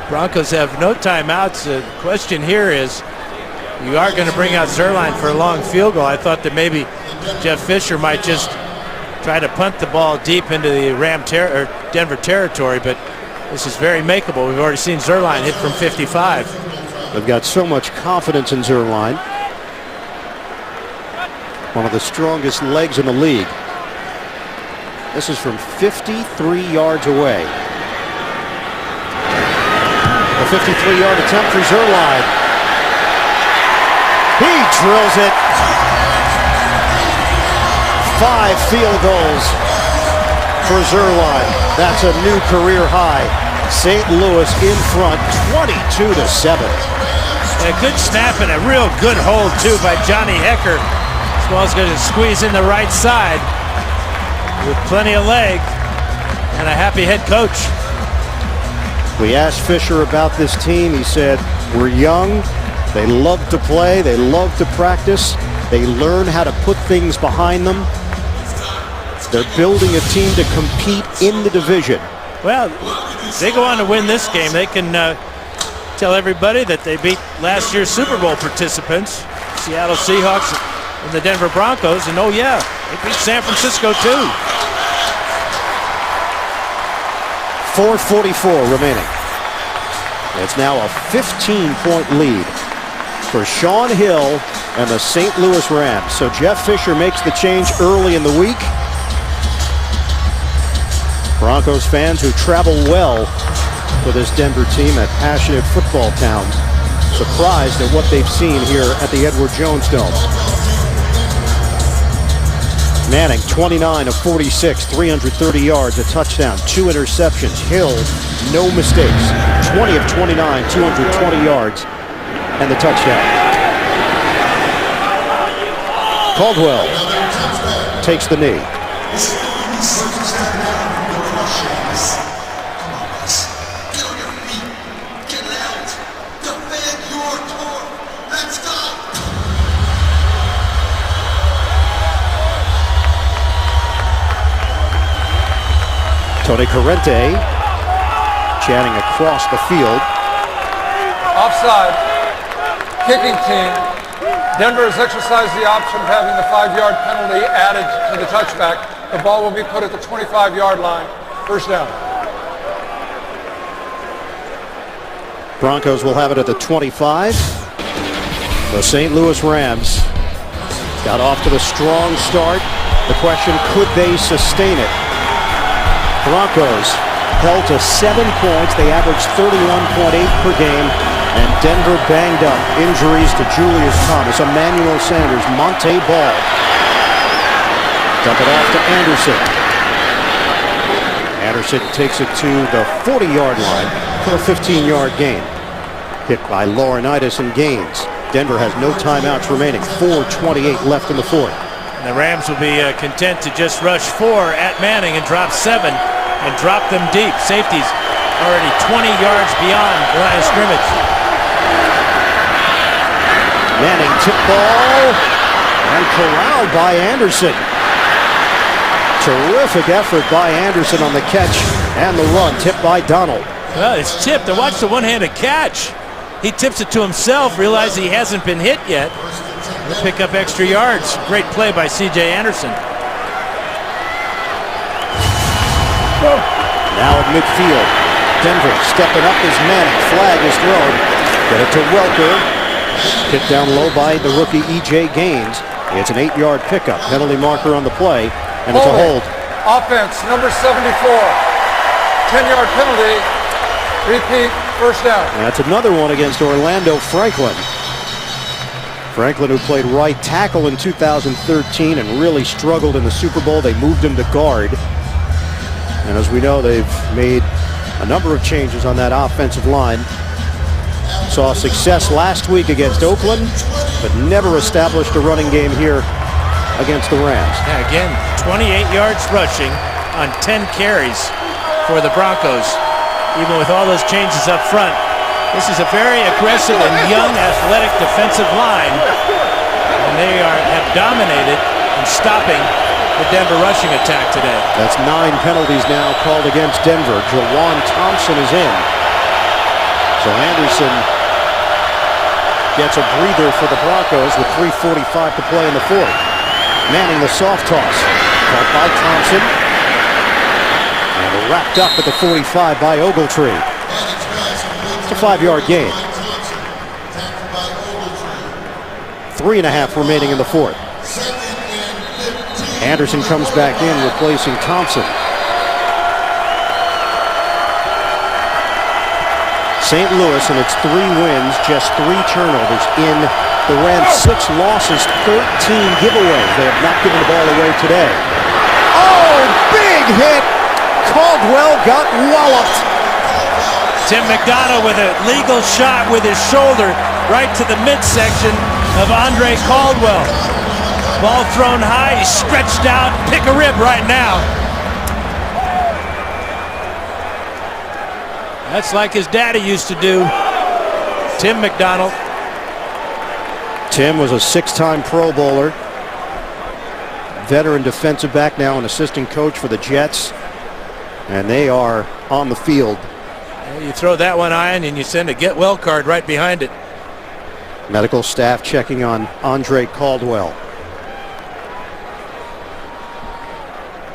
Speaker 4: Broncos have no timeouts. The question here is, you are going to bring out Zuerlein for a long field goal. I thought that maybe Jeff Fisher might just try to punt the ball deep into the Denver territory, but this is very makeable. We've already seen Zuerlein hit from 55.
Speaker 1: They've got so much confidence in Zuerlein. One of the strongest legs in the league. This is from 53 yards away. A 53-yard attempt for Zuerlein. He drills it. 5 field goals for Zuerlein. That's a new career high. St. Louis in front, 22-7.
Speaker 4: A good snap and a real good hold too by Johnny Hecker. As well as going to squeeze in the right side with plenty of leg and a happy head coach.
Speaker 1: We asked Fisher about this team. He said, we're young. They love to play. They love to practice. They learn how to put things behind them. They're building a team to compete in the division.
Speaker 4: Well, if they go on to win this game, they can tell everybody that they beat last year's Super Bowl participants, Seattle Seahawks and the Denver Broncos, and oh yeah, they beat San Francisco too.
Speaker 1: 4:44 remaining. It's now a 15-point lead for Sean Hill and the St. Louis Rams. So Jeff Fisher makes the change early in the week. Broncos fans who travel well for this Denver team at passionate football towns, surprised at what they've seen here at the Edward Jones Dome. Manning, 29 of 46, 330 yards, a touchdown, 2 interceptions. Hill, no mistakes, 20 of 29, 220 yards, and the touchdown. Caldwell takes the knee. Tony Corrente chanting across the field.
Speaker 5: Offside. Kicking team. Denver has exercised the option of having the 5-yard penalty added to the touchback. The ball will be put at the 25-yard line. First down.
Speaker 1: Broncos will have it at the 25. The St. Louis Rams got off to a strong start. The question, could they sustain it? Broncos held to 7 points. They averaged 31.8 per game. And Denver banged up. Injuries to Julius Thomas, Emmanuel Sanders, Monte Ball. Dump it off to Anderson. Anderson takes it to the 40-yard line for a 15-yard gain. Hit by Laurinaitis and Gaines. Denver has no timeouts remaining. 4:28 left in the fourth.
Speaker 4: And the Rams will be content to just rush 4 at Manning and drop 7 and drop them deep. Safeties already 20 yards beyond the line of scrimmage.
Speaker 1: Manning tip ball and corralled by Anderson. Terrific effort by Anderson on the catch and the run. Tipped by Donald.
Speaker 4: Well, it's tipped. And watch the one-handed catch. He tips it to himself, realizes he hasn't been hit yet. He'll pick up extra yards. Great play by C.J. Anderson.
Speaker 1: Now at midfield. Denver stepping up as Manning. Flag is thrown. Get it to Welker. Hit down low by the rookie E.J. Gaines. It's an 8-yard pickup. Penalty marker on the play. And it's a hold.
Speaker 5: Offense, number 74. 10-yard penalty. Repeat, first down.
Speaker 1: And that's another one against Orlando Franklin. Franklin, who played right tackle in 2013 and really struggled in the Super Bowl. They moved him to guard. And as we know, they've made a number of changes on that offensive line. Saw success last week against Oakland, but never established a running game here against the Rams.
Speaker 4: Yeah, again, 28 yards rushing on 10 carries for the Broncos. Even with all those changes up front, this is a very aggressive and young athletic defensive line, and they have dominated in stopping the Denver rushing attack today.
Speaker 1: That's 9 penalties now called against Denver. Jawan Thompson is in. So Anderson gets a breather for the Broncos with 3:45 to play in the fourth. Manning the soft toss. Caught by Thompson. And wrapped up at the 45 by Ogletree. It's a 5-yard gain. 3.5 remaining in the fourth. Anderson comes back in, replacing Thompson. St. Louis and its 3 wins, just 3 turnovers. In the Rams' 6 losses, 13 giveaways. They have not given the ball away today. Oh, big hit! Caldwell got walloped.
Speaker 4: Tim McDonough with a legal shot with his shoulder right to the midsection of Andre Caldwell. Ball thrown high, he's stretched out, pick a rib right now. That's like his daddy used to do, Tim McDonough.
Speaker 1: Tim was a 6-time Pro Bowler. Veteran defensive back, now an assistant coach for the Jets. And they are on the field.
Speaker 4: You throw that one iron and you send a get well card right behind it.
Speaker 1: Medical staff checking on Andre Caldwell.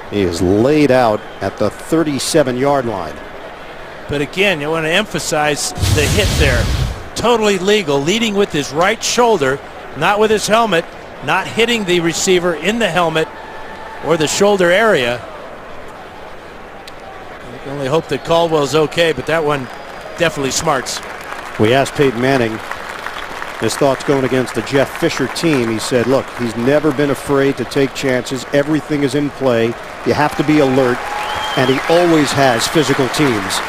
Speaker 1: He is laid out at the 37-yard line.
Speaker 4: But again, you want to emphasize the hit there. Totally legal, leading with his right shoulder, not with his helmet, not hitting the receiver in the helmet or the shoulder area. You can only hope that Caldwell's okay, but that one definitely smarts.
Speaker 1: We asked Peyton Manning his thoughts going against the Jeff Fisher team. He said, look, he's never been afraid to take chances. Everything is in play. You have to be alert, and he always has physical teams.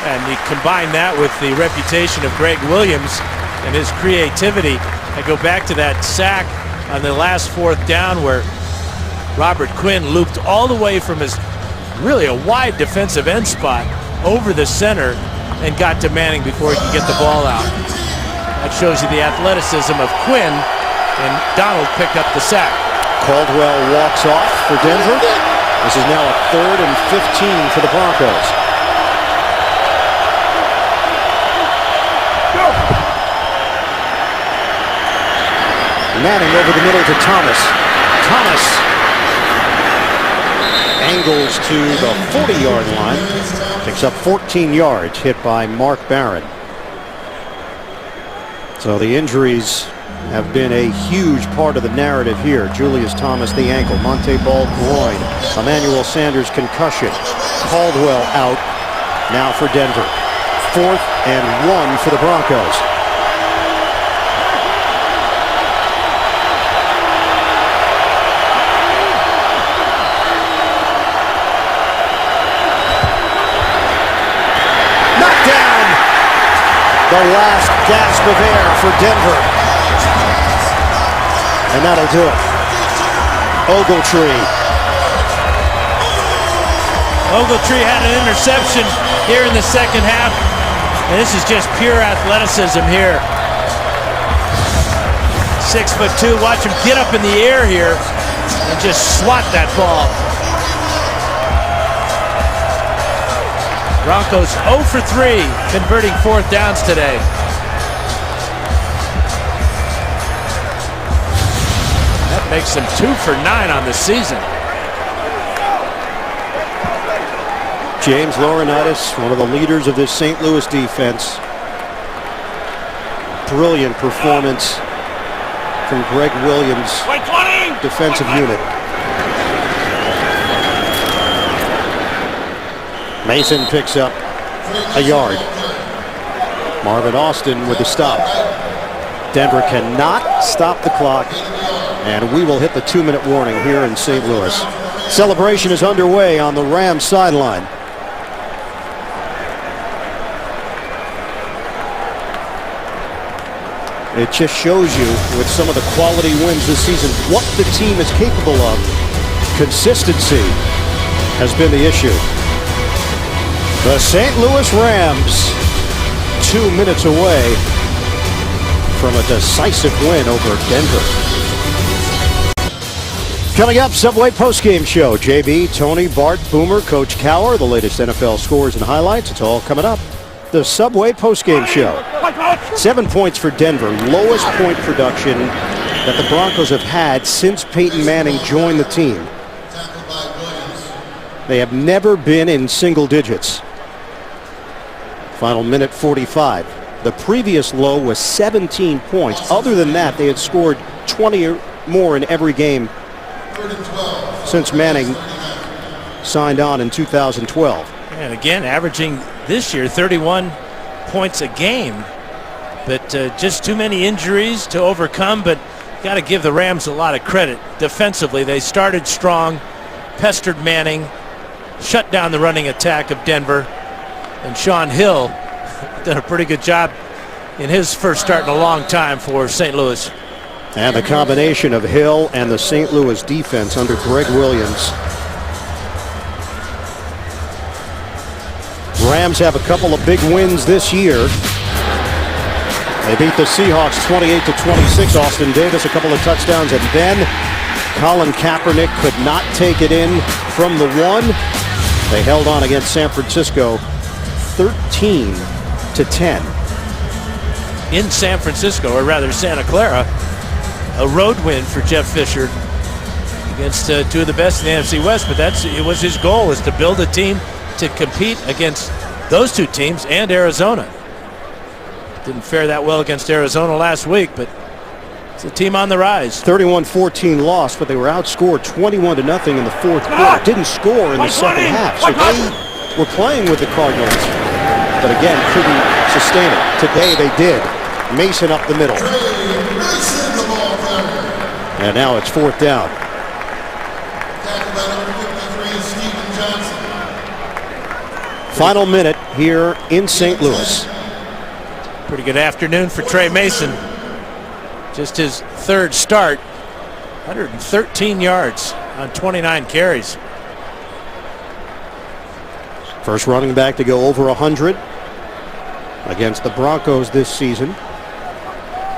Speaker 4: And you combine that with the reputation of Greg Williams and his creativity. I go back to that sack on the last 4th down where Robert Quinn looped all the way from his really a wide defensive end spot over the center and got to Manning before he could get the ball out. That shows you the athleticism of Quinn, and Donald picked up the sack.
Speaker 1: Caldwell walks off for Denver. This is now a 3rd and 15 for the Broncos. Manning over the middle to Thomas. Thomas angles to the 40-yard line. Picks up 14 yards, hit by Mark Barron. So the injuries have been a huge part of the narrative here. Julius Thomas, the ankle. Monte Ball, groin. Emmanuel Sanders, concussion. Caldwell out now for Denver. 4th and 1 for the Broncos. Knocked down. The last gasp of air for Denver. And that'll do it.
Speaker 4: Ogletree had an interception here in the second half. And this is just pure athleticism here. 6'2", watch him get up in the air here and just swat that ball. Broncos 0 for 3, converting 4th downs today. That makes them 2 for 9 on the season.
Speaker 1: James Laurinaitis, one of the leaders of this St. Louis defense. Brilliant performance from Greg Williams' defensive unit. Mason picks up a yard. Marvin Austin with the stop. Denver cannot stop the clock, and we will hit the 2-minute warning here in St. Louis. Celebration is underway on the Rams sideline. It just shows you, with some of the quality wins this season, what the team is capable of. Consistency has been the issue. The St. Louis Rams, 2 minutes away from a decisive win over Denver. Coming up, Subway postgame show. JB, Tony, Bart, Boomer, Coach Cowher, the latest NFL scores and highlights. It's all coming up. The Subway postgame show. 7 points for Denver, lowest point production that the Broncos have had since Peyton Manning joined the team. They have never been in single digits. Final minute 45. The previous low was 17 points. Other than that, they had scored 20 or more in every game since Manning signed on in 2012.
Speaker 4: And again, averaging this year 31 points a game. But just too many injuries to overcome. But got to give the Rams a lot of credit. Defensively, they started strong, pestered Manning, shut down the running attack of Denver. And Shaun Hill done a pretty good job in his first start in a long time for St. Louis.
Speaker 1: And the combination of Hill and the St. Louis defense under Greg Williams. Rams have a couple of big wins this year. They beat the Seahawks 28-26. Austin Davis a couple of touchdowns, and then Colin Kaepernick could not take it in from the one. They held on against San Francisco 13-10.
Speaker 4: In San Francisco, or rather Santa Clara, a road win for Jeff Fisher against two of the best in the NFC West. But it was his goal, is to build a team to compete against those two teams and Arizona. Didn't fare that well against Arizona last week, but it's a team on the rise.
Speaker 1: 31-14 loss, but they were outscored 21-0 in the fourth quarter. Didn't score in the second half, so they were playing with the Cardinals, but again couldn't sustain it. Today they did. Mason up the middle. And now it's 4th down. Final minute here in St. Louis.
Speaker 4: Pretty good afternoon for Trey Mason. Just his third start. 113 yards on 29 carries.
Speaker 1: First running back to go over 100 against the Broncos this season.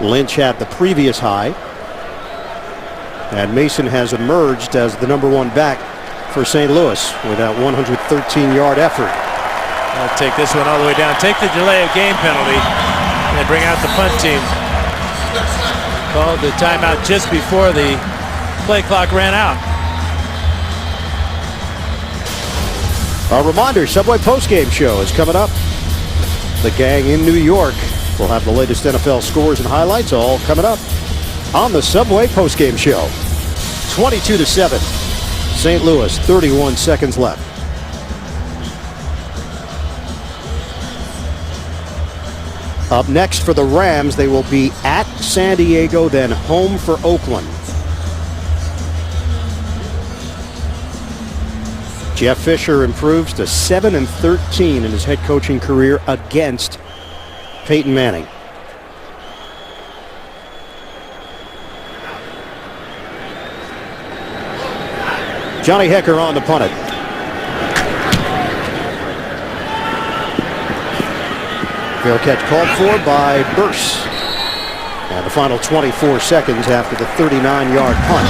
Speaker 1: Lynch had the previous high. And Mason has emerged as the #1 back for St. Louis with that 113-yard effort.
Speaker 4: I'll take this one all the way down. Take the delay of game penalty and bring out the punt team. Called the timeout just before the play clock ran out.
Speaker 1: A reminder, Subway postgame show is coming up. The gang in New York will have the latest NFL scores and highlights, all coming up on the Subway postgame show. 22-7. St. Louis, 31 seconds left. Up next for the Rams, they will be at San Diego, then home for Oakland. Jeff Fisher improves to 7-13 in his head coaching career against Peyton Manning. Johnny Hecker on to punt it. Fair catch called for by Burse. And the final 24 seconds after the 39-yard punt.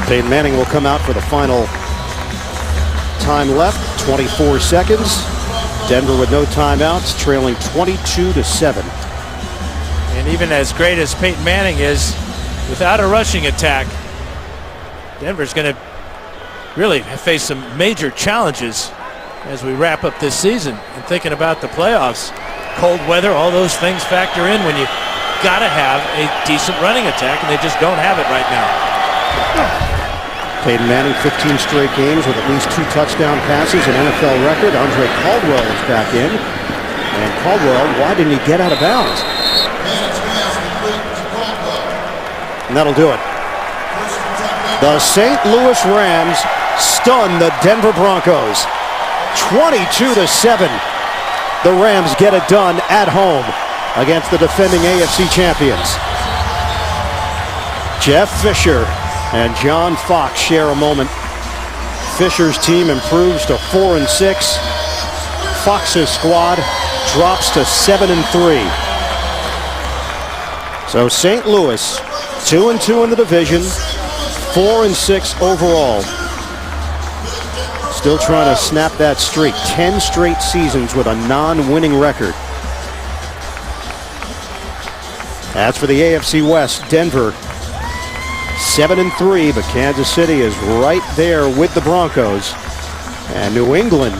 Speaker 1: Peyton Manning will come out for the final time left, 24 seconds. Denver with no timeouts, trailing 22-7.
Speaker 4: And even as great as Peyton Manning is, without a rushing attack, Denver's going to really face some major challenges as we wrap up this season. And thinking about the playoffs, cold weather, all those things factor in when you got to have a decent running attack, and they just don't have it right now.
Speaker 1: Peyton Manning, 15 straight games with at least 2 touchdown passes, an NFL record. Andre Caldwell is back in. And Caldwell, why didn't he get out of bounds? And that'll do it. The St. Louis Rams stun the Denver Broncos. 22-7. The Rams get it done at home against the defending AFC champions. Jeff Fisher and John Fox share a moment. Fisher's team improves to 4-6. Fox's squad drops to 7-3. So St. Louis 2-2 in the division, 4-6 overall. Still trying to snap that streak. 10 straight seasons with a non-winning record. As for the AFC West, Denver 7-3, but Kansas City is right there with the Broncos. And New England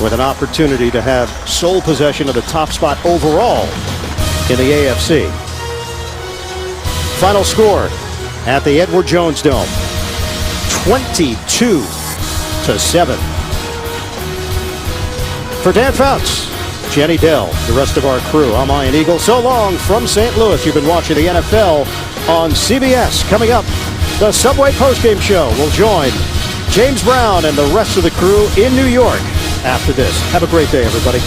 Speaker 1: with an opportunity to have sole possession of the top spot overall in the AFC. Final score at the Edward Jones Dome, 22-7. For Dan Fouts, Jenny Dell, the rest of our crew, I'm Ian Eagle. So long from St. Louis. You've been watching the NFL on CBS. Coming up, the Subway postgame show will join James Brown and the rest of the crew in New York after this. Have a great day, everybody.